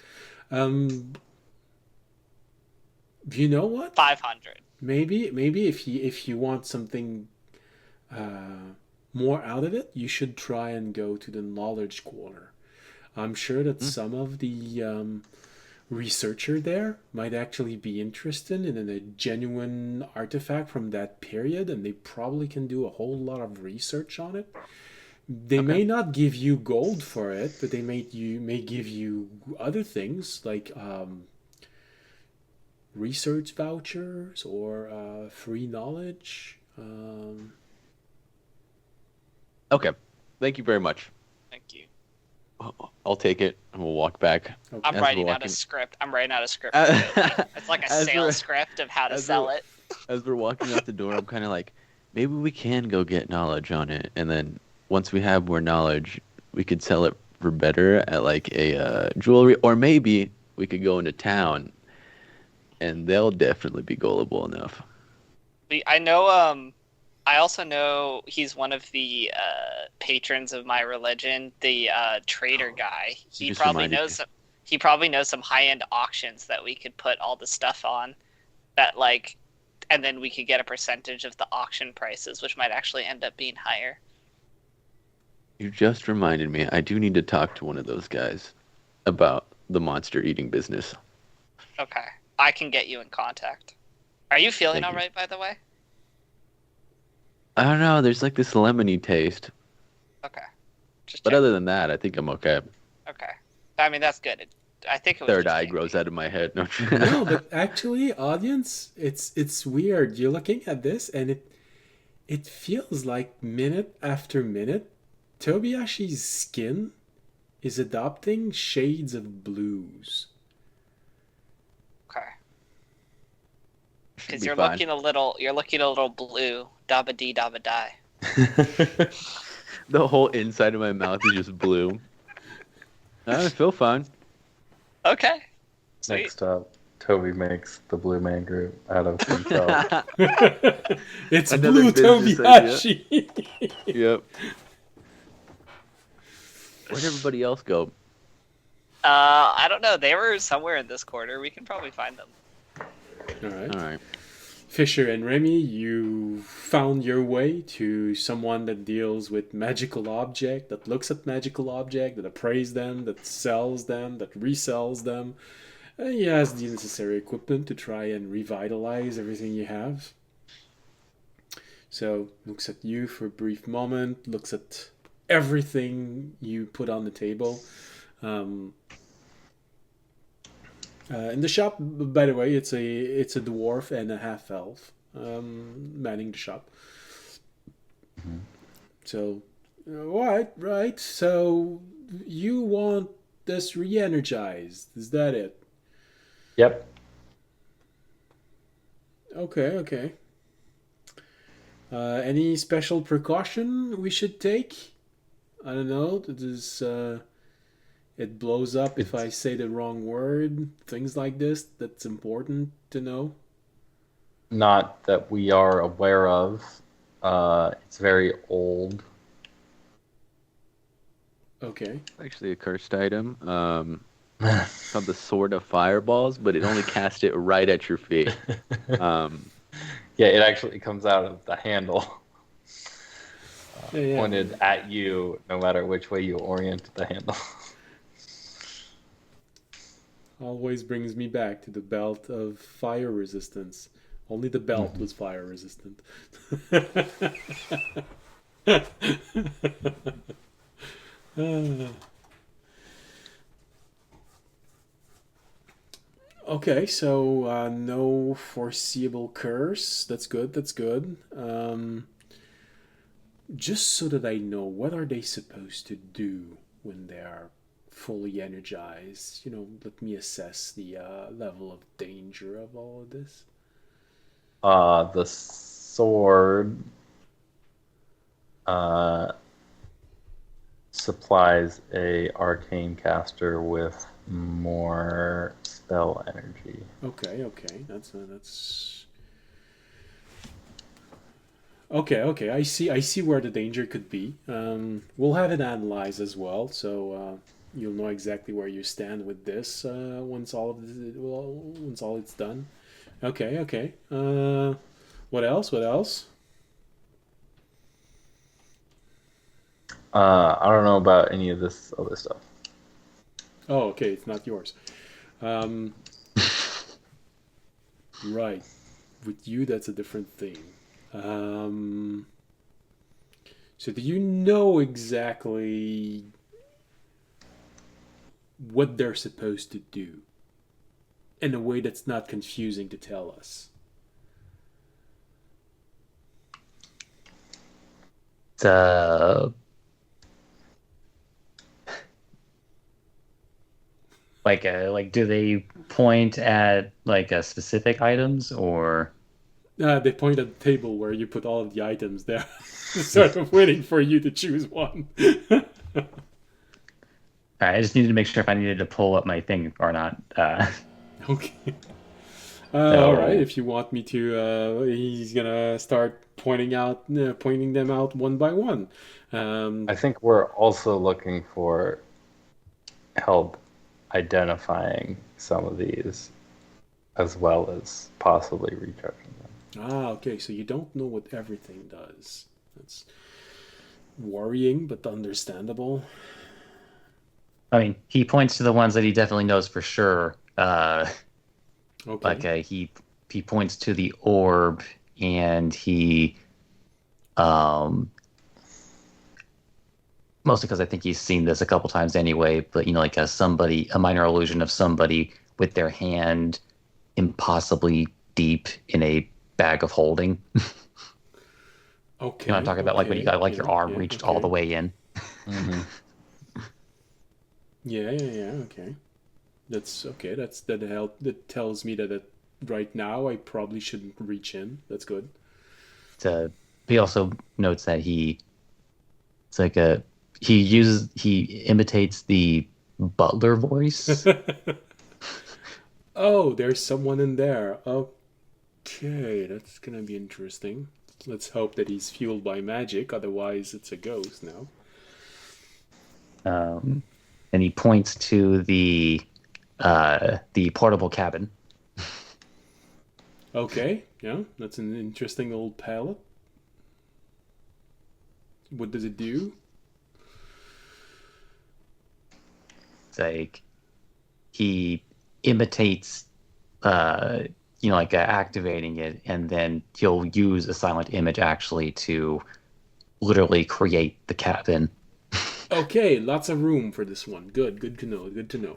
You know what? 500. Maybe if you want something more out of it, you should try and go to the knowledge corner. I'm sure that some of the researcher there might actually be interested in a genuine artifact from that period, and they probably can do a whole lot of research on it. They may not give you gold for it, but they may give you other things like research vouchers or free knowledge. Okay. Thank you very much. Thank you. I'll take it and we'll walk back. Okay. I'm As writing we're out a walking- script. I'm writing out a script. As It's like a as we're- sales script of how to as sell we're- it. we're walking out the door, I'm kind of like, maybe we can go get knowledge on it, and then once we have more knowledge, we could sell it for better at like a jewelry, or maybe we could go into town, and they'll definitely be gullible enough. I know. I also know he's one of the patrons of my religion, the trader guy. He just probably reminded knows. me. He probably knows some high-end auctions that we could put all the stuff on, that like, and then we could get a percentage of the auction prices, which might actually end up being higher. You just reminded me. I do need to talk to one of those guys about the monster eating business. Okay, I can get you in contact. Are you feeling Thank all you. right, by the way? I don't know. There's like this lemony taste, Okay. Just but check. other than that, I think I'm okay. Okay. I mean, that's good. I think it was Third just eye maybe. grows out of my head. No, No, but actually, audience, it's weird. You're looking at this, and it feels like minute after minute, Tobiashi's skin is adopting shades of blues. Okay. Should Because be you're fine. looking a little blue. Dabba dee dabba die. The whole inside of my mouth is just blue. I feel fine. Okay. Sweet. Next up, Toby makes the Blue Man Group out of himself. It's Another blue business Tobiashi. Yep. Where'd everybody else go? I don't know. They were somewhere in this corner. We can probably find them. All right. All right. Fisher and Remy, you found your way to someone that deals with magical object, that looks at magical object, that appraises them, that sells them, that resells them. He has the necessary equipment to try and revitalize everything you have. So, looks at you for a brief moment, looks at everything you put on the table. In the shop, by the way, it's a dwarf and a half elf manning the shop. So, right. So you want this re-energized? Is that it? Yep. Okay. Any special precaution we should take? I don't know. Does it blows up if I say the wrong word? Things like this. That's important to know. Not that we are aware of. It's very old. Okay. Actually, a cursed item. It's called the Sword of Fireballs, but it only cast it right at your feet. Yeah, it actually comes out of the handle, Yeah. pointed at you, no matter which way you orient the handle. Always brings me back to the belt of fire resistance. Only the belt was fire resistant. Okay, so no foreseeable curse. That's good. That's good. Just so that I know, what are they supposed to do when they are fully energized? Let me assess the level of danger of all of this. The sword uh, supplies a arcane caster with more spell energy. Okay, okay, that's okay. I see where the danger could be. We'll have it analyzed as well, so you'll know exactly where you stand with this once all of this, well, once all it's done. Okay, okay. What else? What else? I don't know about any of this other stuff. Oh, okay, it's not yours. Um, right. With you, that's a different thing. Um, so do you know exactly what they're supposed to do in a way that's not confusing to tell us? Like do they point at like specific items or? They point at the table where you put all of the items there, sort of waiting for you to choose one. All right, I just needed to make sure if I needed to pull up my thing or not. Okay. So All right. If you want me to, he's gonna start pointing them out one by one. I think we're also looking for help identifying some of these, as well as possibly recharging them. Okay. So you don't know what everything does. That's worrying, but understandable. I mean, he points to the ones that he definitely knows for sure. Okay. Like he points to the orb, and he mostly because I think he's seen this a couple times anyway. But like a minor illusion of somebody with their hand impossibly deep in a bag of holding. Okay. You know, I'm talking about like when you got like your arm reached all the way in. Mm-hmm. Yeah. Okay. That's okay. That tells me that right now I probably shouldn't reach in. That's good. He also notes that he imitates the butler voice. Oh, there's someone in there. Okay, that's gonna be interesting. Let's hope that he's fueled by magic, otherwise it's a ghost now. And he points to the portable cabin. Okay, yeah, that's an interesting old palette. What does it do? It's like he imitates, activating it, and then he'll use a silent image actually to literally create the cabin. Okay, lots of room for this one. Good to know. Good to know.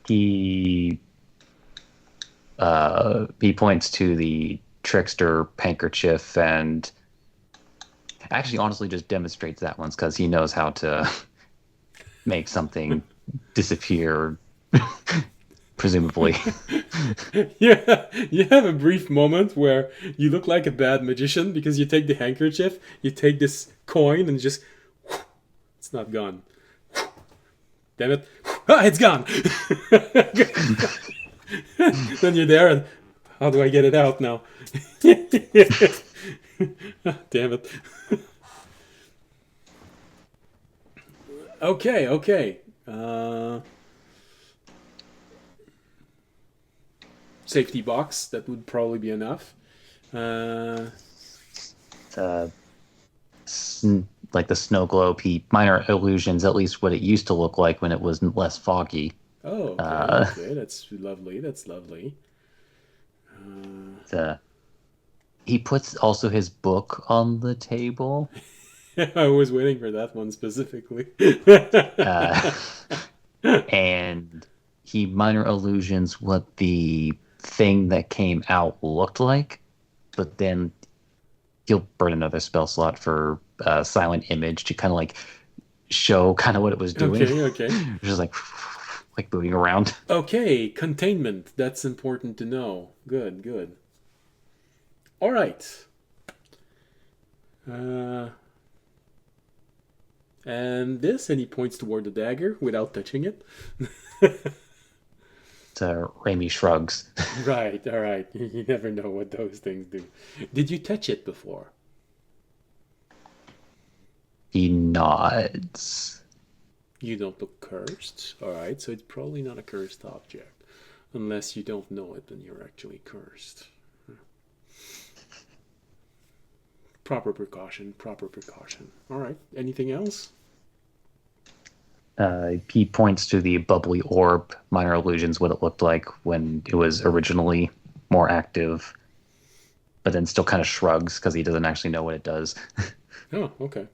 He points to the trickster handkerchief and actually honestly just demonstrates that once because he knows how to make something disappear presumably. Yeah, you have a brief moment where you look like a bad magician because you take the handkerchief, you take this coin, and just it's not gone. Damn it! It's gone. Then you're there, and how do I get it out now? Damn it. Okay. Safety box, that would probably be enough. Like the snow globe, minor illusions, at least what it used to look like when it was less foggy. Oh, okay. That's lovely. he puts also his book on the table. I was waiting for that one specifically. And he minor illusions what the thing that came out looked like, but then he'll burn another spell slot for silent image to kind of like show kind of what it was doing. Okay. Just like moving around. Okay, containment. That's important to know. Good. All right. And this, and he points toward the dagger without touching it. Raimi shrugs. Right, all right. You never know what those things do. Did you touch it before? He nods. You don't look cursed. All right, so it's probably not a cursed object. Unless you don't know it, then you're actually cursed. Proper precaution. All right, anything else? He points to the bubbly orb, minor illusions, what it looked like when it was originally more active, but then still kind of shrugs because he doesn't actually know what it does. Oh, okay.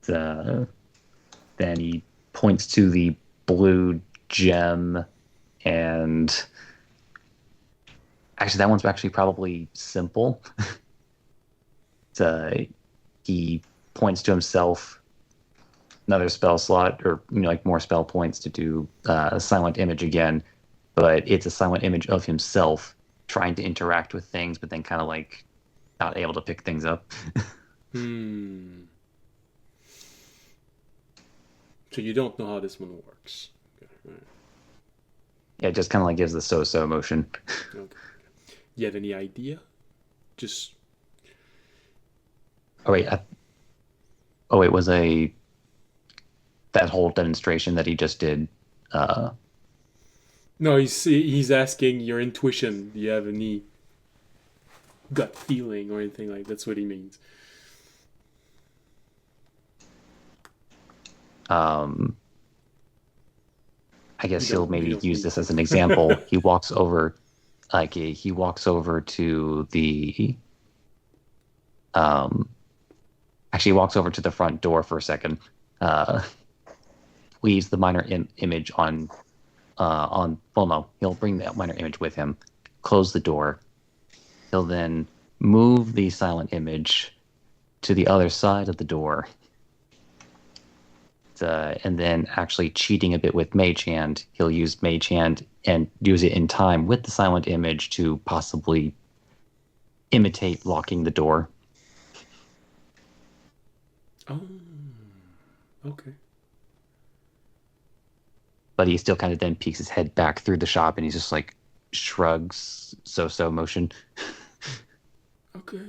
Then he points to the blue gem, and actually that one's actually probably simple. He points to himself, another spell slot, or like more spell points to do a silent image again, but it's a silent image of himself trying to interact with things, but then kind of like not able to pick things up. So you don't know how this one works. Okay, right. Yeah, it just kind of like gives the so-so motion. Okay. You have any idea? Just. Oh wait, was that whole demonstration that he just did? No, he's asking your intuition. Do you have any gut feeling or anything like that? That's what he means. I guess he'll maybe use this as an example. He walks over to the actually he walks over to the front door for a second, leaves the minor image on well, no, he'll bring that minor image with him, close the door. He'll then move the silent image to the other side of the door, and then actually cheating a bit with Mage Hand, he'll use Mage Hand and use it in time with the silent image to possibly imitate locking the door. Oh, okay. But he still kind of then peeks his head back through the shop, and he's just like shrugs, so motion. Okay.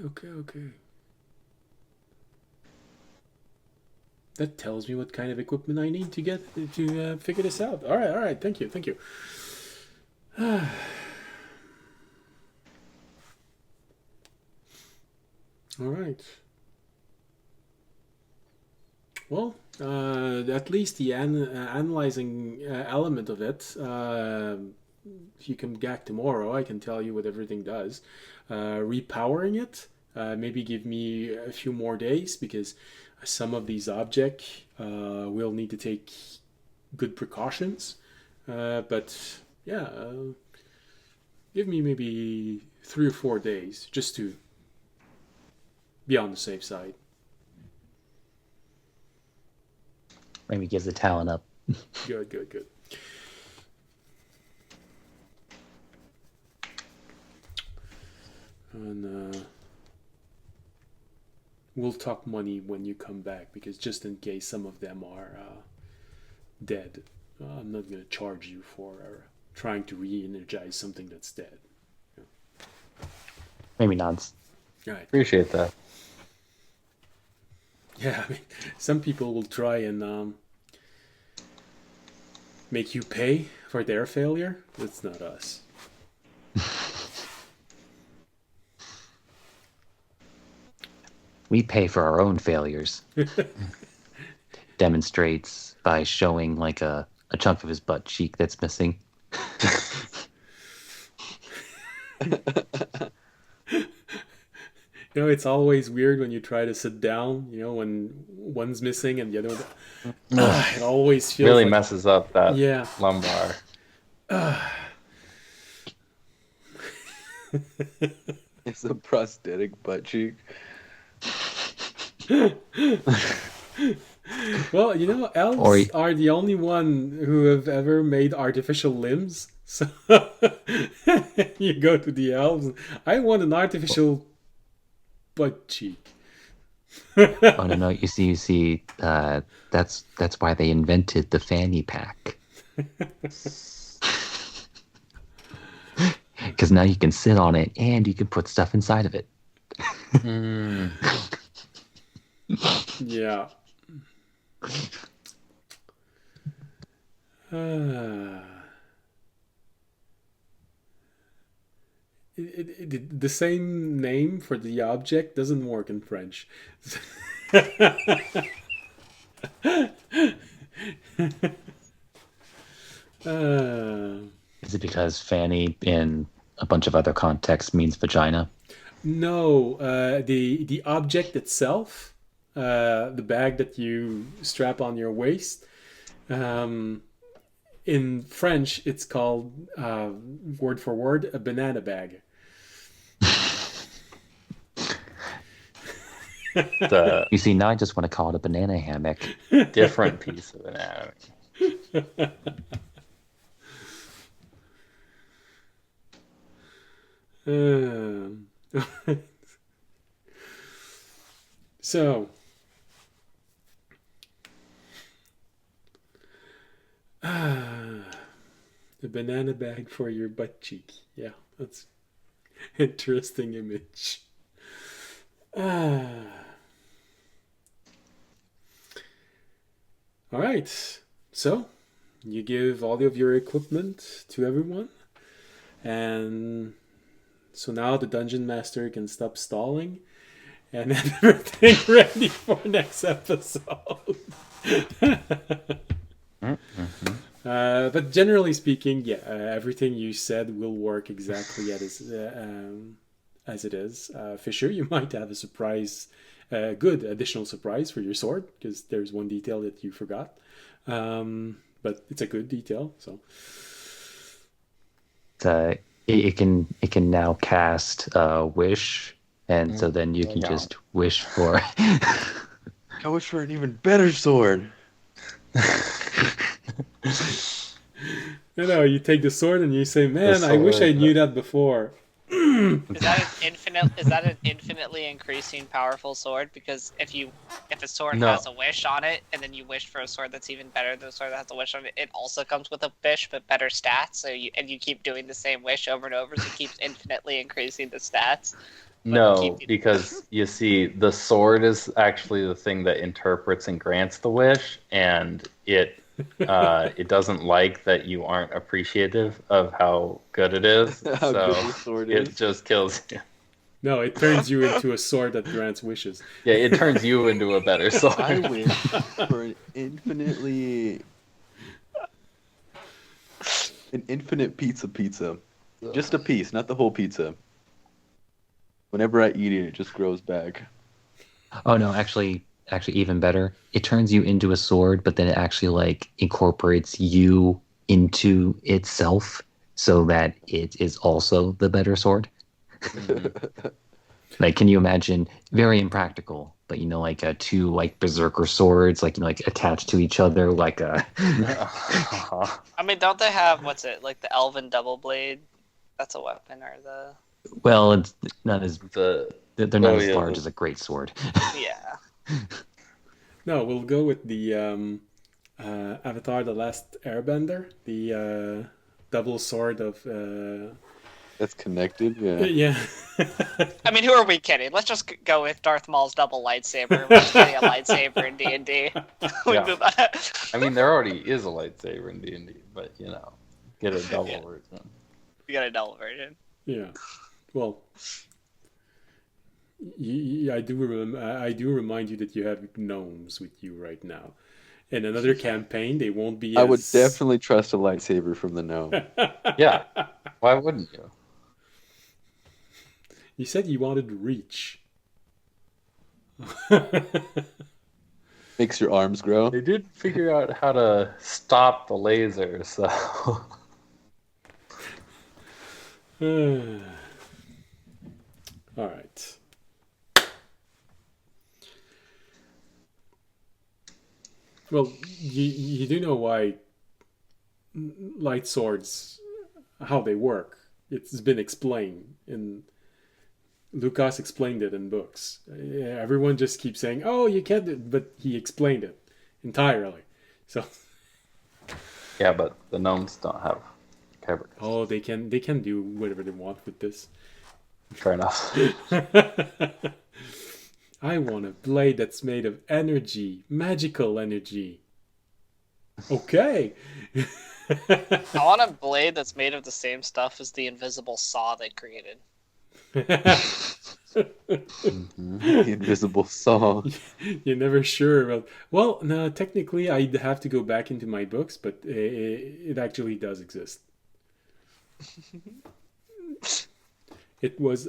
That tells me what kind of equipment I need to get to figure this out. All right. Thank you. All right. Well, at least the analyzing element of it. If you come back tomorrow, I can tell you what everything does. Repowering it, maybe give me a few more days, because some of these objects will need to take good precautions. But yeah, give me maybe 3 or 4 days just to be on the safe side. Maybe gives the talent up. Good. And we'll talk money when you come back, because just in case some of them are dead, I'm not going to charge you for trying to re-energize something that's dead. Maybe nods. All right. Appreciate that. Yeah, I mean, some people will try and make you pay for their failure. That's not us. We pay for our own failures. Demonstrates by showing like a chunk of his butt cheek that's missing. You know, it's always weird when you try to sit down, you know, when one's missing and the other one. It always feels Really like, messes up that yeah. lumbar. It's a prosthetic butt cheek. Well, you know, elves Or- are the only one who have ever made artificial limbs. So you go to the elves. I want an artificial butt cheek. Oh no, you see. That's why they invented the fanny pack. Because now you can sit on it and you can put stuff inside of it. Mm. Yeah. The same name for the object doesn't work in French. Is it because fanny in a bunch of other contexts means vagina? No, the object itself, the bag that you strap on your waist. In French, it's called word for word a banana bag. The You see, now I just want to call it a banana hammock. different piece of anatomy. So, a banana bag for your butt cheek. Yeah, that's interesting image. All right. So, you give all of your equipment to everyone, and so now the dungeon master can stop stalling and have everything ready for next episode. But generally speaking, yeah, everything you said will work exactly as it is. Fisher, you might have a surprise, good additional surprise for your sword, because there's one detail that you forgot. But it's a good detail, so. It can now cast wish, and so then you can just wish for. I wish for an even better sword. No, you take the sword and you say, "Man, I wish I knew that before." Is that an infinitely increasing powerful sword? Because if a sword No. has a wish on it, and then you wish for a sword that's even better than a sword that has a wish on it, it also comes with a wish but better stats. So you keep doing the same wish over and over, so it keeps infinitely increasing the stats. No, because you see, the sword is actually the thing that interprets and grants the wish, and it doesn't like that you aren't appreciative of how good it is. How so good the sword it is. just kills you. No, it turns you into a sword that grants wishes. Yeah, it turns you into a better sword. I wish for an infinite pizza. Just a piece, not the whole pizza. Whenever I eat it, it just grows back. Oh no, actually even better. It turns you into a sword, but then it actually like incorporates you into itself, so that it is also the better sword. Like, can you imagine? Very impractical, but you know, like two like berserker swords, like, you know, like attached to each other, like a. I mean, don't they have like the elven double blade? That's a weapon, or the Well, it's not as The they're not Oh, as yeah, large the- as a great sword. yeah. No, we'll go with the Avatar: The Last Airbender, the double sword of. That's connected, yeah. Yeah. I mean, who are we kidding? Let's just go with Darth Maul's double lightsaber. We're just getting a lightsaber in D&D. Yeah. I mean, there already is a lightsaber in D&D, but you know, get a double Yeah. version. We got a double version. Yeah. Well, I do remind you that you have gnomes with you right now. In another campaign, they won't be. I would definitely trust a lightsaber from the gnome. Yeah. Why wouldn't you? You said you wanted reach. Makes your arms grow. They did figure out how to stop the laser, so All right. Well, you do know why light swords, how they work. It's been explained in Lucas explained it in books. Everyone just keeps saying, "Oh, you can't," but he explained it entirely. So, yeah, but the gnomes don't have covers. oh, they can do whatever they want with this. Fair enough. I want a blade that's made of energy, magical energy. Okay. I want a blade that's made of the same stuff as the invisible saw they created. The invisible saw. You're never sure about. Well, no, technically, I'd have to go back into my books, but it actually does exist. It was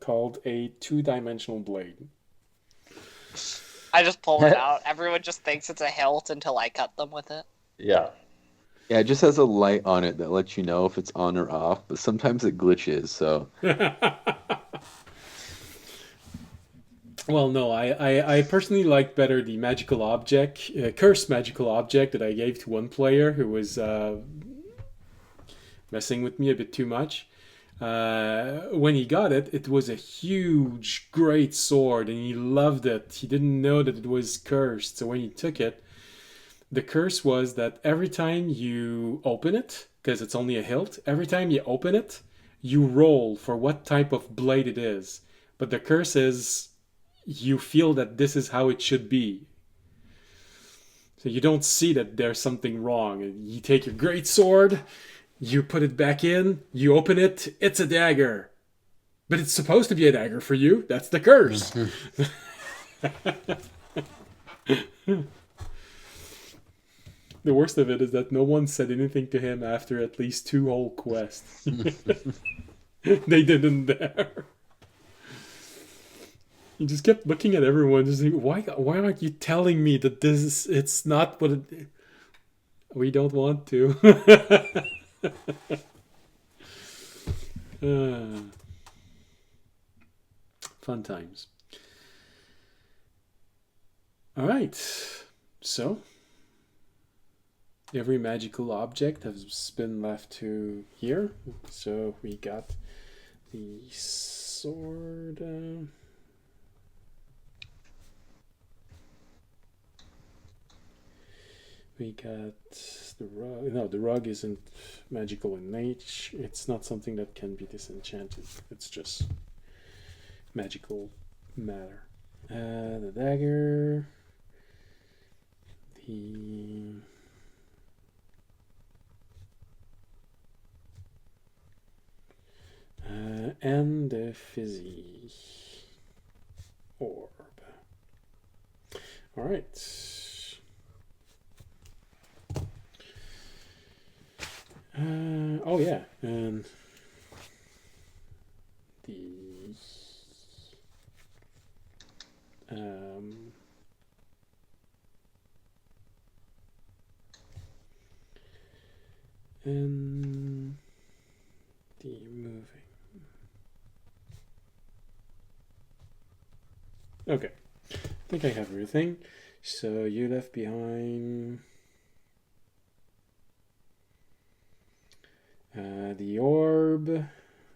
called a two-dimensional blade. I just pull it out. Everyone just thinks it's a hilt until I cut them with it. Yeah. Yeah, it just has a light on it that lets you know if it's on or off, but sometimes it glitches, so. Well, no, I personally liked better the magical object, cursed magical object that I gave to one player who was messing with me a bit too much. When he got it, it was a huge, great sword, and he loved it. He didn't know that it was cursed, so when he took it, the curse was that every time you open it, because it's only a hilt, every time you open it, you roll for what type of blade it is. But the curse is you feel that this is how it should be. So you don't see that there's something wrong. You take your great sword, you put it back in, you open it, it's a dagger. But it's supposed to be a dagger for you. That's the curse. The worst of it is that no one said anything to him after at least 2 whole quests. They didn't dare. He just kept looking at everyone, just like, why aren't you telling me that it's not what it... We don't want to. Fun times. All right, so every magical object has been left to here. So we got the sword. We got the rug. No, the rug isn't magical in nature. It's not something that can be disenchanted. It's just magical matter. The dagger. The... and the fizzy orb. All right. Oh yeah, and the and the moving. Okay, I think I have everything. So you left behind the orb,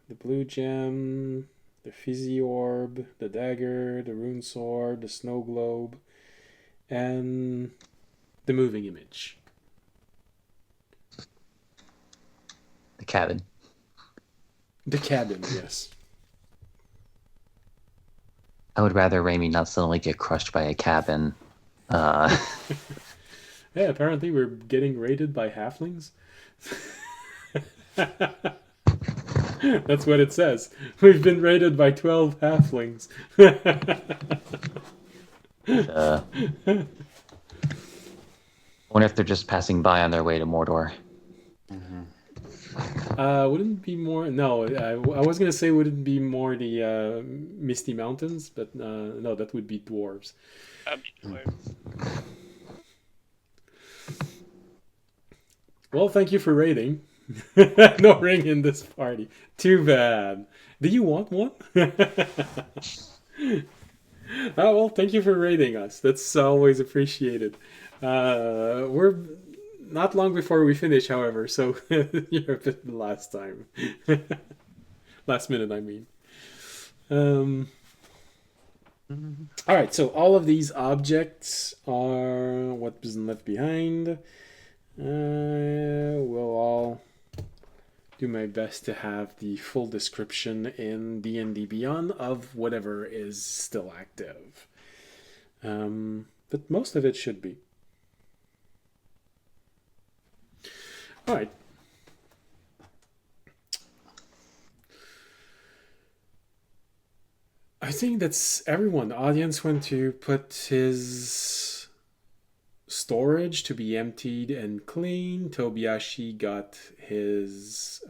the blue gem, the fizzy orb, the dagger, the rune sword, the snow globe, and the moving image. The cabin. The cabin, yes. I would rather Raimi not suddenly get crushed by a cabin. Yeah, apparently we're getting raided by halflings. That's what it says. We've been raided by 12 halflings. I wonder if they're just passing by on their way to Mordor. Wouldn't it be more? No, I was gonna say wouldn't it be more the Misty Mountains, but no, that would be dwarves. That'd be weird. Well, thank you for raiding. No ring in this party. Too bad. Do you want one? Oh, well, thank you for raiding us. That's always appreciated. We're not long before we finish, however, so you're a bit the last time. Last minute, I mean. All right, so all of these objects are what was left behind. We'll all do my best to have the full description in D&D Beyond of whatever is still active. But most of it should be. All right. I think that's everyone. The audience went to put his storage to be emptied and clean. Tobiashi got his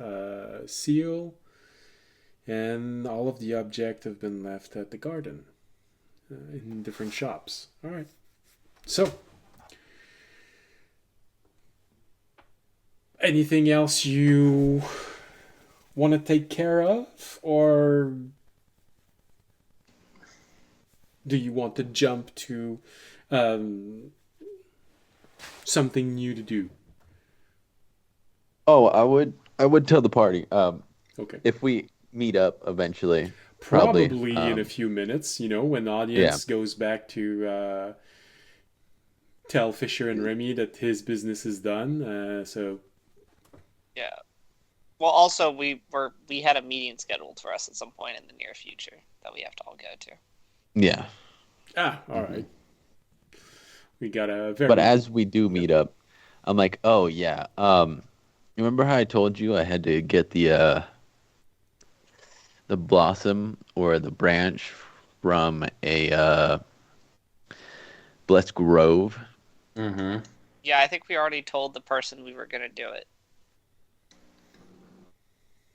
seal. And all of the objects have been left at the garden in different shops. All right. So, anything else you want to take care of? Or do you want to jump to something new to do? Oh, I would tell the party. Okay. If we meet up eventually, Probably probably, in a few minutes, when the audience goes back to tell Fisher and Remy that his business is done. So Yeah. Well, also we had a meeting scheduled for us at some point in the near future that we have to all go to. yeah. all right. We got a very. But as we do meet up, I'm like, oh yeah. Remember how I told you I had to get the blossom or the branch from a blessed grove? Mm-hmm. Yeah, I think we already told the person we were gonna do it.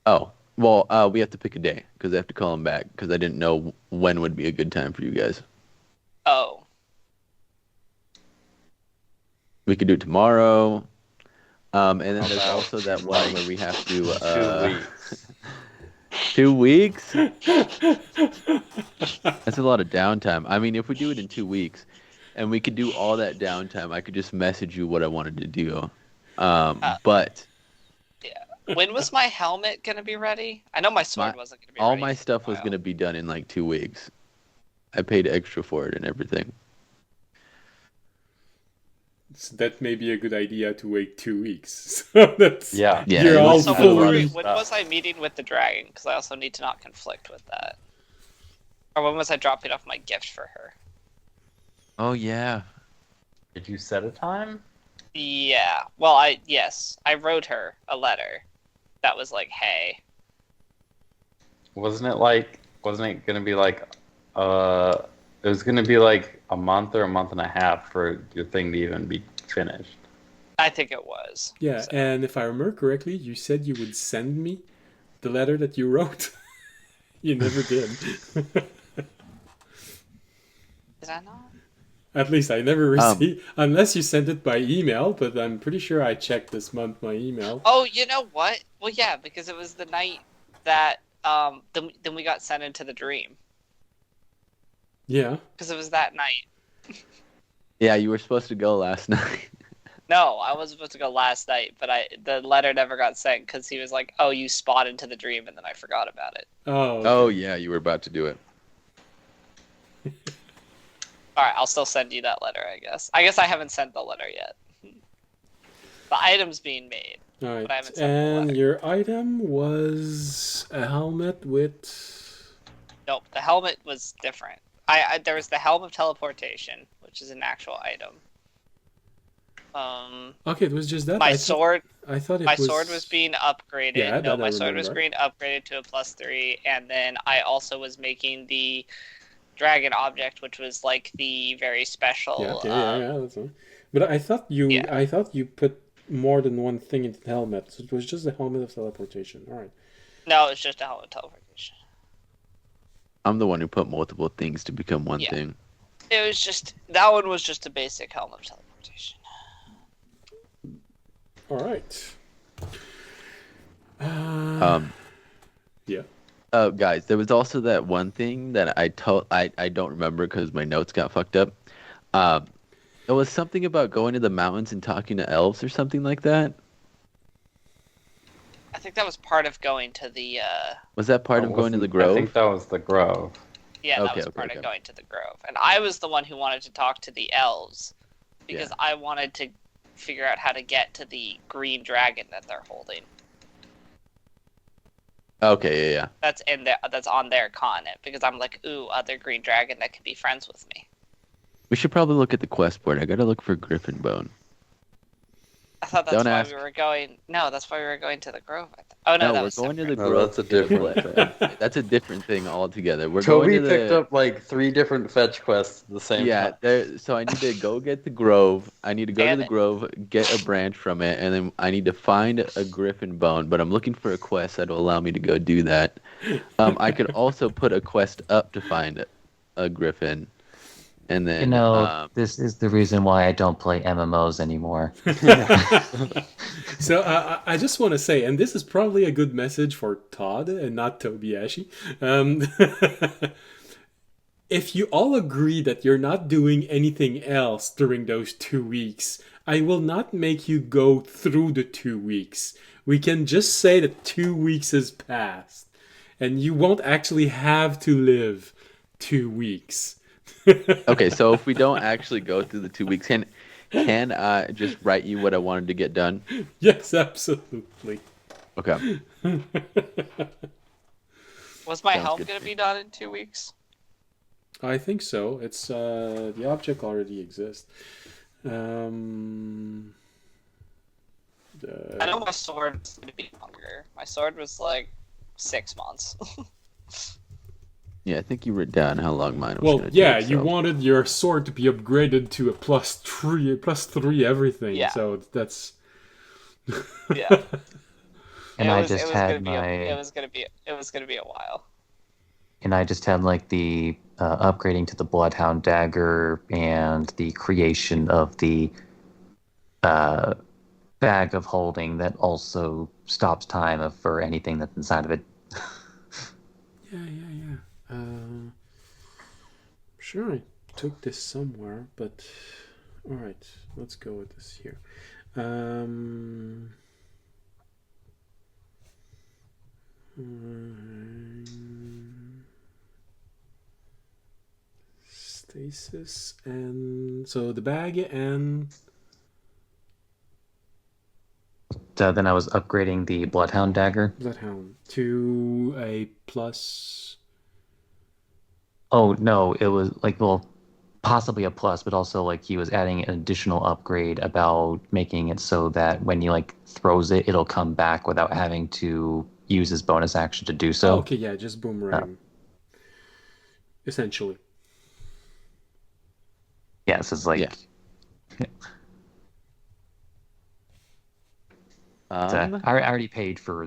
Oh, well, we have to pick a day because I have to call him back because I didn't know when would be a good time for you guys. Oh. We could do it tomorrow. And then there's also that one where we have to 2 weeks. 2 weeks? That's a lot of downtime. I mean, if we do it in 2 weeks and we could do all that downtime, I could just message you what I wanted to do. But When was my helmet gonna be ready? I know my sword wasn't gonna be all ready. my stuff was going to be done in like 2 weeks. I paid extra for it and everything. So that may be a good idea to wait 2 weeks. So that's Yeah. You're it all was- So fully. when was I meeting with the dragon? Because I also need to not conflict with that. Or when was I dropping off my gift for her? Oh yeah. Did you set a time? Yeah. Well, I wrote her a letter that was like, hey. Wasn't it gonna be like it was gonna be like a month or a month and a half for your thing to even be finished. I think it was. Yeah, So- and if I remember correctly, you said you would send me the letter that you wrote. You never did. Did I not? At least I never received, unless you sent it by email, but I'm pretty sure I checked this month my email. Oh, you know what? Well, yeah, because it was the night that then we got sent into the dream. Yeah. Because it was that night. Yeah, you were supposed to go last night. No, I was supposed to go last night, but the letter never got sent because he was like, "Oh, you spot into the dream," and then I forgot about it. Oh. Okay. Oh yeah, you were about to do it. All right, I'll still send you that letter, I guess. I guess I haven't sent the letter yet. The item's being made. All right. but I haven't sent the And letter. your item was a helmet with. Nope, the helmet was different. There was the helm of teleportation, which is an actual item. Okay, it was just that. My sword I thought it My was. sword was being upgraded. Yeah, No, that I my sword was remember. being upgraded to a +3, and then I also was making the dragon object, which was like the very special. Yeah, that's fine. But I thought you, Yeah. I thought you put more than one thing into the helmet. So it was just the helmet of teleportation. All right. No, it's just a helmet teleportation. I'm the one who put multiple things to become one Yeah. thing. It was just that one was just a basic helmet of teleportation. All right. Yeah. Guys, there was also that one thing that I don't remember because my notes got fucked up. It was something about going to the mountains and talking to elves or something like that. I think that was part of going to the. Was that part of going to the I grove? think that was the grove. Yeah, that Okay, was okay, part okay. of going to the grove, and I was the one who wanted to talk to the elves because Yeah. I wanted to figure out how to get to the green dragon that they're holding. Okay, yeah. That's in there. That's on their continent because I'm like, ooh, other green dragon that could be friends with me. We should probably look at the quest board. I gotta look for Griffin Bone. I thought that's Don't why ask. we were going. No, that's why we were going to the grove. Oh no, that we're was going to the separate. No, grove. that's a different thing. That's a different thing altogether. We're Toby going to the... picked up like 3 different fetch quests at the same time. So I need to go get the grove. I need to go to Damn the it. grove, get a branch from it, and then I need to find a griffin bone. But I'm looking for a quest that'll allow me to go do that. I could also put a quest up to find a griffin, and then This is the reason why I don't play MMOs anymore. So I just want to say, and this is probably a good message for Todd and not Tobiashi. If you all agree that you're not doing anything else during those 2 weeks, I will not make you go through the 2 weeks. We can just say that 2 weeks has passed, and you won't actually have to live 2 weeks. okay. So if we don't actually go through the 2 weeks, can I just write you what I wanted to get done? Yes, absolutely. Okay. Was my Sounds helm good gonna to be me. done in 2 weeks? I think so. It's the object already exists. I know my sword's gonna be longer. My sword was like 6 months. Yeah, I think you wrote down how long mine was. Well, gonna yeah, take, you so- wanted your sword to be upgraded to a plus three everything. Yeah. So that's Yeah. And it I was, just it was had gonna be my... it was gonna be a while. And I just had like the upgrading to the Bloodhound dagger and the creation of the bag of holding that also stops time for anything that's inside of it. yeah. Sure, I took this somewhere, but all right, let's go with this here. Stasis and so the bag and So then I was upgrading the Bloodhound dagger. Bloodhound to a plus. Oh no, it was like, well, possibly a plus, but also like he was adding an additional upgrade about making it so that when he like throws it, it'll come back without having to use his bonus action to do so. Oh, okay, yeah, just boomerang. Essentially. Yes, it's like Yeah. I already paid for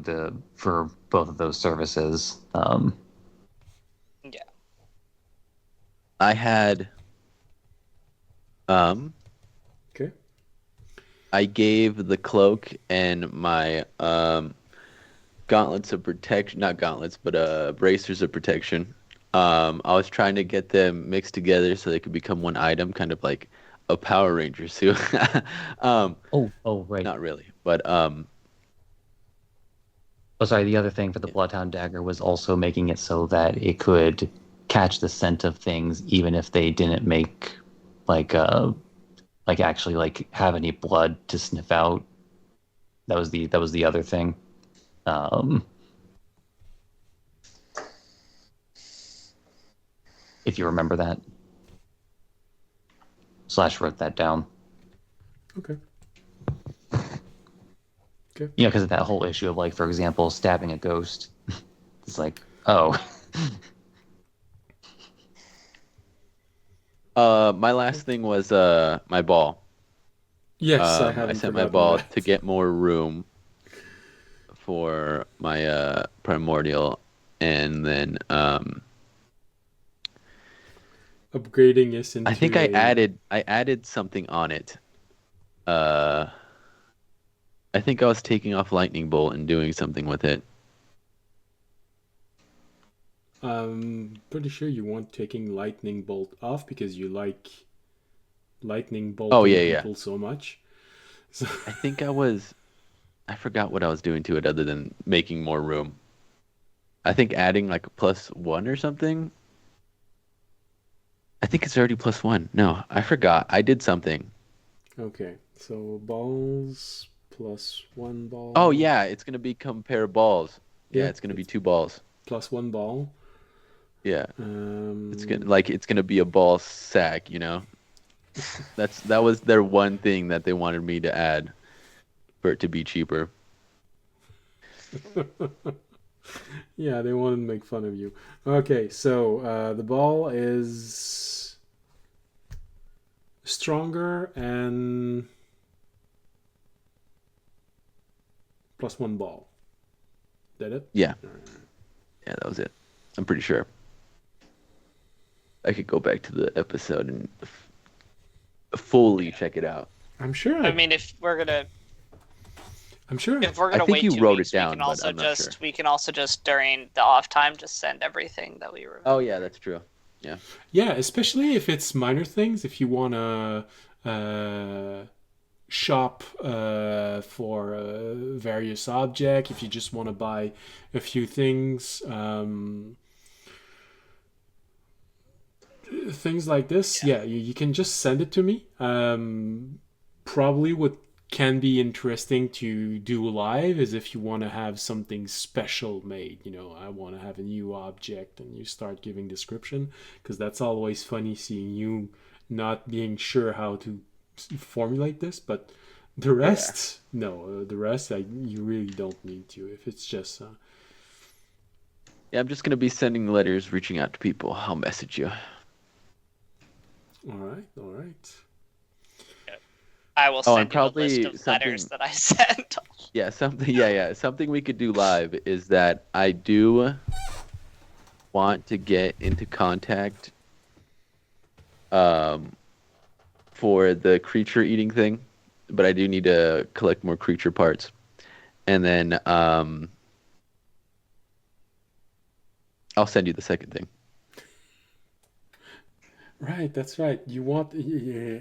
both of those services. Yeah. I had Okay. I gave the cloak and my gauntlets of protection, not gauntlets, but bracers of protection. I was trying to get them mixed together so they could become one item, kind of like a Power Ranger suit. Right. Not really, but Oh, sorry. The other thing for the Bloodhound dagger was also making it so that it could catch the scent of things, even if they didn't make like actually like have any blood to sniff out. That was the other thing. If you remember that. / wrote that down. Okay. Yeah, because of that whole issue of like, for example, stabbing a ghost. It's like, oh. my last thing was my ball. Yes, I I haven't sent my forgotten ball that. to get more room for my primordial, and then Upgrading is I think into I added something on it. Uh, I think I was taking off lightning bolt and doing something with it. I'm pretty sure you want taking lightning bolt off because you like lightning Oh bolting yeah, yeah. people so much. So, I think I forgot what I was doing to it other than making more room. I think adding like a +1 or something. I think it's already +1. No, I forgot. I did something. okay, so balls plus one Oh ball. yeah, it's gonna be compare balls. Yeah, Yeah, it's gonna be it's 2 balls. plus one ball. Yeah, Um, it's gonna be a ball sack. That was their one thing that they wanted me to add for it to be cheaper. yeah, they wanted to make fun of you. Okay, so the ball is stronger and plus one ball. That it? Yeah, yeah, that was it. I'm pretty sure. I could go back to the episode and fully check it out. I'm sure. I mean, if we're gonna I'm sure. I think wait you 2 wrote weeks, it down, but I'm not sure. we can also just during the off time just send everything that we remember. Oh yeah, that's true. Yeah. Yeah, especially if it's minor things. If you want to shop for various object, if you just want to buy a few things, things like this, yeah, you can just send it to me. Probably what can be interesting to do live is if you want to have something special made. I want to have a new object, and you start giving description, because that's always funny seeing you not being sure how to formulate this. But the rest, no, the rest you really don't need to. If it's just Yeah, I'm just gonna be sending letters, reaching out to people. I'll message you. all right, all right. I will Oh, send and you a list probably of letters something- that I sent. Yeah, something. Yeah. Something we could do live is that I do want to get into contact, for the creature eating thing, but I do need to collect more creature parts, and then I'll send you the second thing. Right, that's right. You want, yeah.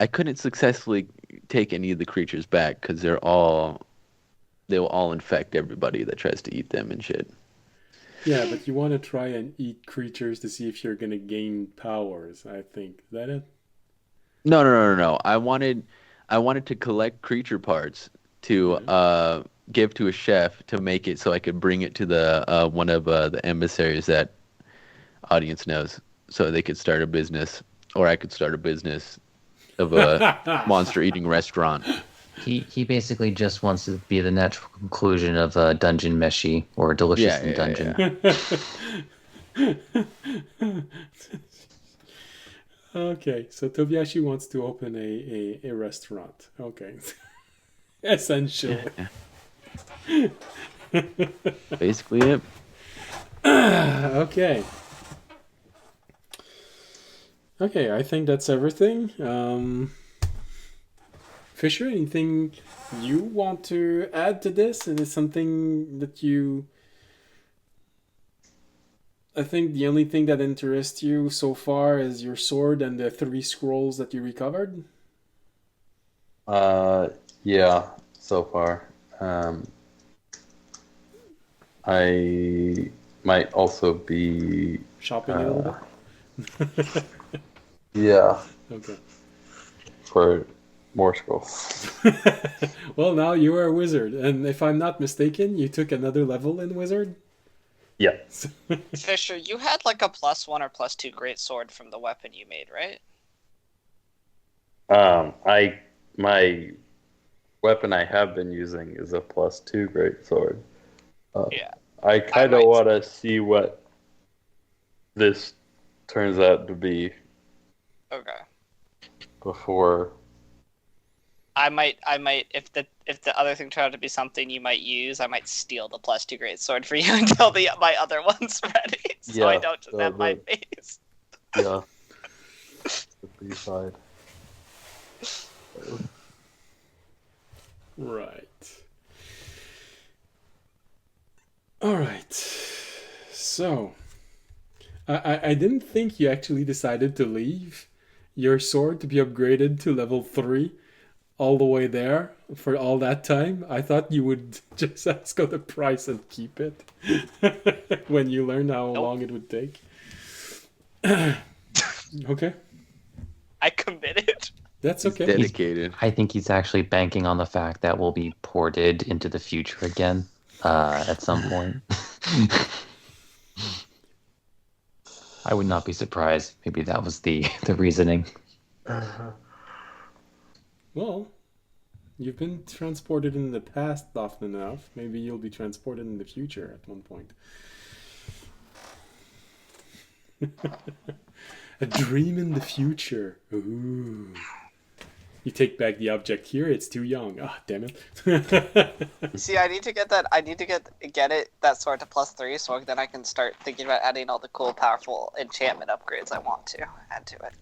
I couldn't successfully take any of the creatures back because they will all infect everybody that tries to eat them and shit. Yeah, but you want to try and eat creatures to see if you're gonna gain powers, I think. Is that it? No. I wanted to collect creature parts to give to a chef to make it so I could bring it to the one of the emissaries that audience knows, so they could start a business, or I could start a business of a monster eating restaurant. He basically just wants to be the natural conclusion of a dungeon meshi or delicious Yeah, in yeah, dungeon. Yeah. Okay, so Tobiashi wants to open a restaurant. Okay. Essentially. Basically it. Okay. Okay, I think that's everything. Fisher, anything you want to add to this? Is it something that I think the only thing that interests you so far is your sword and the 3 scrolls that you recovered? Yeah, so far. I might also be Shopping a little bit? yeah, Okay. for more scrolls. Well, now you are a wizard, and if I'm not mistaken, you took another level in wizard? Yeah. Fisher, you had like a +1 or +2 great sword from the weapon you made, right? My weapon I have been using is a +2 great sword. Yeah. I kind of might- want to see what this turns out to be Okay. before. I might if the other thing turned out to be something you might use, I might steal the +2 greatsword for you until my other one's ready, so I Yeah, don't just have my face. Yeah. The B side. Right. All right. So, I didn't think you actually decided to leave your sword to be upgraded to level 3 all the way there for all that time. I thought you would just ask for the price and keep it when you learned how long it would take. Okay. I committed. That's He's okay. dedicated. I think he's actually banking on the fact that we'll be ported into the future again at some point. I would not be surprised. Maybe that was the reasoning. Well, you've been transported in the past often enough. Maybe you'll be transported in the future at one point. A dream in the future. Ooh. You take back the object here, it's too young. Ah, damn it. See, I need to get that. I need to get it that sword to +3, so then I can start thinking about adding all the cool, powerful enchantment upgrades I want to add to it.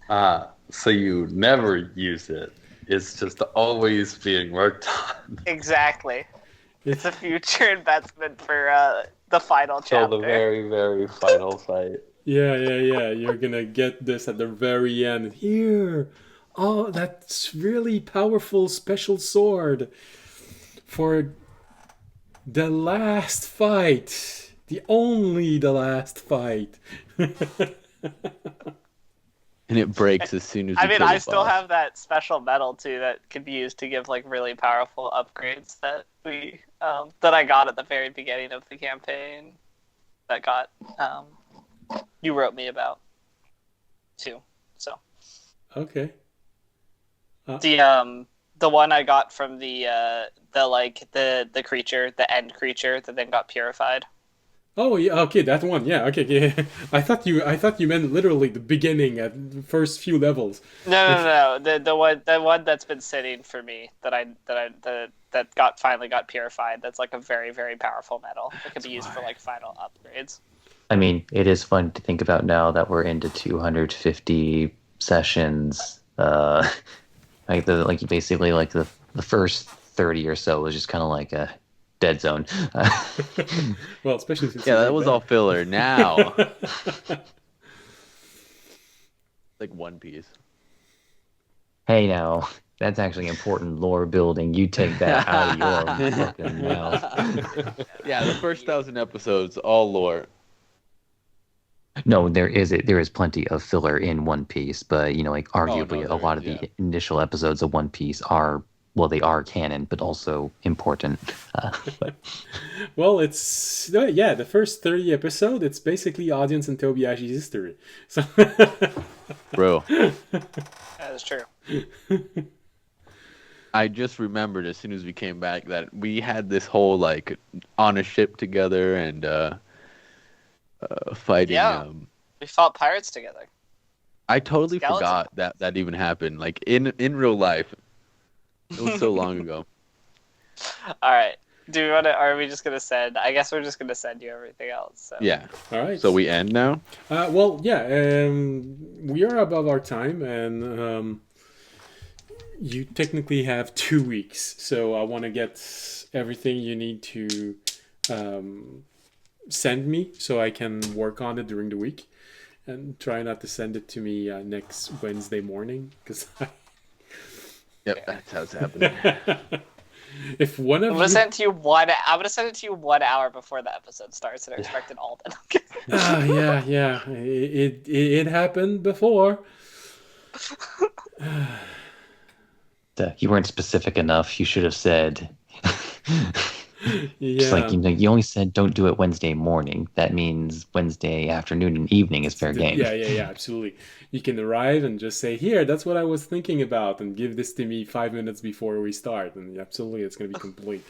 So you never use it. It's just always being worked on Exactly. It's a future investment for the final till chapter. the very, very final fight. Yeah. You're gonna get this at the very end. Here. Oh, that's really powerful special sword for the last fight. The last fight. And it breaks as soon as I you mean, kill I the still boss. have that special metal too that can be used to give like really powerful upgrades that we that I got at the very beginning of the campaign. That got you wrote me about too. So Okay. the one I got from the creature, the end creature that then got purified. Oh yeah, okay, that one. Yeah, okay, yeah. I thought you meant literally the beginning at the first few levels. No. The one that's been sitting for me that finally got purified. That's like a very, very powerful metal that can be used for like final upgrades. I mean, it is fun to think about now that we're into 250 sessions. Basically the first 30 or so was just kind of like a dead zone. Well, especially since Yeah, you that made was all filler. Now, like One Piece. Hey, now that's actually important lore building. You take that out of your fucking mouth. Yeah, the first 1,000 episodes, all lore. No, there is plenty of filler in One Piece, but arguably a lot of the initial episodes of One Piece are canon, but also important. Well, it's the first 30 episode. It's basically audience and Tobiashi's history. So, Bro, That is true. I just remembered as soon as we came back that we had this whole like on a ship together and fighting. Yeah. We fought pirates together. I totally Skeleton. forgot that even happened. Like in real life, it was so long ago. All right. Do we want to? Are we just gonna send? I guess we're just gonna send you everything else. So. Yeah. all right. So we end now. Well, yeah. We are above our time, and you technically have 2 weeks. So I want to get everything you need to send me, so I can work on it during the week, and try not to send it to me next Wednesday morning, because Yep, that's how it's happening. if one I'm of gonna you, send it to you I'm gonna send it to you 1 hour before the episode starts, and expect it all done. yeah, it happened before. You weren't specific enough. You should have said. Yeah. Just like you only said don't do it Wednesday morning. That means Wednesday afternoon and evening is fair game. Yeah, absolutely. You can arrive and just say, here, that's what I was thinking about, and give this to me 5 minutes before we start, and absolutely, it's going to be complete.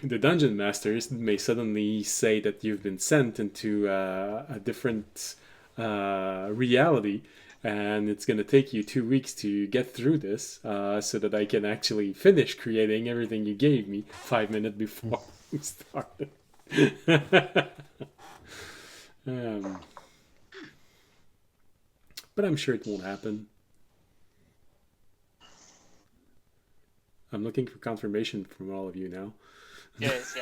the dungeon masters may suddenly say that you've been sent into a different reality, and it's going to take you 2 weeks to get through this, so that I can actually finish creating everything you gave me 5 minutes before we started. But I'm sure it won't happen. I'm looking for confirmation from all of you now. Yes.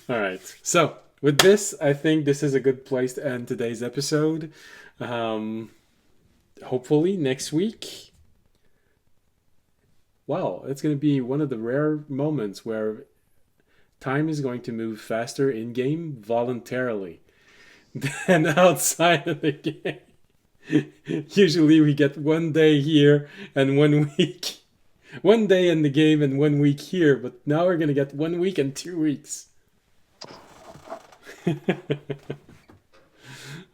All right. So with this, I think this is a good place to end today's episode. Hopefully next week. Wow, it's going to be one of the rare moments where time is going to move faster in game voluntarily than outside of the game. Usually we get 1 day here and 1 week. 1 day in the game and 1 week here, but now we're going to get 1 week and 2 weeks.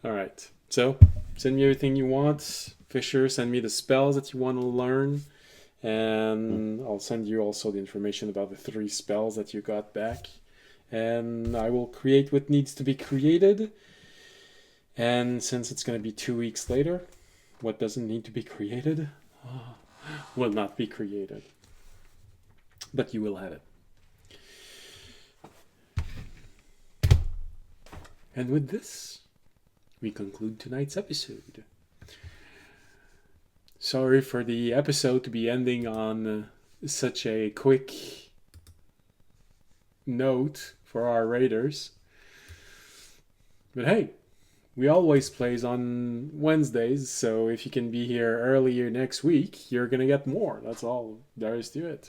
Alright, so send me everything you want. Fisher, send me the spells that you want to learn. And I'll send you also the information about the 3 spells that you got back. And I will create what needs to be created. And since it's going to be 2 weeks later, what doesn't need to be created will not be created. But you will have it. And with this, we conclude tonight's episode. Sorry for the episode to be ending on such a quick note for our raiders. But hey, we always plays on Wednesdays, so if you can be here earlier next week, you're gonna get more. That's all there is to it.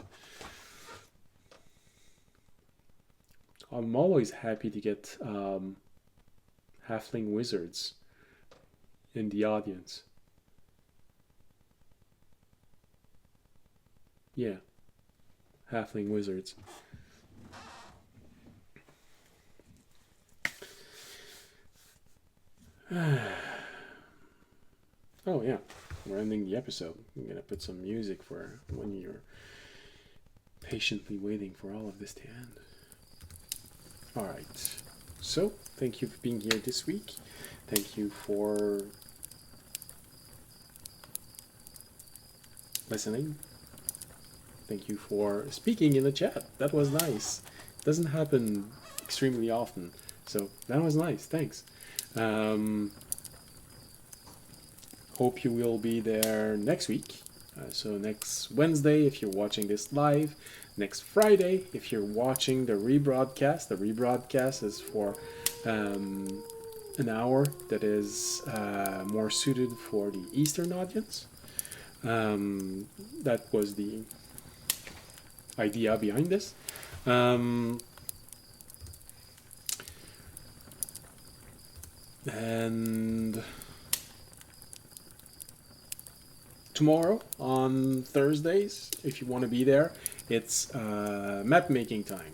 I'm always happy to get halfling wizards in the audience. Yeah, halfling wizards. Oh yeah, we're ending the episode. I'm gonna put some music for when you're patiently waiting for all of this to end. Alright, so thank you for being here this week. Thank you for listening. Thank you for speaking in the chat. That was nice. It doesn't happen extremely often, so that was nice. Thanks. Hope you will be there next week. So next Wednesday if you're watching this live. Next Friday if you're watching the rebroadcast. The rebroadcast is for an hour that is more suited for the Eastern audience. That was the idea behind this. And tomorrow on Thursdays, if you want to be there, it's map making time.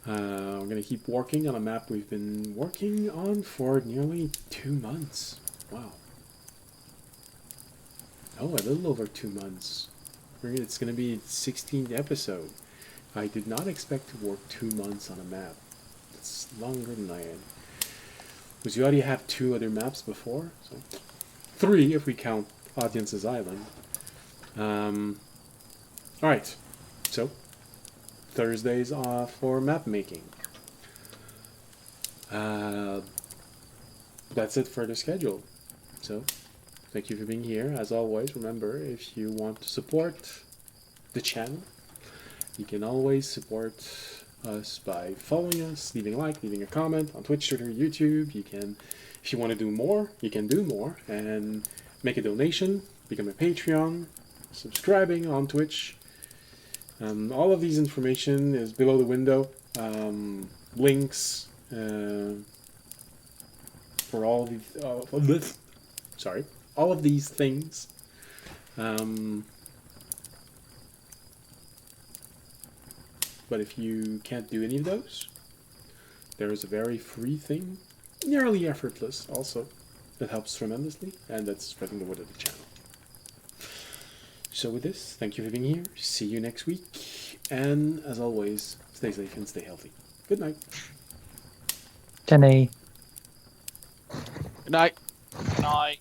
We're going to keep working on a map we've been working on for nearly 2 months. Wow. Oh, a little over 2 months. It's going to be 16th episode. I did not expect to work 2 months on a map. It's longer than I had. Because you already have 2 other maps before. So 3 if we count Audience's Island. Alright. So, Thursdays are for map making. That's it for the schedule. So, thank you for being here. As always, remember, if you want to support the channel, you can always support us by following us, leaving a like, leaving a comment on Twitch, Twitter, YouTube. You can, if you want to do more, you can do more and make a donation, become a Patreon, subscribing on Twitch. All of these information is below the window. Links for all these, all of these things. But if you can't do any of those, there is a very free thing, nearly effortless also, that helps tremendously, and that's spreading the word of the channel. So with this, thank you for being here. See you next week. And as always, stay safe and stay healthy. Good night. Jenny. Good night. Night.